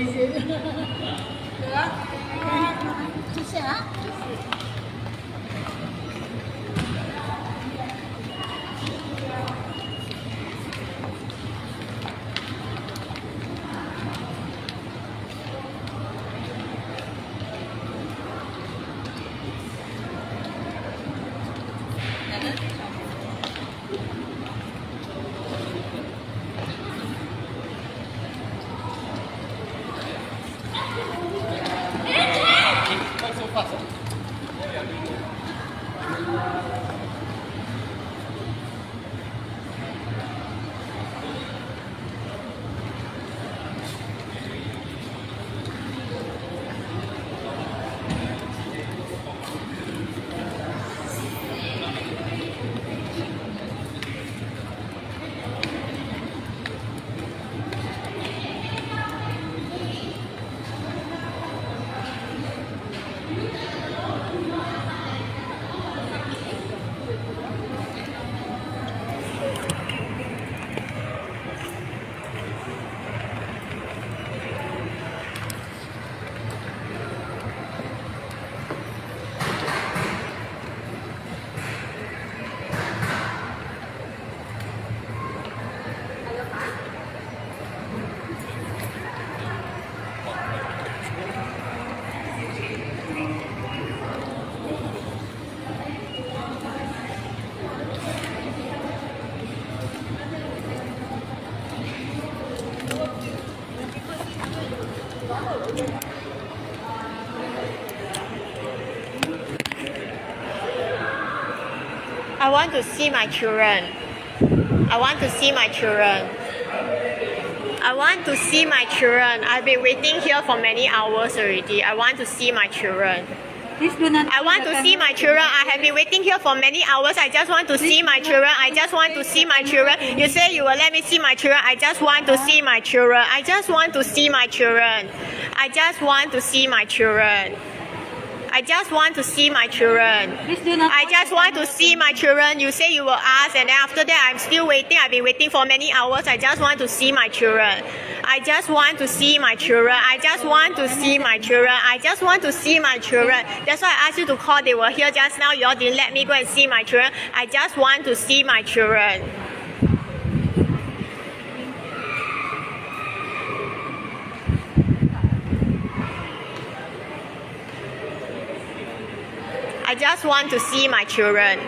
一些。得，谢谢啊。I want to see my children. I want to see my children. I want to see my children. I've been waiting here for many hours already. I want to see my children. I want to see my children. I have been waiting here for many hours. I just want to see my children. I just want to see my children. You say you will let me see my children. I just want to see my children. I just want to see my children. I just want to see my children. I just want to see my children. I just want to see my children. You say you will ask, and then after that I'm still waiting. I've been waiting for many hours. I just want to see my children. I just want to see my children. I just want to see my children. I just want to see my children. That's why I asked you to call. They were here just now. You all didn't let me go and see my children. I just want to see my children. I just want to see my children.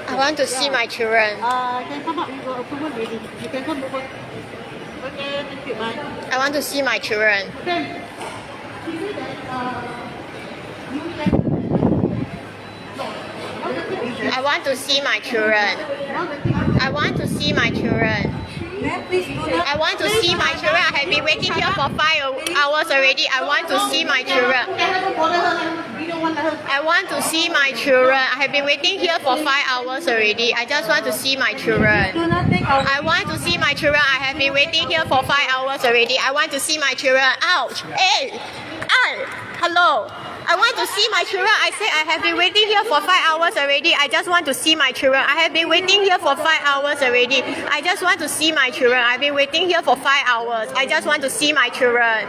I want to see my children. Can come up with your approval ready. You can come over. Okay, thank you. Bye. I want to see my children. Then, she said that you can. I want to see my children. I want to see my children. I want to see my children. I have been waiting here for 5 hours already. I want to see my children. I want to see my children. I have been waiting here for 5 hours already. I just want to see my children. I want to see my children. I have been waiting here for 5 hours already. I want to see my children. Ouch! Hey! Hello! I want to see my children. I said I have been waiting here for 5 hours already. I just want to see my children. I have been waiting here for 5 hours already. I just want to see my children. I've been waiting here for 5 hours. I just want to see my children.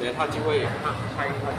等他就会开一块。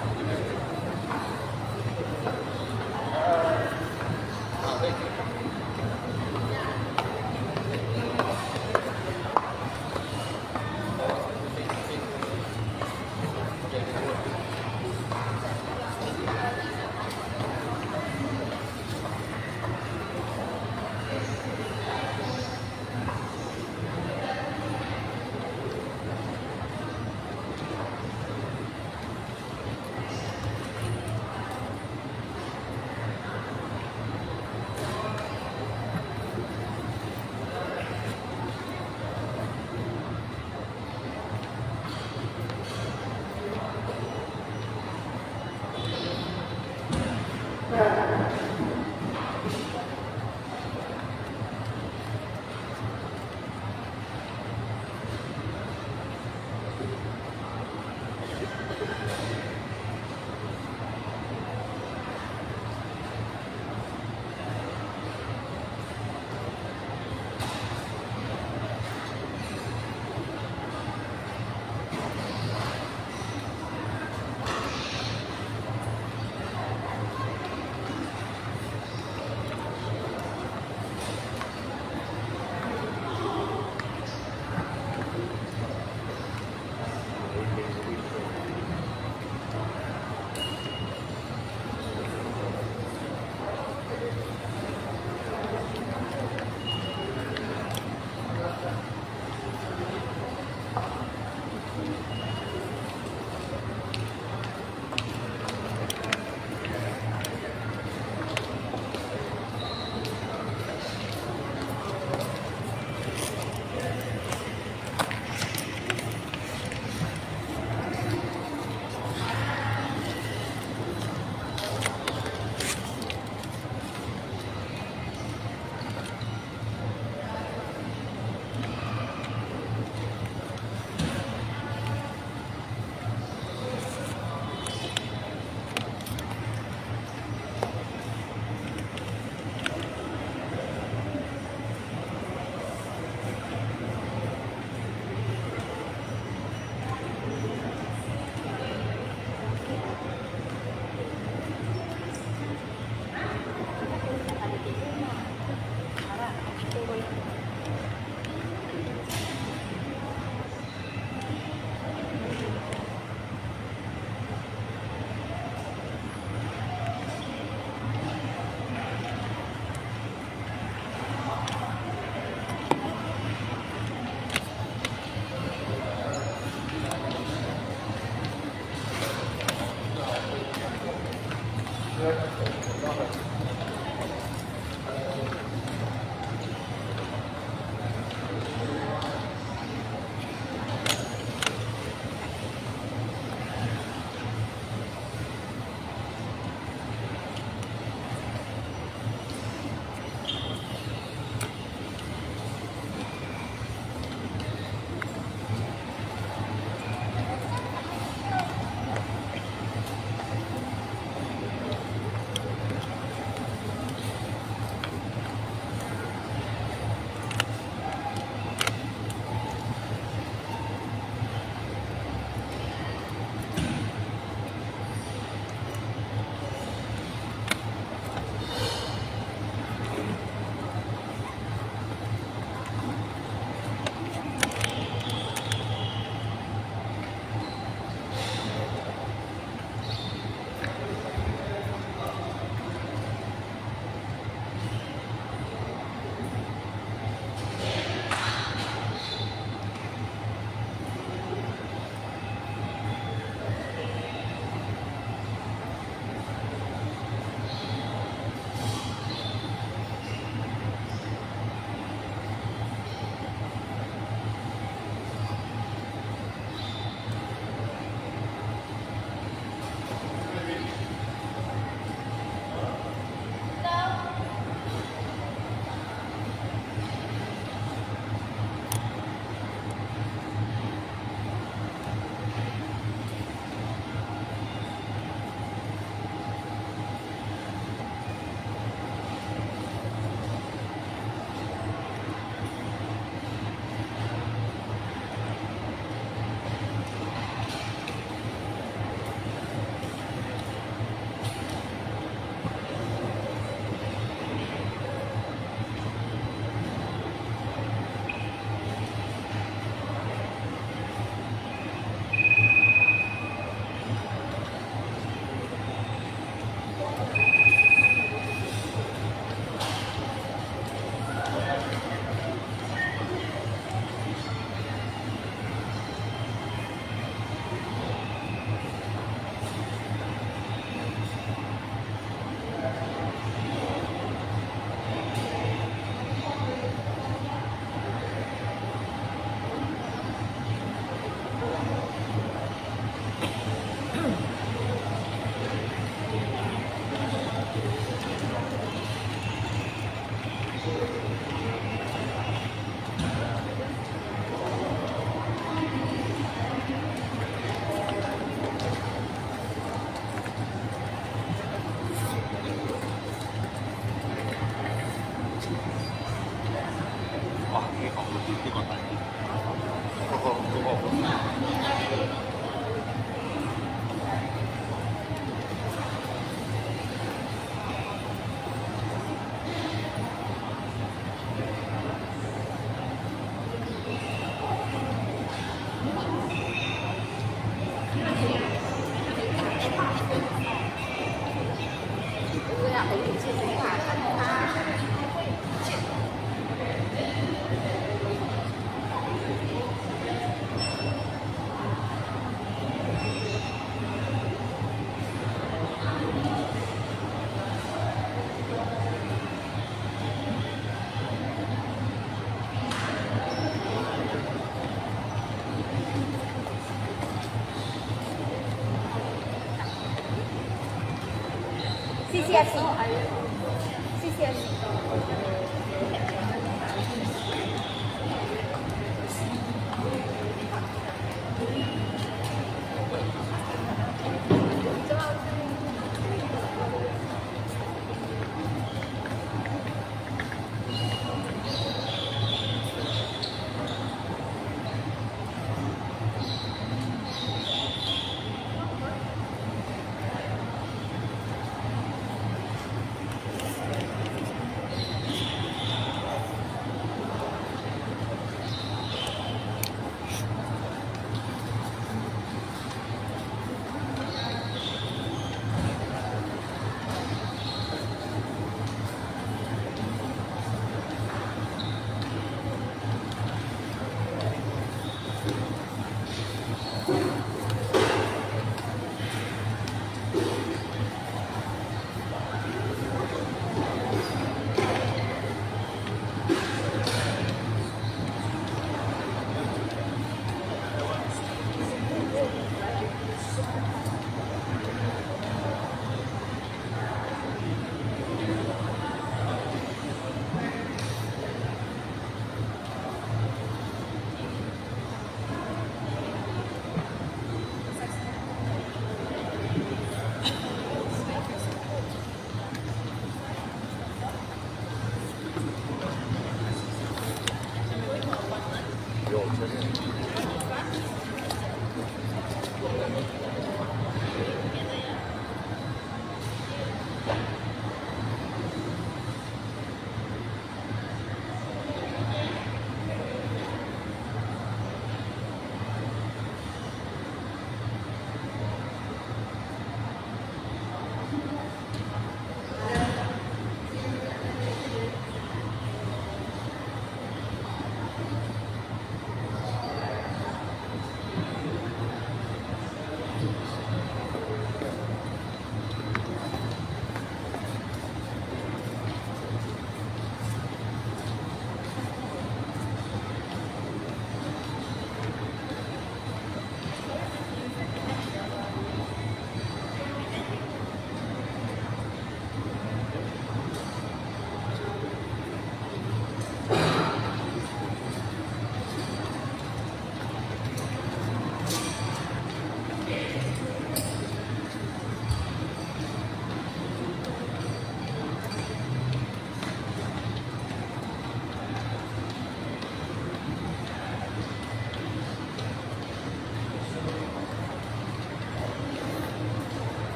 对。เ CCFC. CCFC.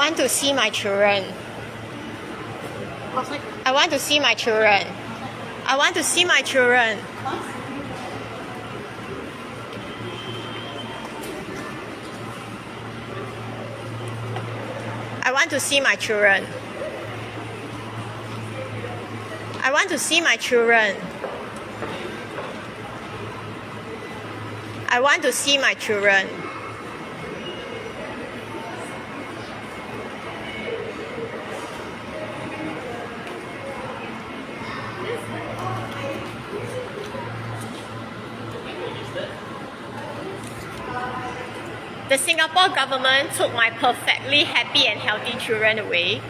want to see my children. I want to see my children. I want to see my children. I want to see my children. I want to see my children. I want to see my children. The Singapore government took my perfectly happy and healthy children away.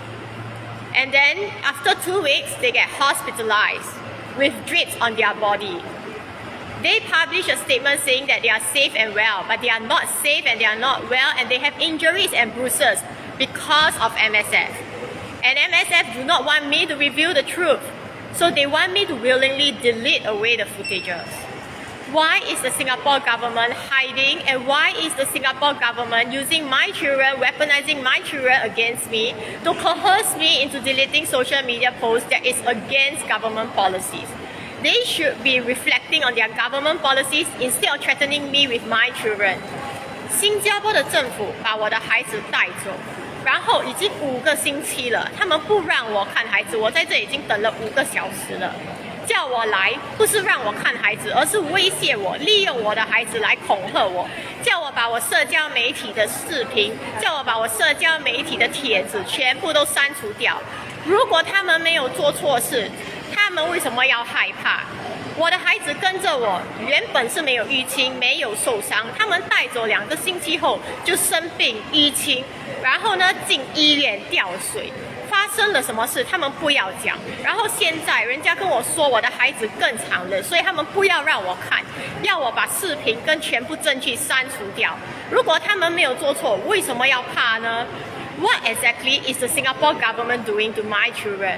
And then after 2 weeks, they get hospitalized with drips on their body. They publish a statement saying that they are safe and well, but they are not safe and they are not well, and they have injuries and bruises because of MSF. And MSF do not want me to reveal the truth, so they want me to willingly delete away the footages. Why is the Singapore government hiding, and why is the Singapore government using my children, weaponizing my children against me to coerce me into deleting social media posts that is against government policies? They should be reflecting on their government policies instead of threatening me with my children. 新加坡的政府把我的孩子带走，然后已经5个星期了，他们不让我看孩子，我在这已经等了5个小时了。叫我来不是让我看孩子，而是威胁我，利用我的孩子来恐吓我，叫我把我社交媒体的视频，叫我把我社交媒体的帖子全部都删除掉。如果他们没有做错事，他们为什么要害怕？我的孩子跟着我，原本是没有淤青，没有受伤，他们带走2个星期后就生病淤青，然后呢进医院吊水。发生了什么事，他们不要讲。然后现在人家跟我说我的孩子更惨了，所以他们不要让我看，要我把视频跟全部证据删除掉。如果他们没有做错，为什么要怕呢？ What exactly is the Singapore government doing to my children?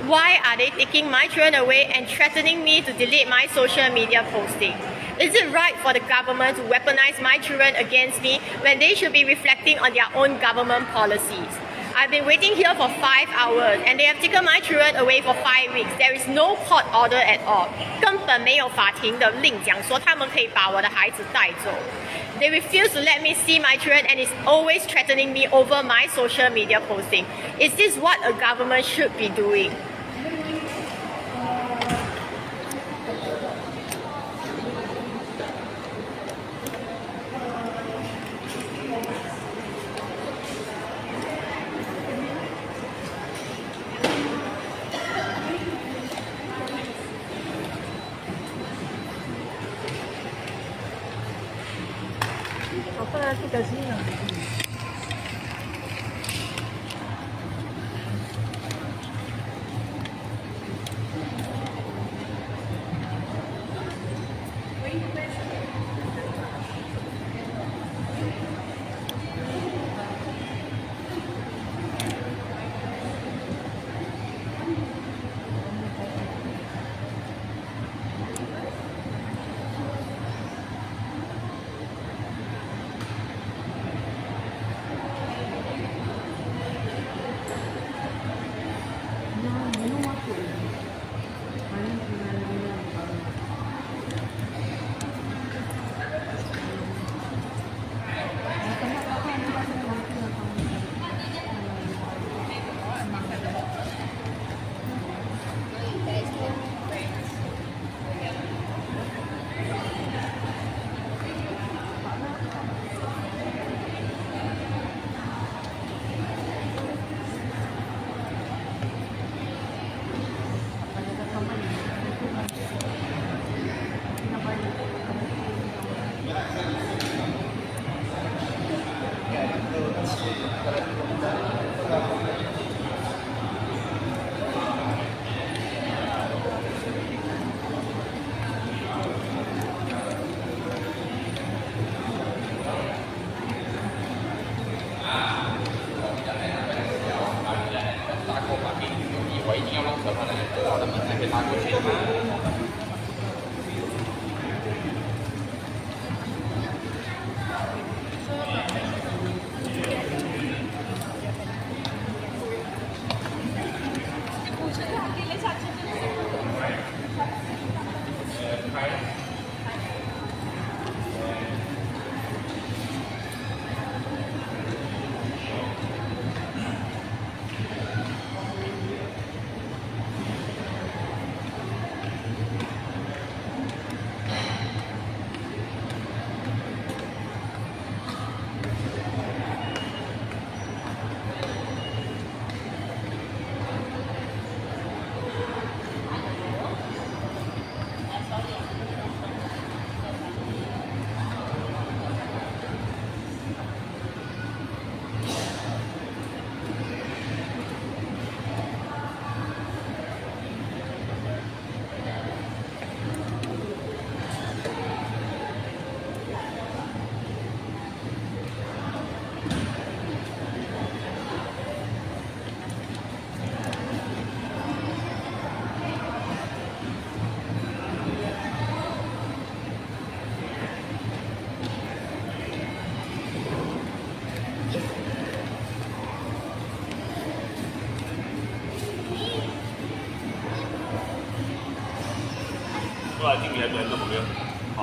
Why are they taking my children away and threatening me to delete my social media posting? Is it right for the government to weaponize my children against me when they should be reflecting on their own government policies? I've been waiting here for 5 hours and they have taken my children away for 5 weeks. There is no court order at all. 根本没有法庭的令讲说他们可以把我的孩子带走。They refuse to let me see my children and is always threatening me over my social media posting. Is this what a government should be doing? 都係經理喺度咁樣。係。